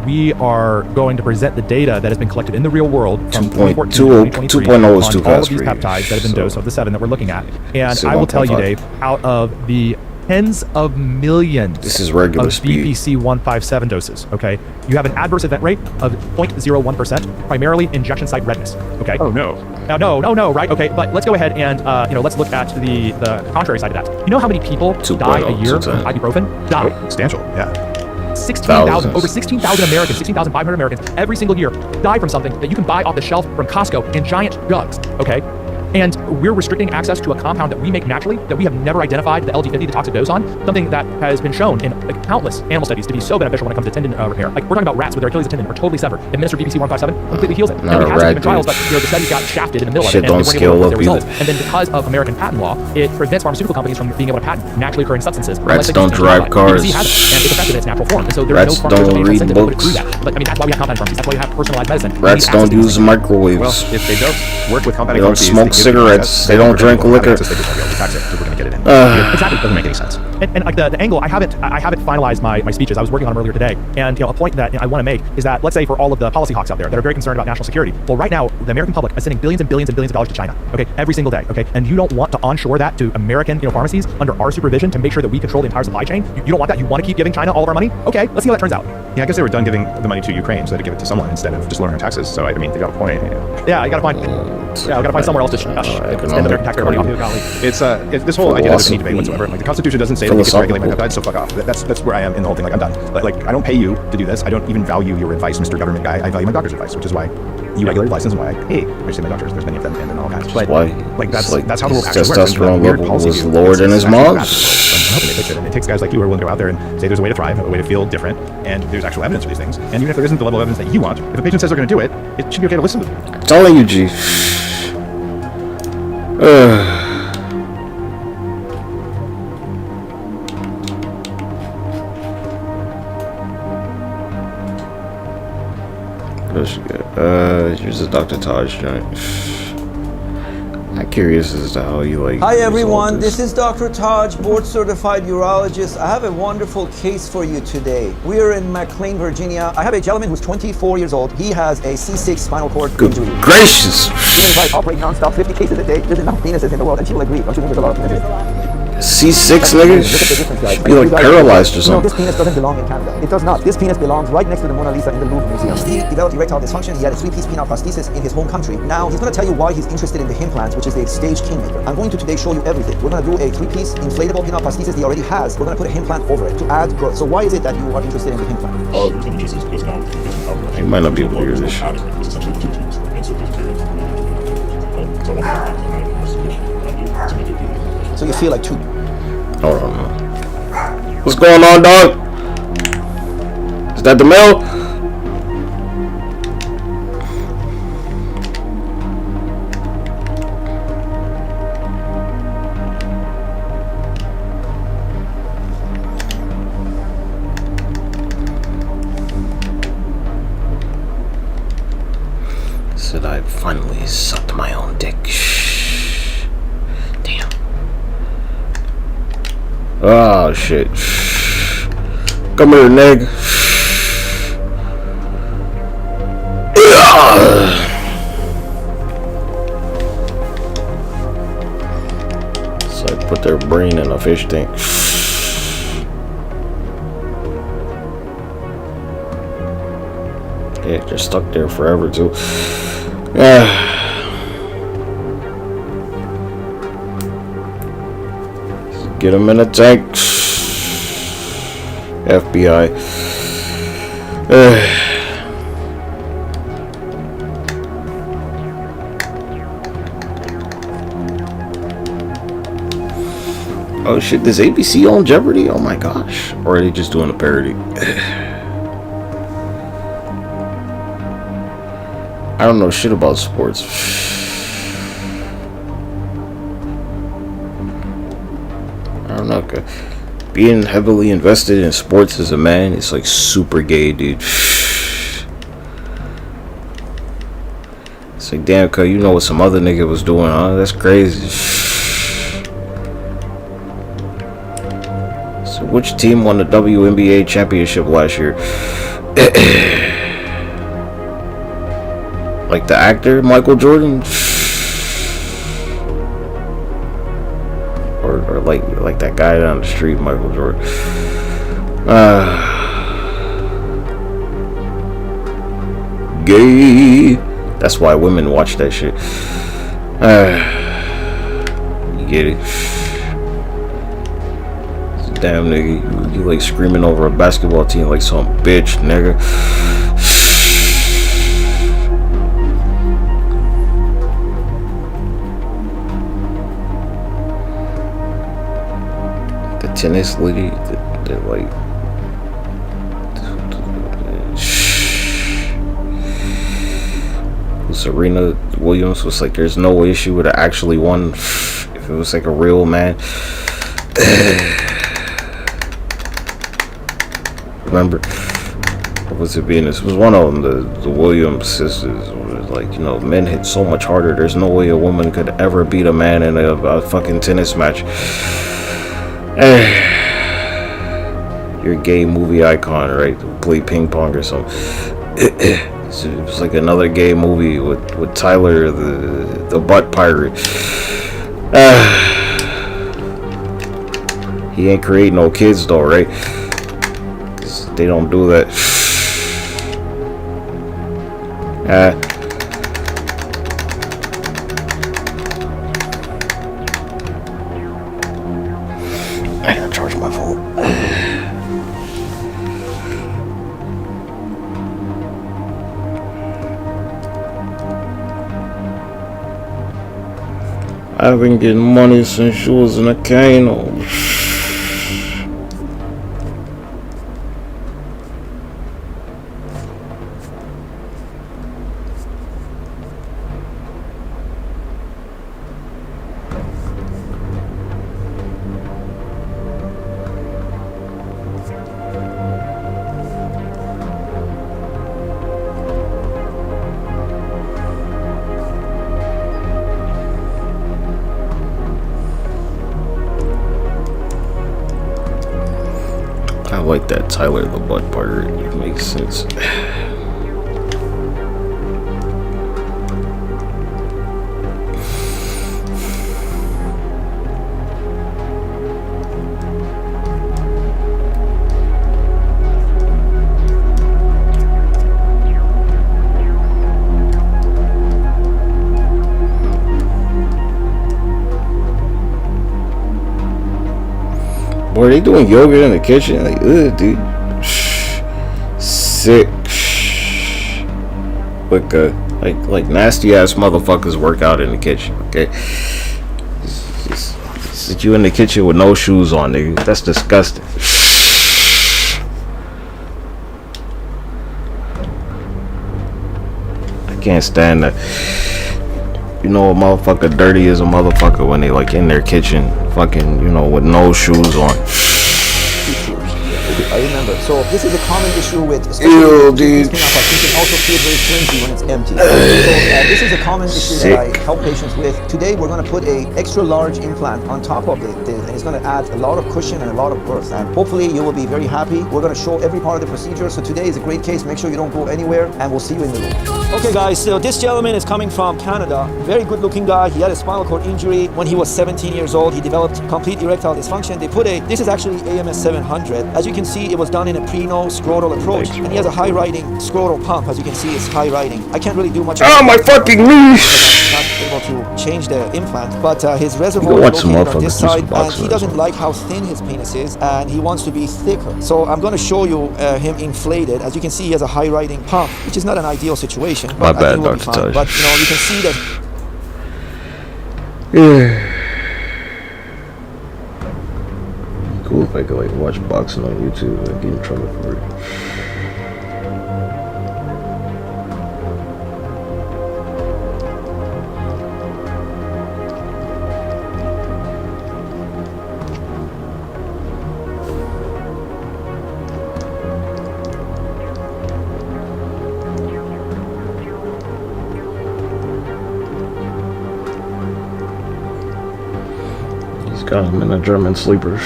we are going to present the data that has been collected in the real world from 2014 to 2023 on all of these peptides that have been dosed of the 7 that we're looking at. And I will tell you, Dave, out of the tens of millions this is regular of BPC 157 doses, okay, you have an adverse event rate of 0.01%, primarily injection site redness, okay? Oh, no. Now, no, right? Okay, but let's go ahead and, let's look at the contrary side of that. You know how many people die a year from ibuprofen? Die. Substantial, yeah. 16,000, over 16,000 Americans, 16,500 Americans every single year die from something that you can buy off the shelf from Costco in giant jugs, okay? And we're restricting access to a compound that we make naturally, that we have never identified the LD50, the toxic dose on, something that has been shown in countless animal studies to be so beneficial when it comes to tendon repair. Like, we're talking about rats with their Achilles tendon are totally severed. Administered BPC 157 completely heals it. Not and we a rat, had trials, but the studies got shafted in the middle Shit of it, and don't they weren't able to scale get up their results. And then because of American patent law, it prevents pharmaceutical companies from being able to patent naturally occurring substances. Rats don't drive cars. BPC has it, and it's effective in its natural form. And so there's no pharmaceutical incentive to put it through that. But I mean, that's why we have compound pharmacies. That's why we have personalized medicine. Rats don't use microwaves. Well, if they don't work with compounding they don't pharmacies, smoke cigarettes. They don't drink liquor. Exactly, doesn't make any sense. And like the angle, I haven't finalized my speeches. I was working on them earlier today, and a point that I want to make is that, let's say, for all of the policy hawks out there that are very concerned about national security, well, right now the American public is sending billions and billions and billions of dollars to China, okay, every single day, okay, and you don't want to onshore that to American pharmacies under our supervision to make sure that we control the entire supply chain. You don't want that. You want to keep giving China all of our money. Okay, let's see how that turns out. Yeah, I guess they were done giving the money to Ukraine, so they had to give it to someone instead of just lowering taxes. So I mean, they got a point. Yeah, I gotta find. Yeah, we gotta find somewhere else to spend the American taxpayer money off to. It's this whole idea doesn't need debate whatsoever. Like, the Constitution doesn't say that you can regulate my peptides, so fuck off. That's where I am in the whole thing. Like, I'm done. Like, I don't pay you to do this. I don't even value your advice, Mr. Government Guy. I value my doctor's advice, which is why you regulate license and why I pay. I say my doctors. There's many of them and all kinds. But like that's how the world actually works. Testosterone level was lower than his mom's. It takes guys like you who are willing to go out there and say there's a way to thrive, a way to feel different, and there's actual evidence for these things. And even if there isn't the level of evidence that you want, if a patient says they're going to do it, it should be okay to listen to them. I'm telling you, G. Here's a Dr. Taj joint. I'm curious as to how you like. Hi everyone, this is Dr. Taj, board certified urologist. I have a wonderful case for you today. We are in McLean, Virginia. I have a gentleman who's 24 years old. He has a C6 spinal cord injury. Gracious! He is like operating non-stop, 50 cases a day. There's enough penises in the world, and she will agree. Don't you think there's a lot of penises? C6 niggas should be like paralyzed or something. No, this penis doesn't belong in Canada. It does not. This penis belongs right next to the Mona Lisa in the Louvre Museum. He developed erectile dysfunction. He had a 3-piece penile prosthesis in his home country. Now he's going to tell you why he's interested in the implants, which is a stage kingmaker. I'm going to today show you everything. We're going to do a 3-piece inflatable penile prosthesis he already has. We're going to put a implant over it to add growth. So why is it that you are interested in the implant? You might not be able to hear this shit. So you feel like two. Hold on. What's going on, dog? Is that the mail? Said I finally sucked my own dick. Damn. Oh shit. Come here, nigga. So I put their brain in a fish tank. Yeah, they're stuck there forever too. Get them in a tank. FBI. Oh shit, does ABC own Jeopardy? Oh my gosh. Or are they just doing a parody? I don't know shit about sports. I don't know. Being heavily invested in sports as a man, it's like super gay, dude. It's like, damn, cuz you know what some other nigga was doing, huh? That's crazy. So which team won the WNBA championship last year? Like the actor Michael Jordan? Or like that guy down the street, Michael Jordan. Gay. That's why women watch that shit. You get it? Damn nigga, you like screaming over a basketball team like some bitch, nigga. The tennis lady, they're like, Serena Williams was like, there's no way she would have actually won if it was like a real man. Remember, what was it being? This was one of them, the Williams sisters. Was like, you know, men hit so much harder. There's no way a woman could ever beat a man in a fucking tennis match. You're a gay movie icon, right? Play ping pong or something. It was like another gay movie with Tyler, the butt pirate. He ain't create no kids though, right? They don't do that. I gotta charge my phone. I've been getting money since she was in a Kano. I like that Tyler the butt pirate. It makes sense. Boy, they doing yoga in the kitchen? Like, ugh, dude. Sick. Like nasty ass motherfuckers work out in the kitchen, okay? Sit you in the kitchen with no shoes on, nigga. That's disgusting. I can't stand that. You know a motherfucker dirty as a motherfucker when they like in their kitchen fucking, you know, with no shoes on. I remember. So this is a common issue with, Ew, especially dude. it can also feel very flimsy when it's empty. So this is a common issue that I help patients with. Today we're going to put a extra large implant on top of it, and it's going to add a lot of cushion and a lot of girth. And hopefully you will be very happy. We're going to show every part of the procedure. So today is a great case. Make sure you don't go anywhere, and we'll see you in the room. Okay, guys. So this gentleman is coming from Canada. Very good-looking guy. He had a spinal cord injury when he was 17 years old. He developed complete erectile dysfunction. They put this is actually AMS 700. As you can see, it was done in a pre-no-scrotal approach, and he has a high-riding scrotal pump. As you can see, it's high-riding. I can't really do much. Oh, my fucking knee! Not able to change the implant, but his reservoir is located on this side, and he doesn't like how thin his penis is, and he wants to be thicker. So I'm going to show you him inflated. As you can see, he has a high-riding pump, which is not an ideal situation. My But bad, Dr. Taj. But you know, you can see that. Cool if I could like watch boxing on YouTube and get in trouble for it. He's got him in a German sleeper.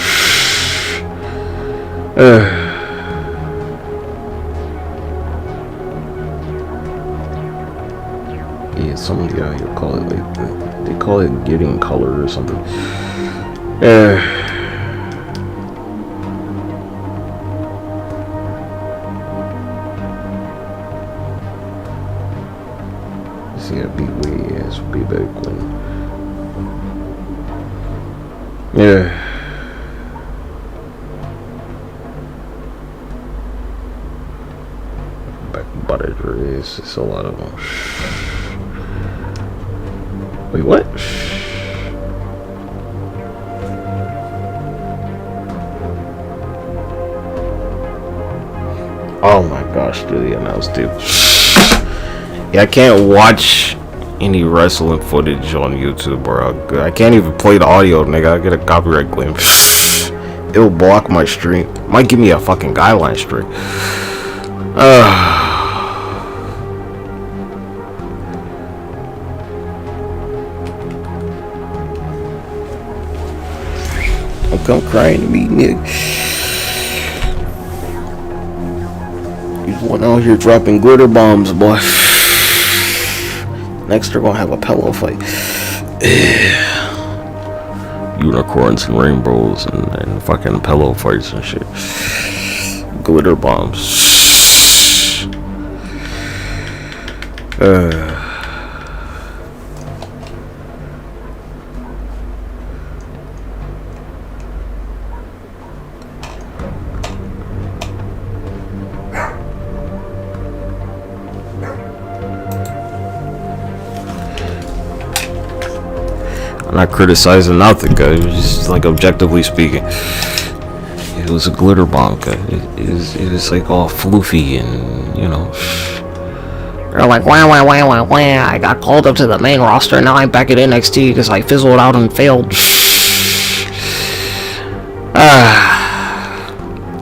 Yeah, somebody out here call it like they call it getting color or something. See, I'd be way ass be back when. Yeah. Buttered is it's a lot of them. Wait, what? Oh my gosh, dude, they announced it. Yeah, I can't watch any wrestling footage on YouTube, bro. I can't even play the audio, nigga. I get a copyright claim. It'll block my stream. Might give me a fucking guideline strike. Don't come crying to me, nigga. You one out here dropping glitter bombs, boy. Next, they're gonna have a pillow fight. Unicorns and rainbows and fucking pillow fights and shit. Glitter bombs. I'm not criticizing nothing, guys. It was just like objectively speaking. It was a glitter bomb, guys. It was like all floofy and, you know. They're like, wah. I got called up to the main roster and now I'm back at NXT because I fizzled out and failed.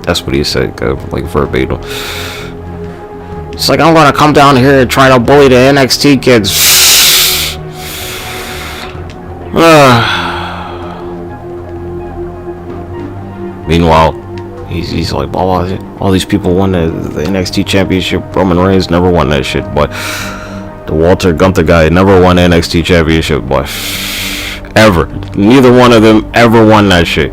That's what he said, like verbatim. It's like, I'm gonna come down here and try to bully the NXT kids. Meanwhile, he's like, blah, blah, all these people won the NXT championship. Roman Reigns never won that shit, boy. The Walter Gunther guy never won the NXT championship, boy. Ever. Neither one of them ever won that shit.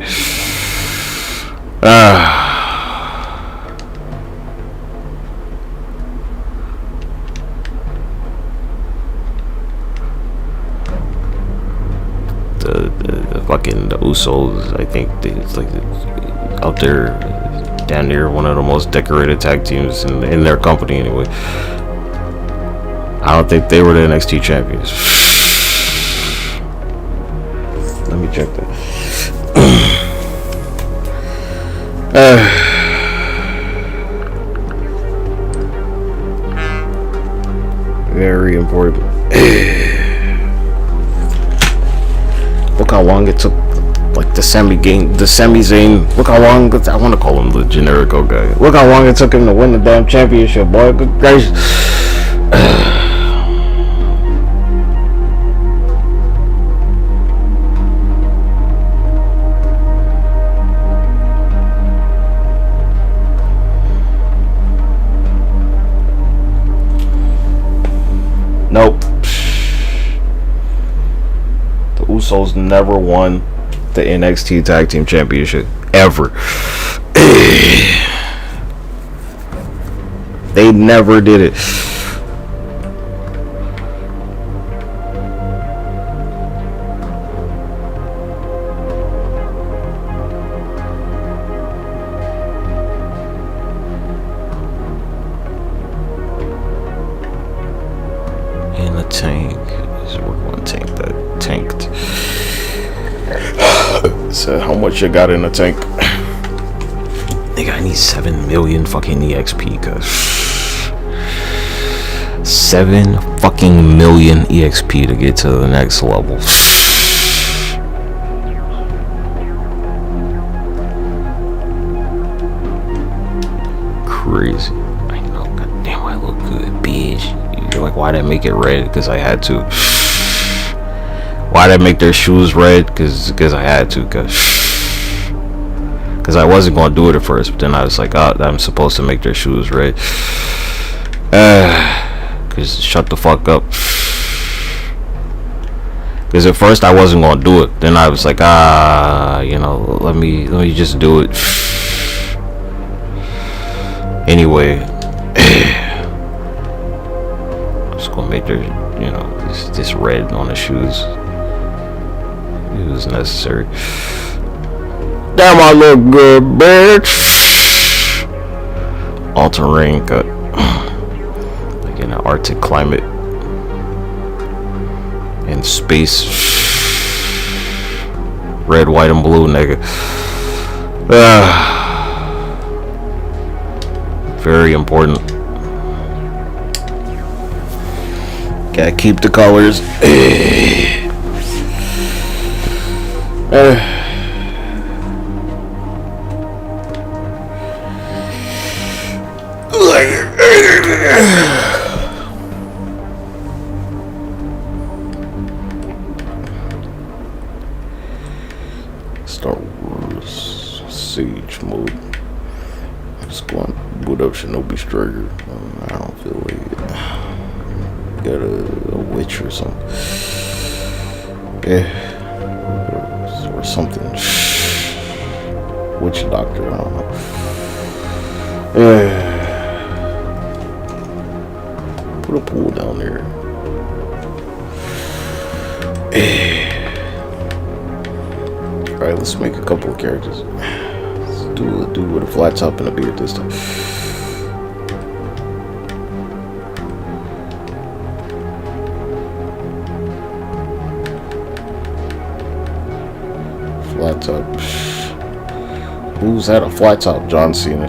The fucking the Usos, I think it's like out there down near one of the most decorated tag teams in their company anyway. I don't think they were the NXT champions. Let me check that. Very important. Look how long it took Like the Sami Zayn. Look how long. I want to call him the generico guy. Look how long it took him to win the damn championship, boy. Good gracious. Nope. The Usos never won the NXT Tag Team Championship ever. They never did it. In a tank. We're going to tank that tanked. So how much you got in the tank? Nigga, I need 7 million fucking EXP, cuz 7 fucking million EXP to get to the next level. Crazy. I know, goddamn, I look good, bitch. You're like, why'd I make it red? Because I had to. Why'd I make their shoes red? Because I had to. Because I wasn't going to do it at first, but then I was like, oh, I'm supposed to make their shoes red. Because shut the fuck up. Because at first I wasn't going to do it. Then I was like, you know, let me just do it. Anyway. I'm just going to make their, you know, this red on the shoes. It was necessary. Damn, I look good, bitch. All-terrain cut. Like in an Arctic climate. In space. Red, white, and blue, nigga. Very important. Gotta keep the colors. Star Wars Siege mode. Just go on, boot up Shinobi Striker. I don't feel like it. Got a witch or something. Yeah. Or something. Witch doctor, I don't know. Put a pool down there. Alright, let's make a couple of characters. Let's do a dude with a flat top and a beard this time. Flat top. Who's had a flat top? John Cena.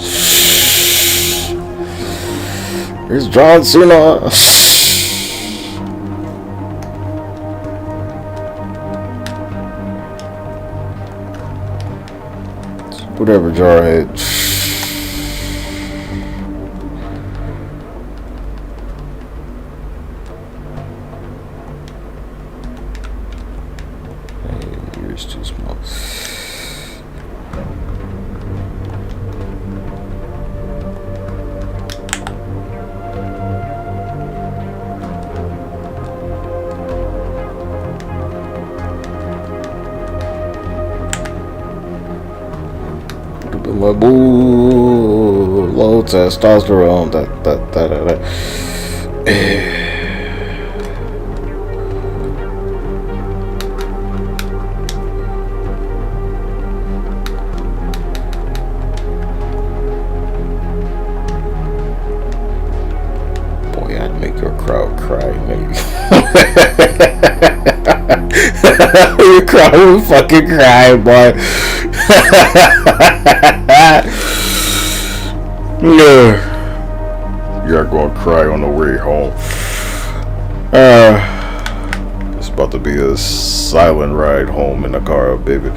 Here's John Cena. Whatever, Jarhead. Hey, yours too small. My boo, low testosterone, that. Boy, I'd make your crowd cry, nigga. Your crowd would fucking cry, boy. You're gonna cry on the way home. It's about to be a silent ride home in the car, baby.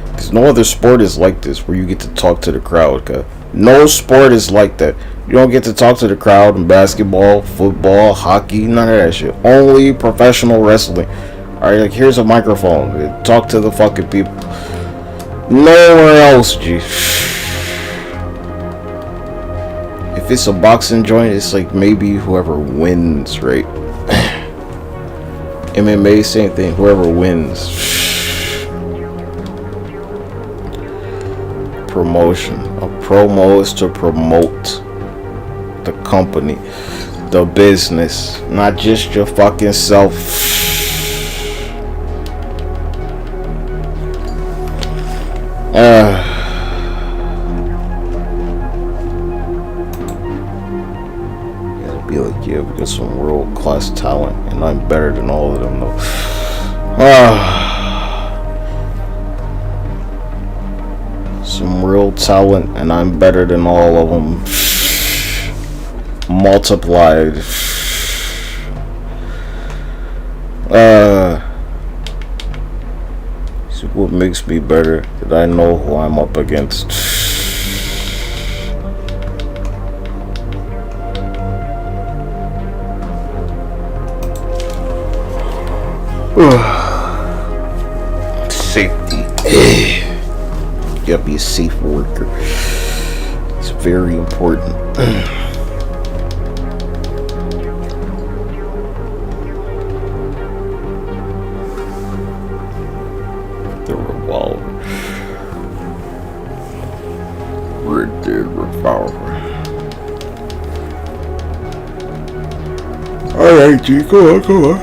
Because no other sport is like this, where you get to talk to the crowd. Okay? No sport is like that. You don't get to talk to the crowd in basketball, football, hockey, none of that shit. Only professional wrestling. Alright, like, here's a microphone. Talk to the fucking people. Nowhere else, G. If it's a boxing joint, it's like maybe whoever wins, right? MMA, same thing. Whoever wins. Promotion. A promo is to promote the company, the business, not just your fucking self. Gotta be like, yeah, we got some world class talent, and I'm better than all of them, though. Some real talent, and I'm better than all of them. Multiplied. See what makes me better? That I know who I'm up against. Safety. You gotta be a safe worker. It's very important. The revolver. Red Dead revolver. Alright, G, go on, go on.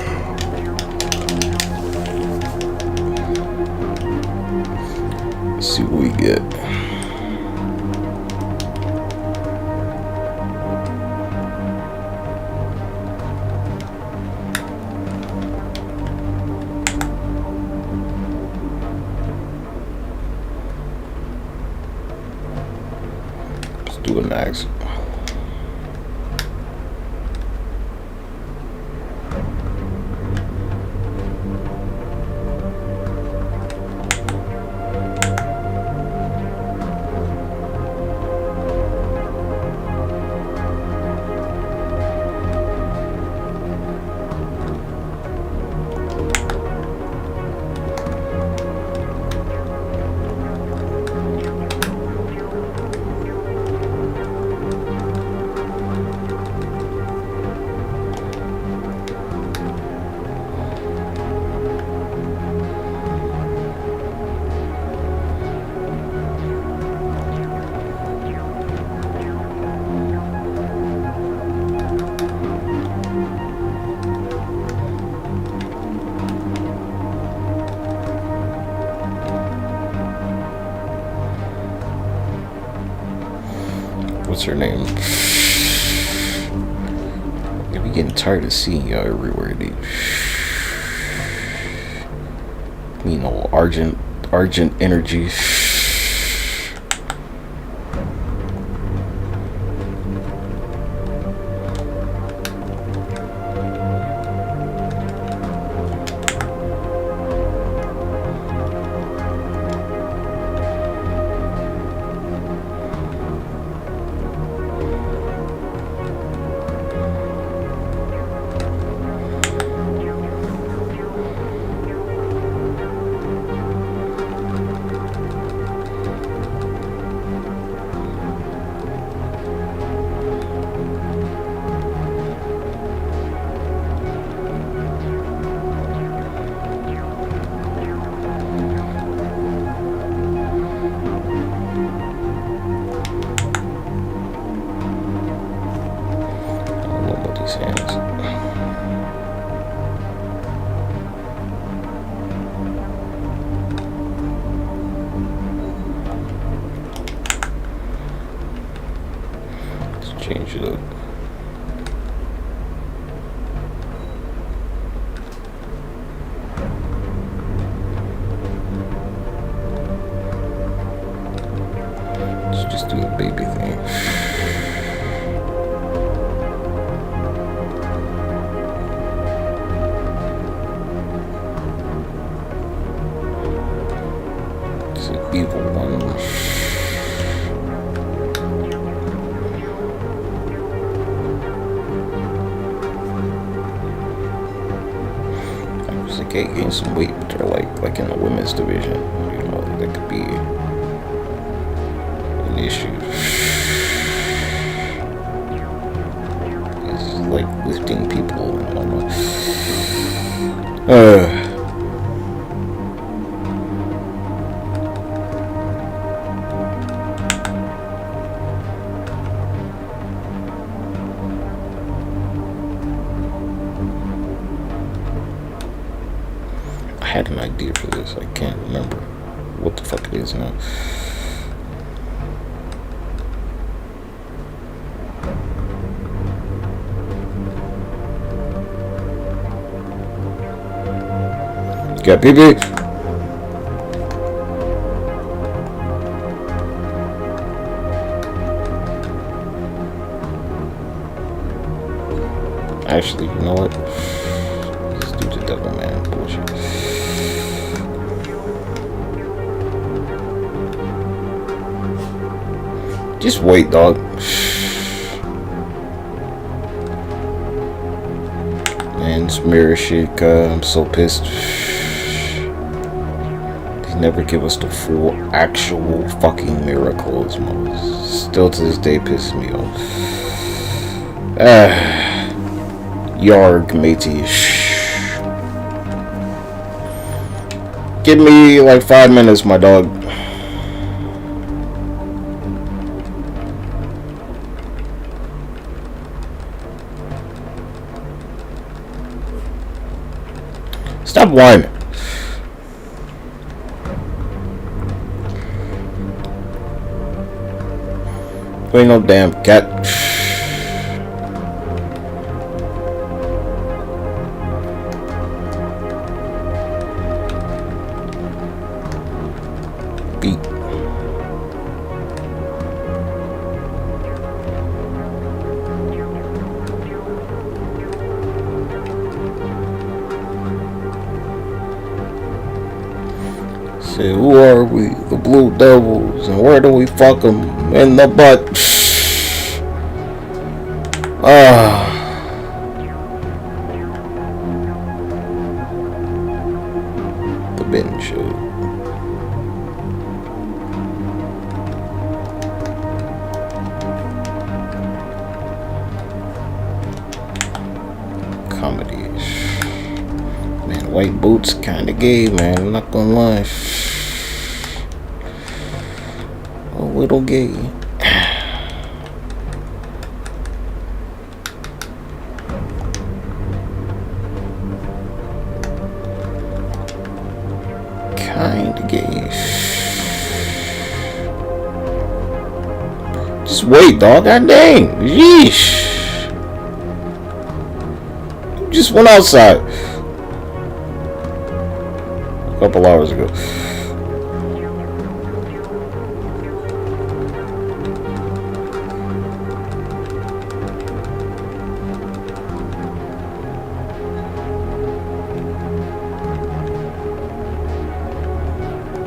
Let's see what we get. Let's do an axe. What's her name? I'll be getting tired of seeing y'all everywhere, dude. You know, Argent Energy. Change it up. Let's just do the baby thing. It's an evil one. I was like, hey, gain some weight, but they're like in the women's division. You know, that could be an issue. It's like lifting people. I don't know. I had an idea for this. I can't remember what the fuck it is now. Got PB. Actually, you know what? Let's do the devil man bullshit. Just wait, dog. Man, this mirror shit, I'm so pissed. They never give us the full, actual fucking mirror clothes mode. Still to this day pisses me off. Yarg, matey. Give me like 5 minutes, my dog. Stop whining. You ain't no damn cat. Beat. Say, who are we? The Blue Devils, and where do we fuck them? In the butt. The bin show. Comedy. Man, white boots kinda gay, man. I'm not gonna lie. A little gay. Kinda gay. Just wait, dog. God dang. Yeesh. You just went outside a couple hours ago.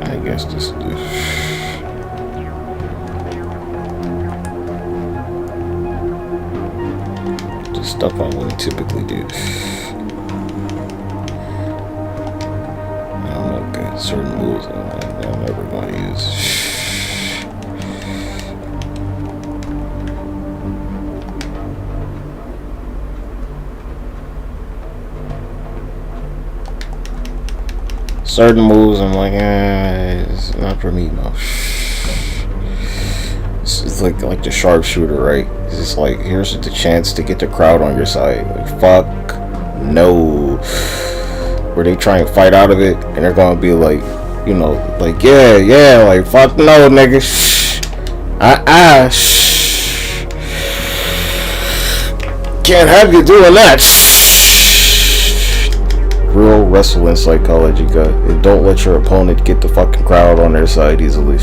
I guess this stuff I wouldn't typically do. I don't know, guys, certain moves I'm never going to use. Certain moves I'm like, it's not for me, no. It's like the sharpshooter, right? It's just like, here's the chance to get the crowd on your side. Like, fuck no. Where they try and fight out of it, and they're gonna be like, you know, like, yeah, like, fuck no, nigga. Can't have you doing that. Real wrestling psychology, guy. And don't let your opponent get the fucking crowd on their side easily.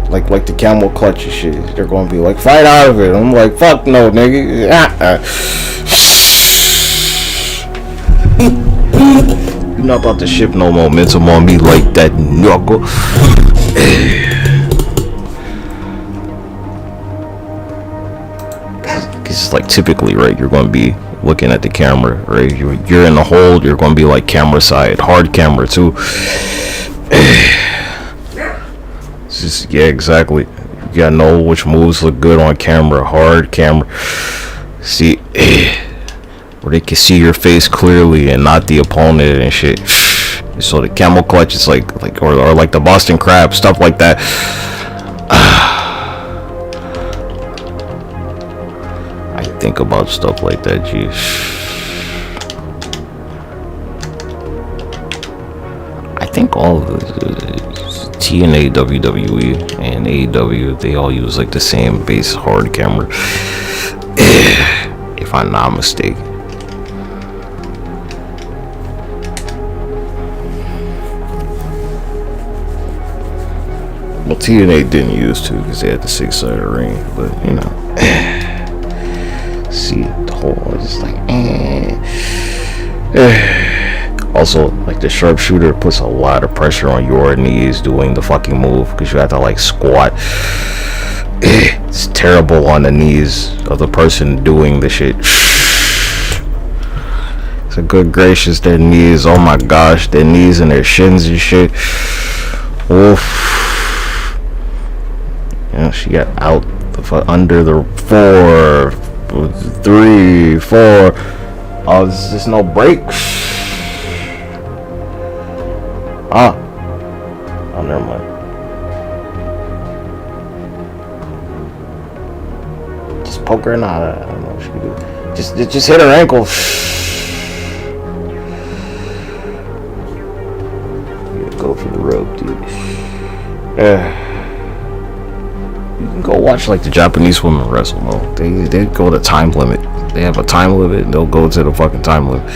Like the camel clutch and shit. They're gonna be like, fight out of it. I'm like, fuck no, nigga. You're not about to shift no momentum on me like that, knuckle. It's like typically, right, you're going to be looking at the camera, right? You're in the hold, you're going to be like camera side, hard camera too. It's just, yeah, exactly. You gotta know which moves look good on camera, hard camera. See, where they can see your face clearly and not the opponent and shit. So the camel clutch is like or like the Boston Crab, stuff like that. I think about stuff like that, geez. I think all of the TNA, WWE, and AEW, they all use like the same base hard camera. If I'm not mistaken. Well, TNA didn't use to because they had the 6-sided ring, but you know. See the whole just like also like the sharpshooter puts a lot of pressure on your knees doing the fucking move because you have to like squat. It's terrible on the knees of the person doing the shit. So good gracious, their knees, oh my gosh, their knees and their shins and shit. Oof. Yeah, she got out under the 4, 3, 4. Oh, there's just no break. Oh, never mind. Just poke her. Nah, I don't know what she can do. Just hit her ankle. Go for the rope, dude. You can go watch like the Japanese women wrestle. No, they go to time limit. They have a time limit and they'll go to the fucking time limit.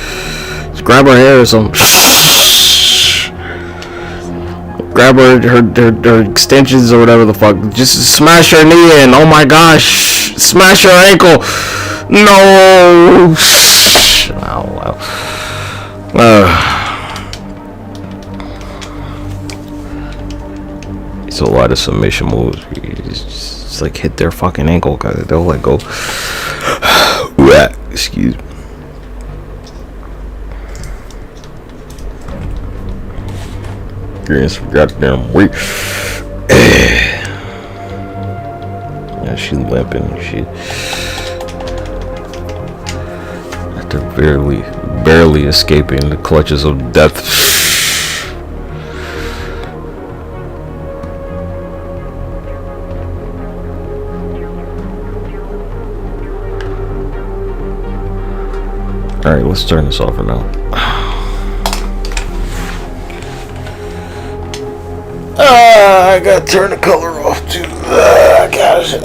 Just grab her hair or something. Grab her extensions or whatever the fuck. Just smash her knee in. Oh my gosh. Smash her ankle. No. Oh wow. It's a lot of submission moves. Just like hit their fucking ankle, cause they'll let go. Excuse me. Getting some goddamn weight. Yeah, she limping and shit. After barely escaping the clutches of death. Alright, let's turn this off for now. I gotta turn the color off too. I got it.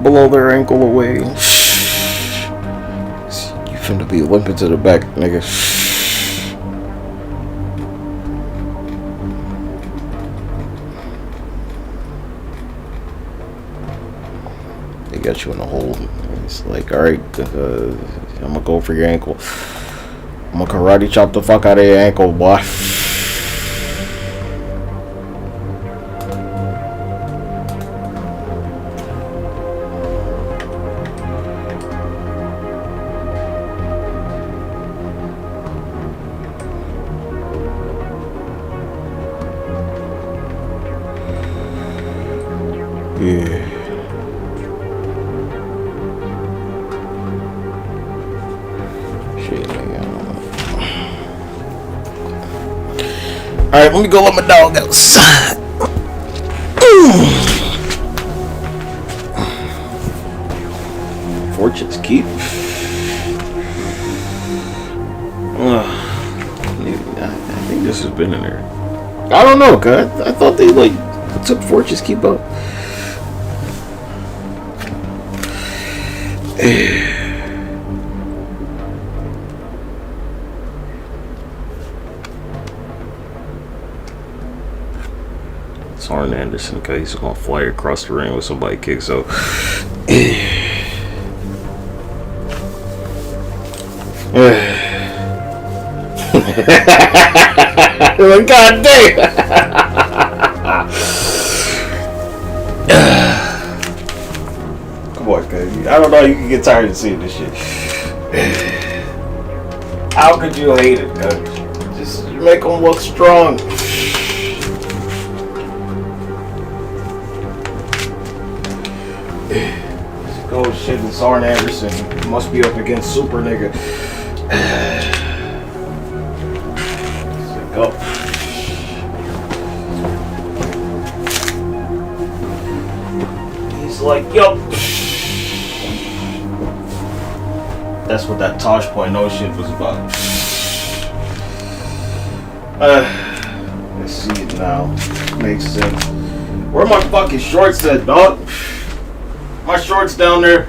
Blow their ankle away. You finna be limping to the back, nigga. Got you in the hole. It's like, alright, I'm gonna go for your ankle. I'm gonna karate chop the fuck out of your ankle, boy. Yeah. Alright, let me go let my dog outside. Fortune's Keep. I think this has been in there. I don't know, cuz I thought they like took Fortune's Keep up. Arn Anderson because he's gonna fly across the ring with somebody kick. So God damn. Come on, cuz. I don't know, you can get tired of seeing this shit. How could you hate it, cuz? Just make them look strong. Oh shit, it's Arn Anderson. He must be up against Super Nigga. Go. He's like, yup. That's what that Tosh.0 shit was about. I see it now. Makes sense. Where my fucking shorts at, dog? My shorts down there.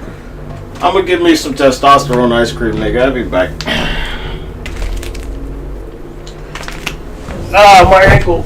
I'm gonna get me some testosterone ice cream, nigga. I'll be back. Ah, my ankle.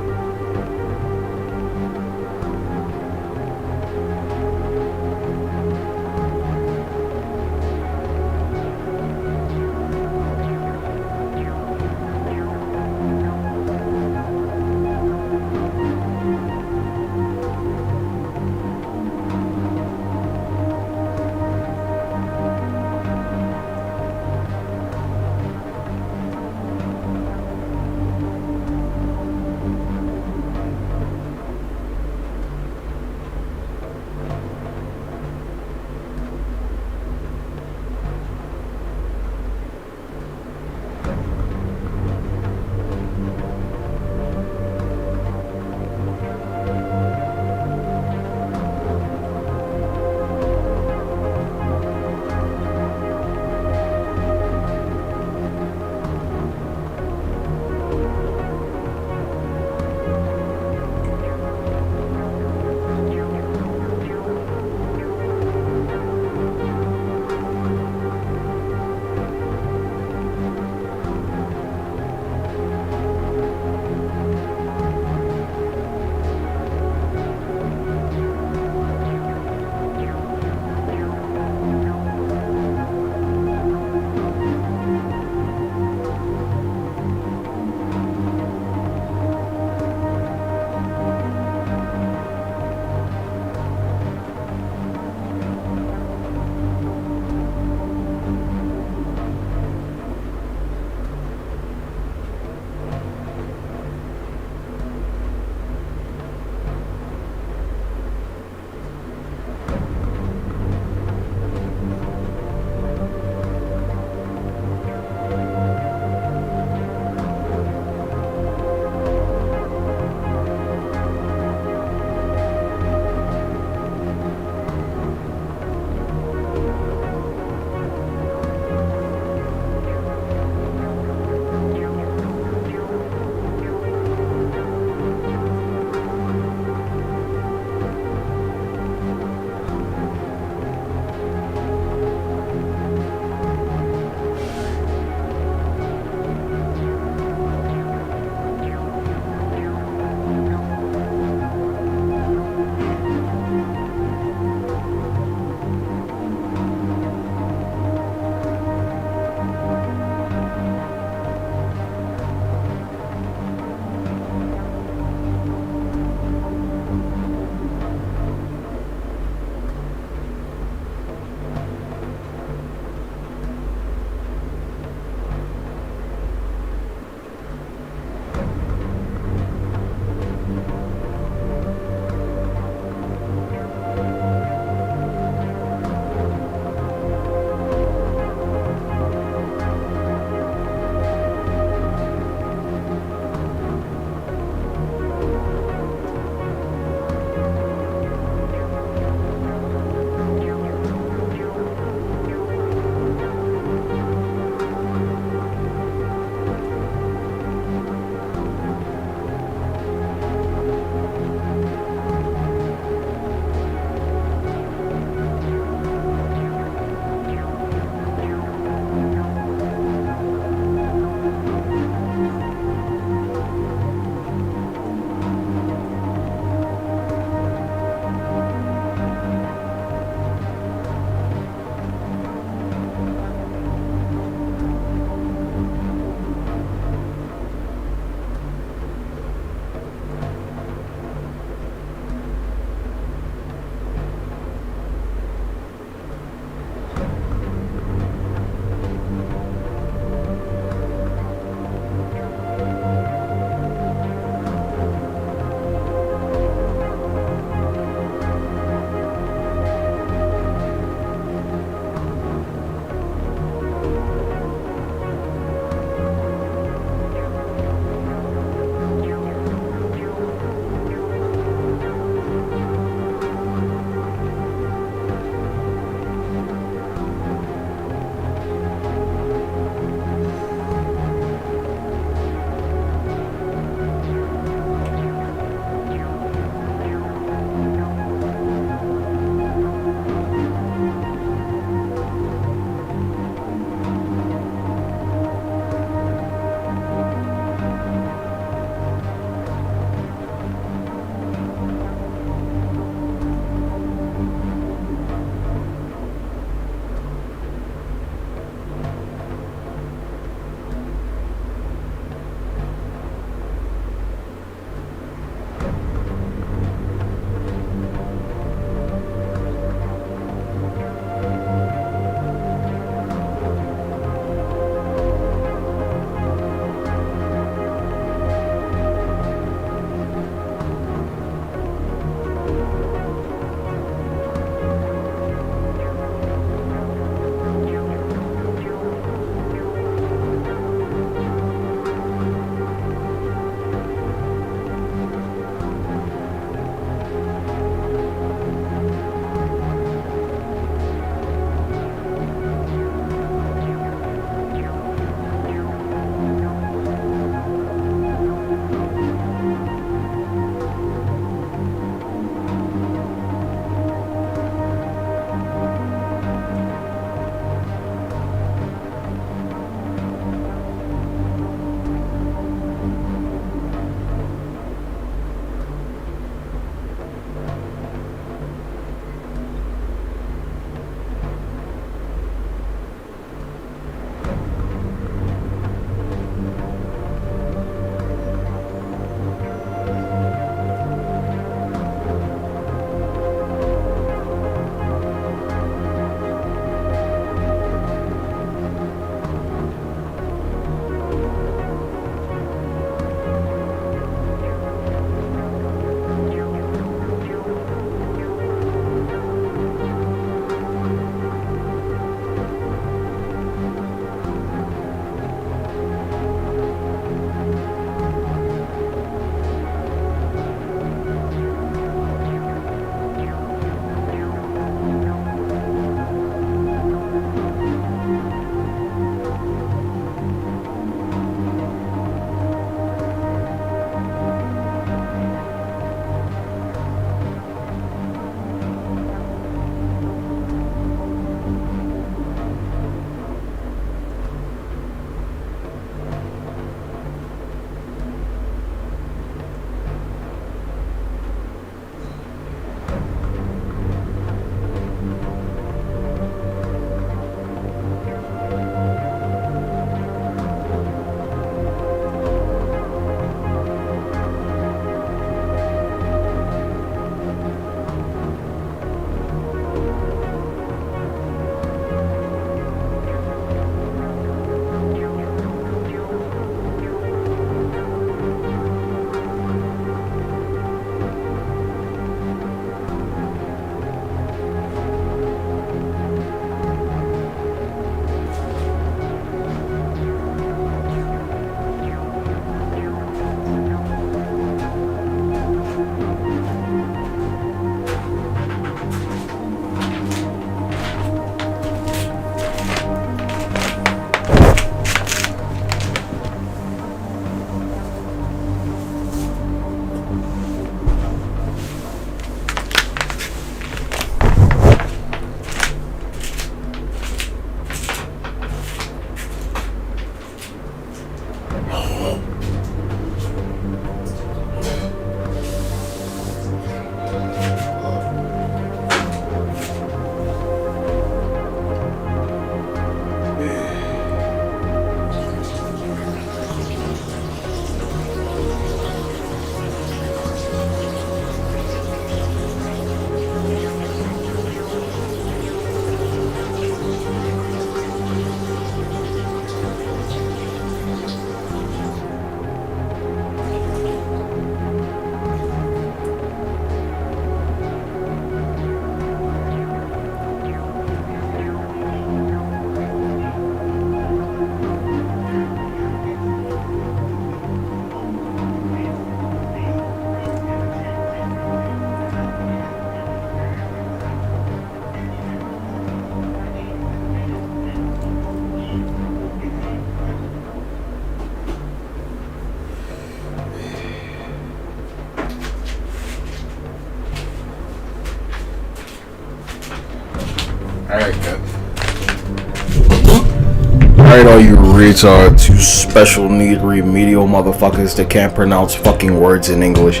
Alright, all you retards, you special need remedial motherfuckers that can't pronounce fucking words in English.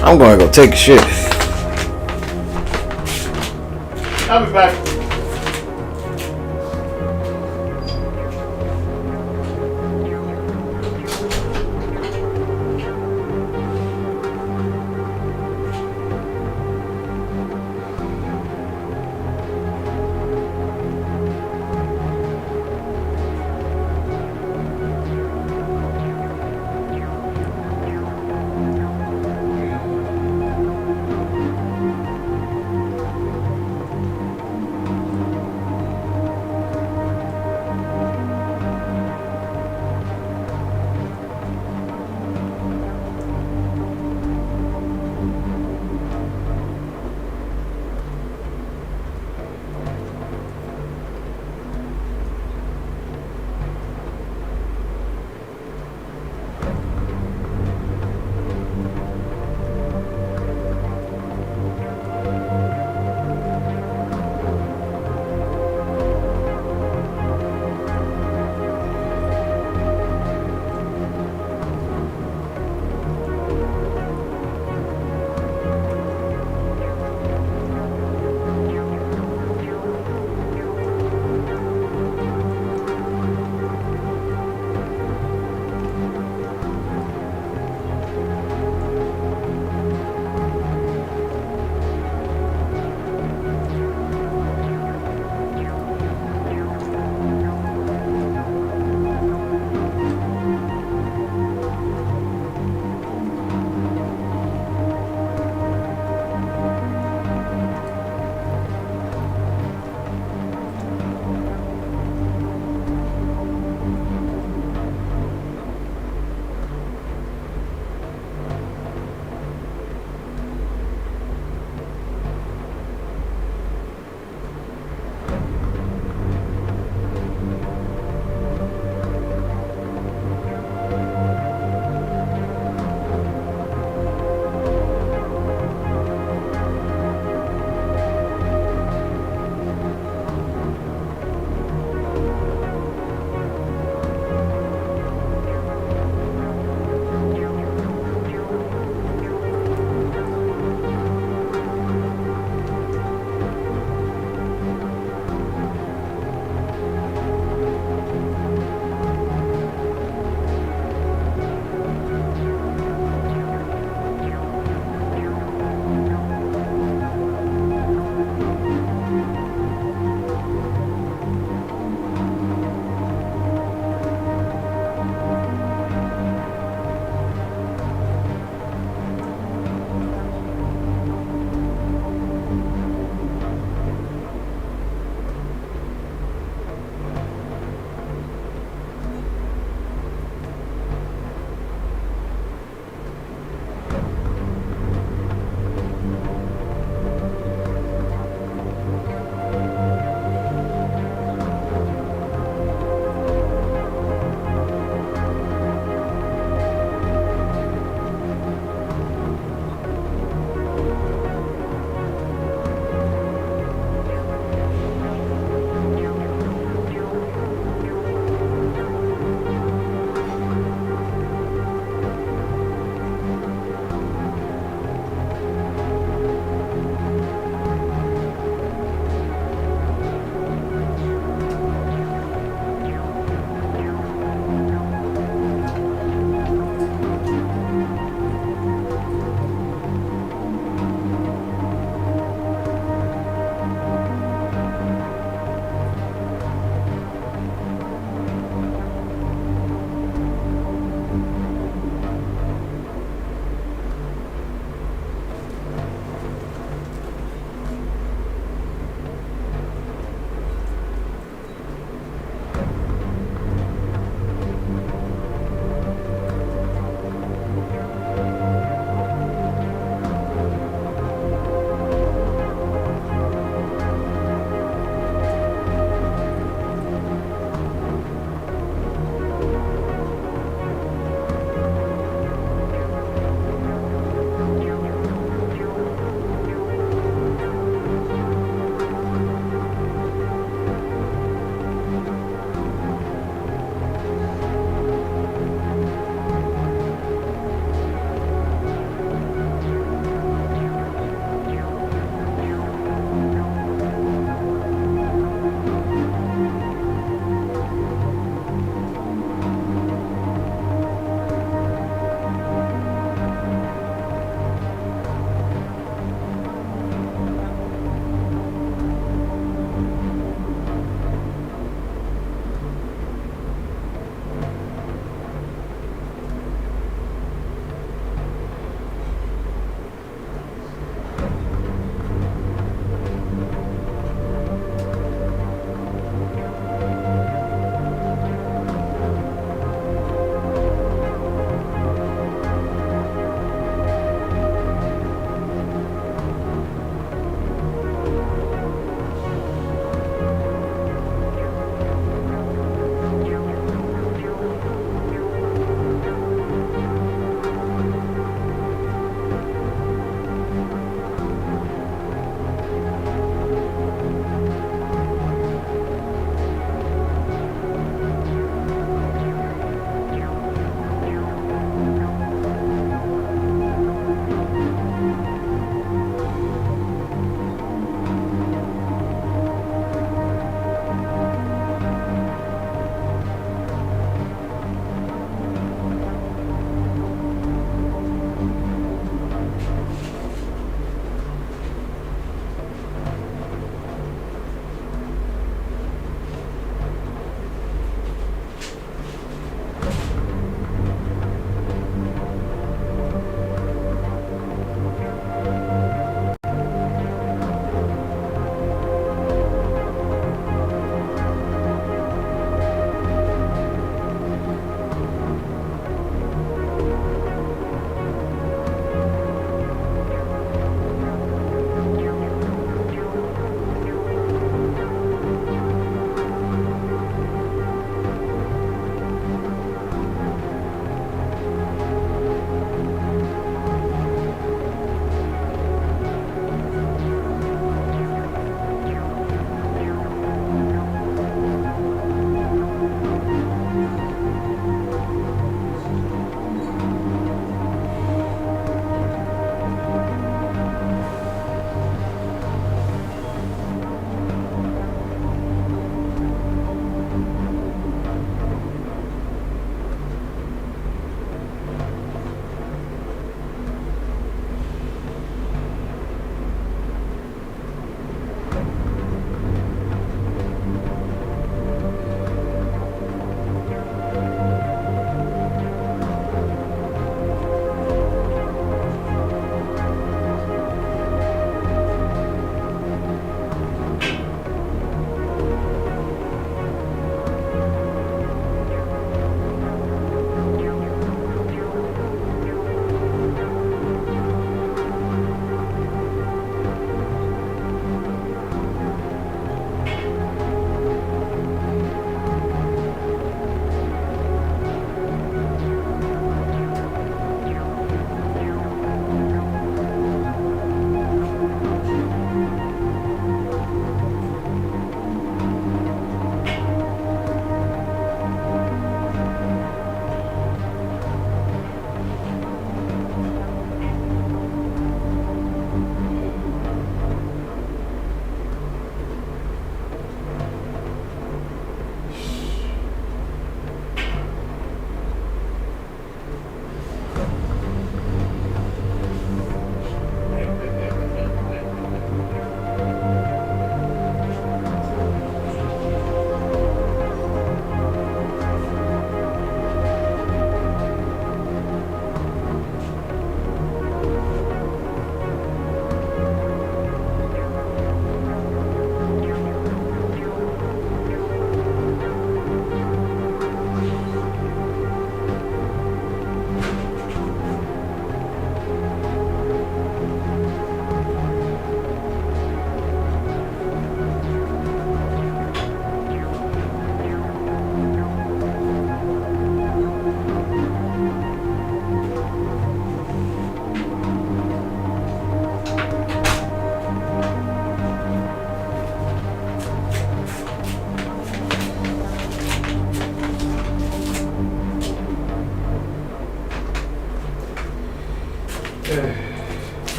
I'm gonna go take a shit. I'll be back.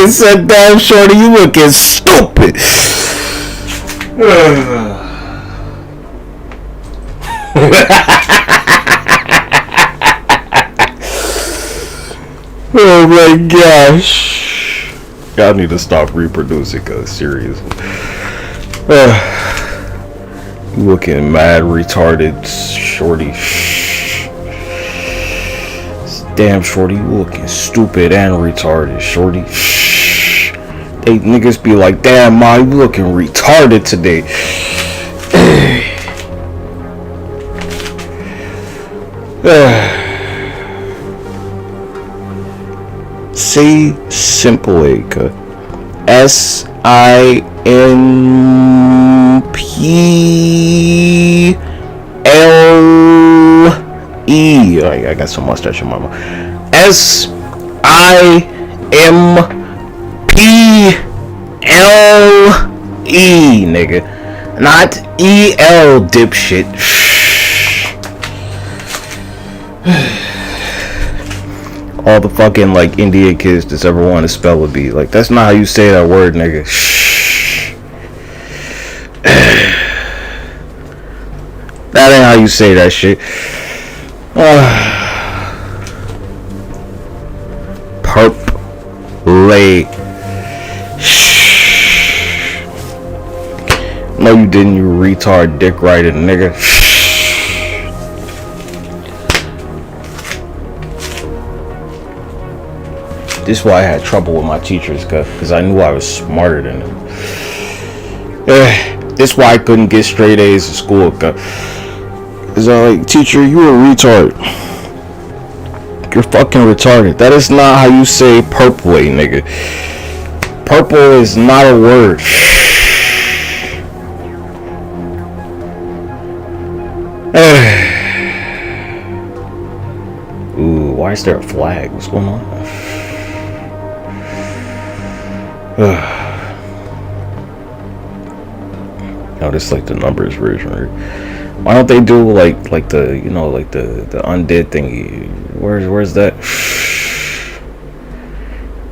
Said, damn shorty, you looking stupid. Oh my gosh. Y'all need to stop reproducing, cause seriously. You looking mad retarded, shorty. Damn shorty, you looking stupid and retarded, shorty. They niggas be like, damn ma, you looking retarded today. Say SIMPLE, SIMPLE. I got some mustache in my mouth. SIMPLE, nigga, not EL, dipshit. All the fucking like Indian kids that's ever want to spell a B, like that's not how you say that word, nigga. That ain't how you say that shit. PLBY. No, you didn't, you retard, dick riding nigga. This is why I had trouble with my teachers, because I knew I was smarter than them. This is why I couldn't get straight A's in school, because I like, teacher, you a retard. You're fucking retarded. That is not how you say PLBY, nigga. Purple is not a word. Ooh, why is there a flag? What's going on? Now this like the numbers version, right? Why don't they do like the, you know, like the undead thingy? Where's that?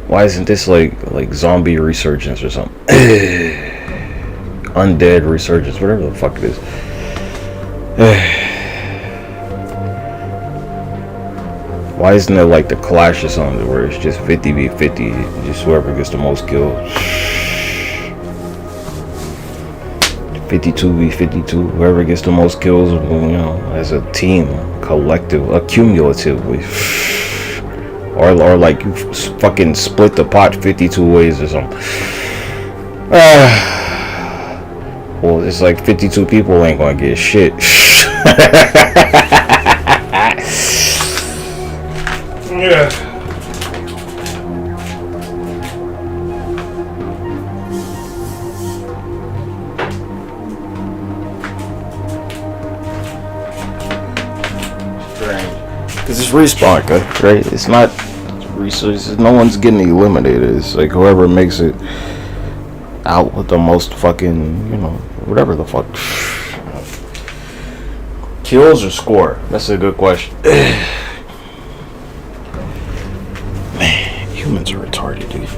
Why isn't this like zombie resurgence or something? Undead resurgence, whatever the fuck it is. Why isn't it like the Clash or something where it's just 50v50, just whoever gets the most kills? 52v52, whoever gets the most kills, you know, as a team, collective, accumulatively. Or like you fucking split the pot 52 ways or something. Well, it's like 52 people ain't gonna get shit. Yeah. Because it's respawn, right? It's not resources. No one's getting eliminated. It's like whoever makes it out with the most fucking, you know, whatever the fuck. Kills or score? That's a good question. Man, humans are retarded, dude.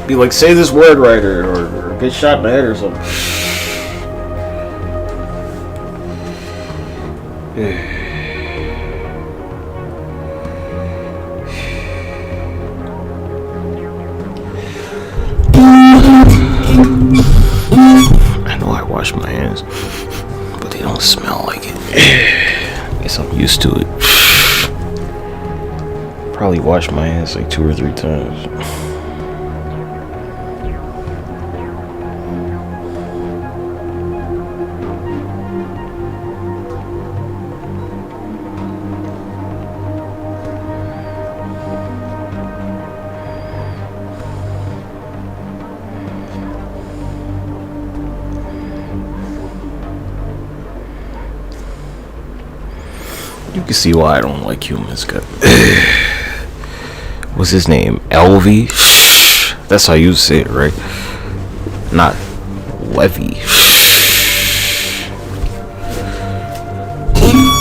Be like, say this word right or get shot in the head or something. I know I wash my hands, but they don't smell like it. Guess I'm used to it. Probably wash my hands like 2 or 3 times. You can see why I don't like humans. What's his name? LV? That's how you say it, right? not levy.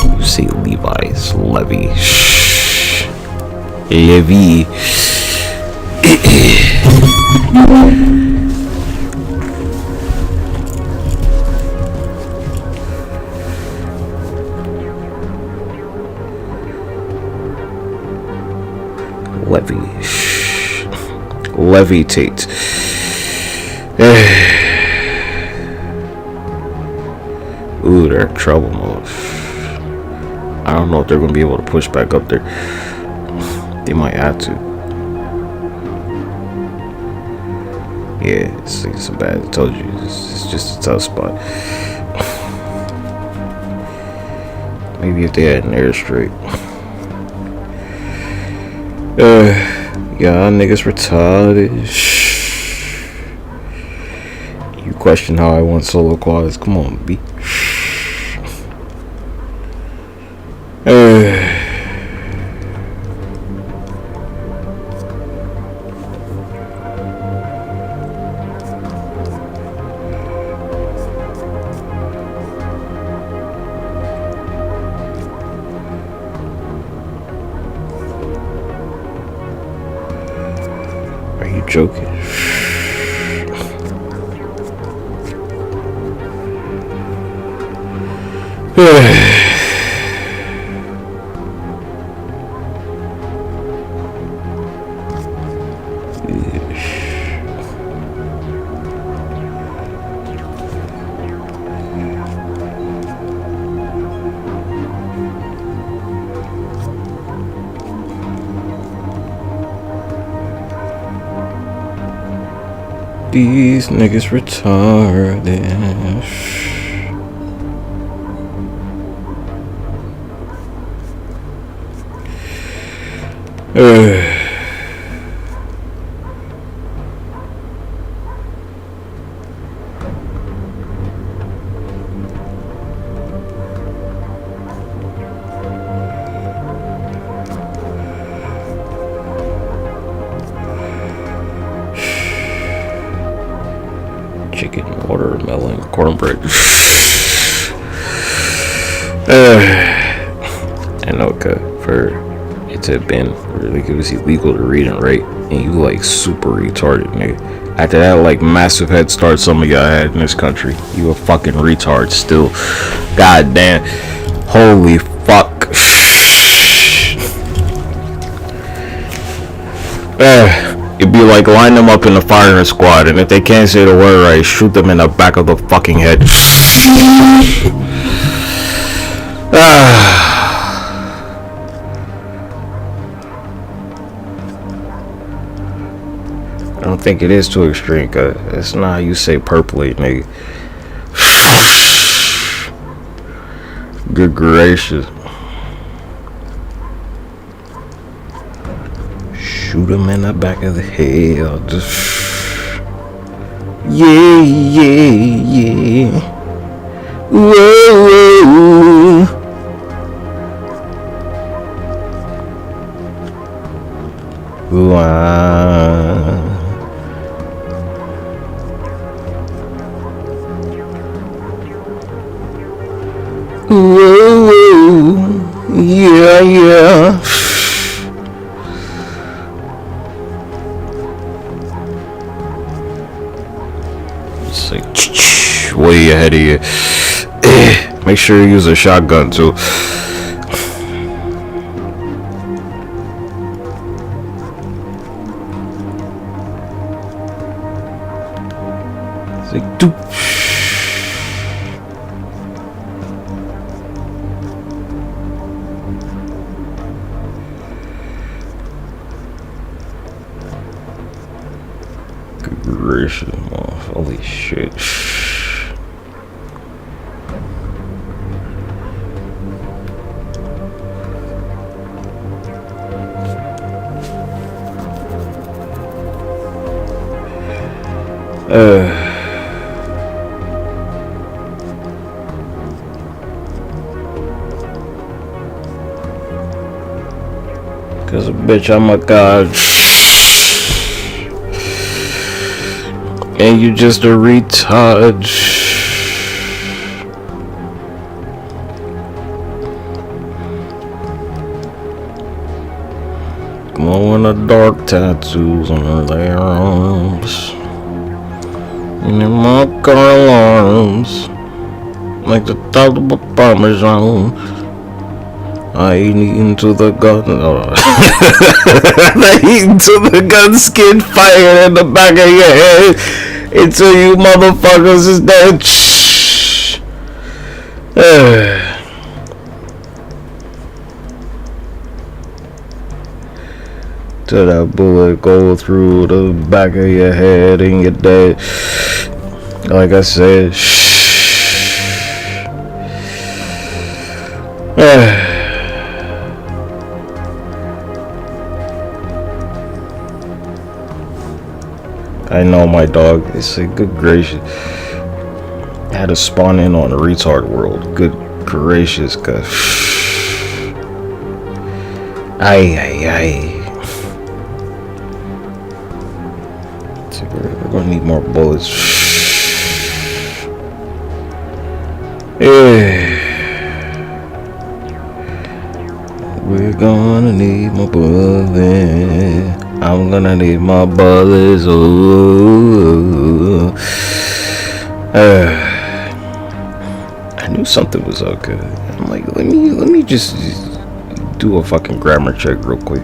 You say Levi's, levy. Levy. Levy. Levitate. Ooh, they're in trouble mode. I don't know if they're gonna be able to push back up there. They might have to. Yeah, it's a bad. I told you, it's just a tough spot. Maybe if they had an airstrike. Y'all niggas retarded. You question how I want solo quads? Come on, B. Are you joking? These niggas retarded. Chicken, watermelon, cornbread. I know, for it to have been really, it was illegal to read and write, and you like super retarded, nigga. After that, like massive head start some of y'all had in this country, you a fucking retard still. God damn, holy fuck. It'd be like line them up in the firing squad, and if they can't say the word right, shoot them in the back of the fucking head. I don't think it is too extreme, cause it's not how you say purpley, nigga. Good gracious. Shoot him in the back of the head. Yeah, yeah, yeah. Whoa, whoa. Wow. Whoa, whoa. Yeah, yeah. Way ahead of you. Make sure you use a shotgun too. It's like doop. Good gracious, holy shit. Cause bitch, I'm a god. and you just a retard. Glowing the dark tattoos on their arms, and in my car alarms, like the top of a Parmesan. I ain't eating to the gun. I eating to the gun skin fire in the back of your head until you motherfuckers is dead. Till that bullet go through the back of your head and you're dead. Like I said. I know my dog. It's a good gracious. I had to spawn in on the retard world. Good gracious, cause ay. So we're gonna need more bullets. We're gonna need more bullets. I'm gonna need my bullets. I knew something was okay. I'm like, let me just do a fucking grammar check real quick.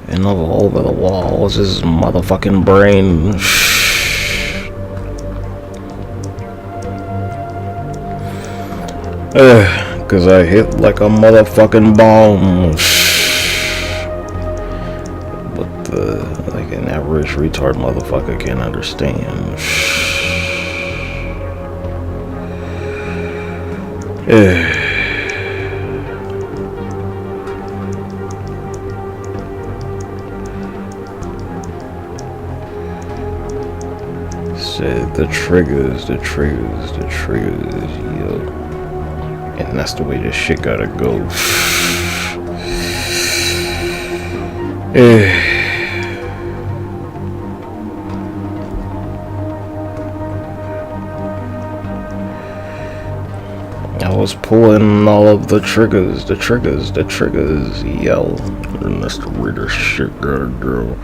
And all over the walls is motherfucking brain. Cause I hit like a motherfucking bomb. But like an average retard motherfucker can't understand. Said the triggers, yo. And that's the way this shit gotta go. I was pulling all of the triggers, yo. And that's the way this shit gotta go.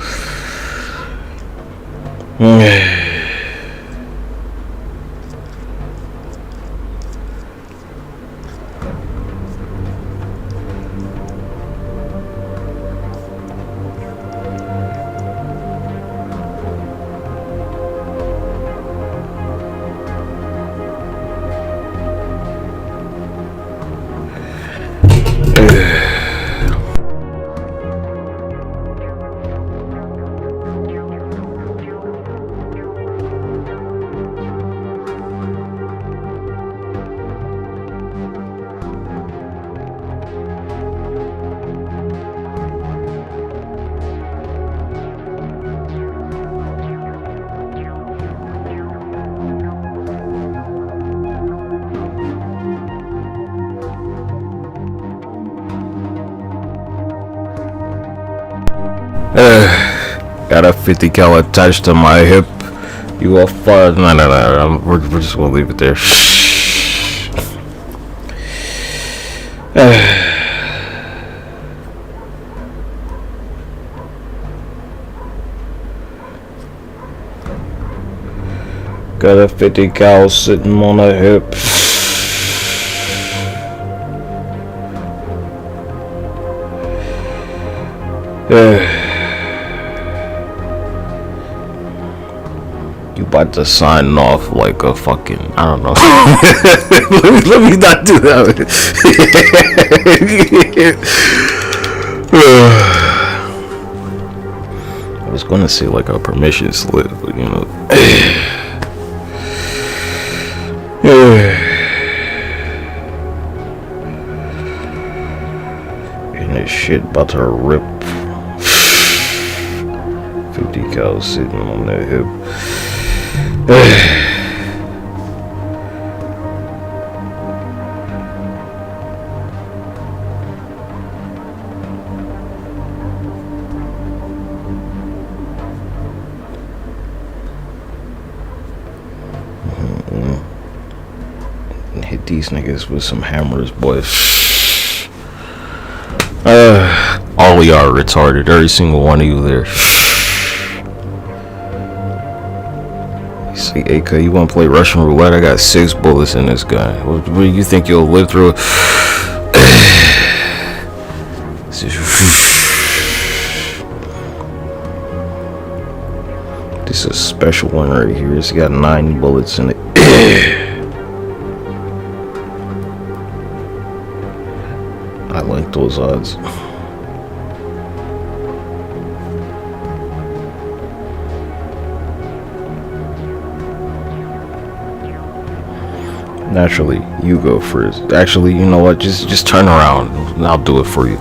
Got a 50 cal attached to my hip. You are far. No. We're just gonna leave it there. Got a 50 cal sitting on a hip. You about to sign off like a fucking, I don't know. let me not do that. I was gonna say like a permission slip, but you know. And this shit about to rip. 50 cal sitting on that hip. these niggas with some hammers, boy. All of y'all are retarded. Every single one of you there. You see, AK, you want to play Russian roulette? I got 6 bullets in this gun. What do you think you'll live through it? This is a special one right here. It's got 9 bullets in it. I like those odds. Naturally, you go first. Actually, you know what? Just turn around and I'll do it for you.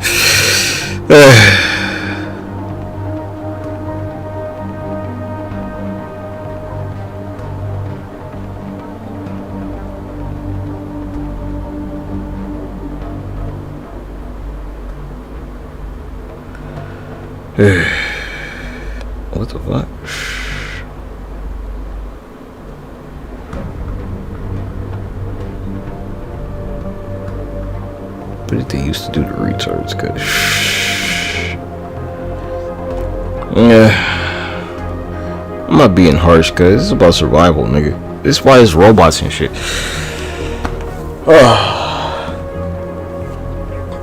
What the fuck? What did they used to do to retards? Cause yeah, I'm not being harsh, cause it's about survival, nigga. This is why it's robots and shit.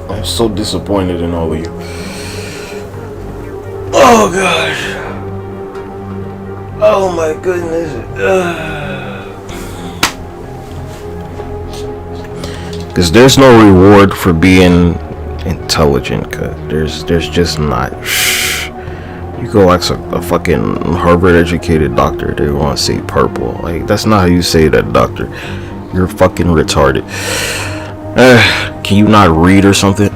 I'm so disappointed in all of you. Oh gosh. Oh my goodness. Because there's no reward for being intelligent. Cause there's just not. You go ask a fucking Harvard educated doctor, they want to say purple. Like, that's not how you say that, doctor. You're fucking retarded. Can you not read or something?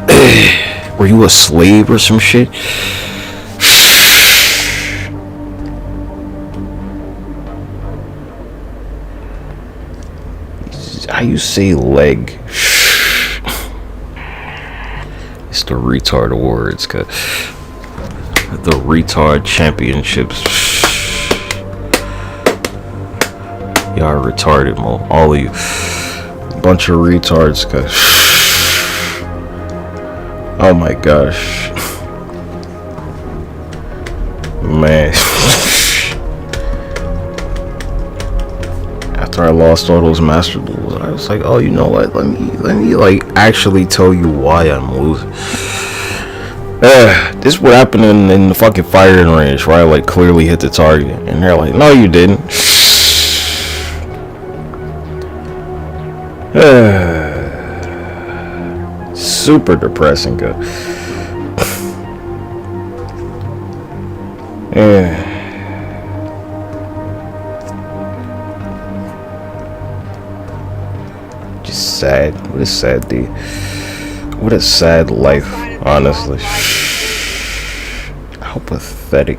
Were you a slave or some shit? How you say leg? It's the retard awards, cause the retard championships. Y'all are retarded, mo. All of you, bunch of retards, cause oh my gosh, man. After I lost all those master duels, I was like, oh, you know what? Let me like actually tell you why I'm losing. This is what happened in the fucking firing range, where I like clearly hit the target, and they're like, no, you didn't. Super depressing, go. Just sad. What a sad day. What a sad life, honestly. How pathetic.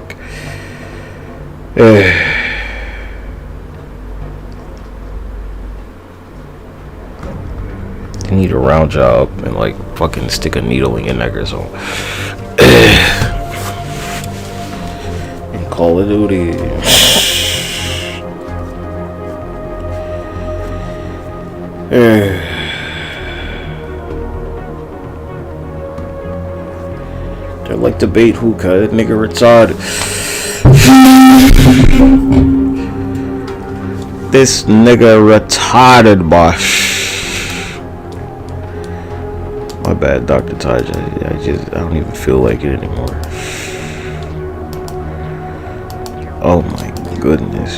They need to round you up and like fucking stick a needle in your neck or something. And Call of Duty. They're like debate who cut nigga retarded. This nigga retarded, boss. My bad, Dr. Taj. I don't even feel like it anymore. Oh my goodness.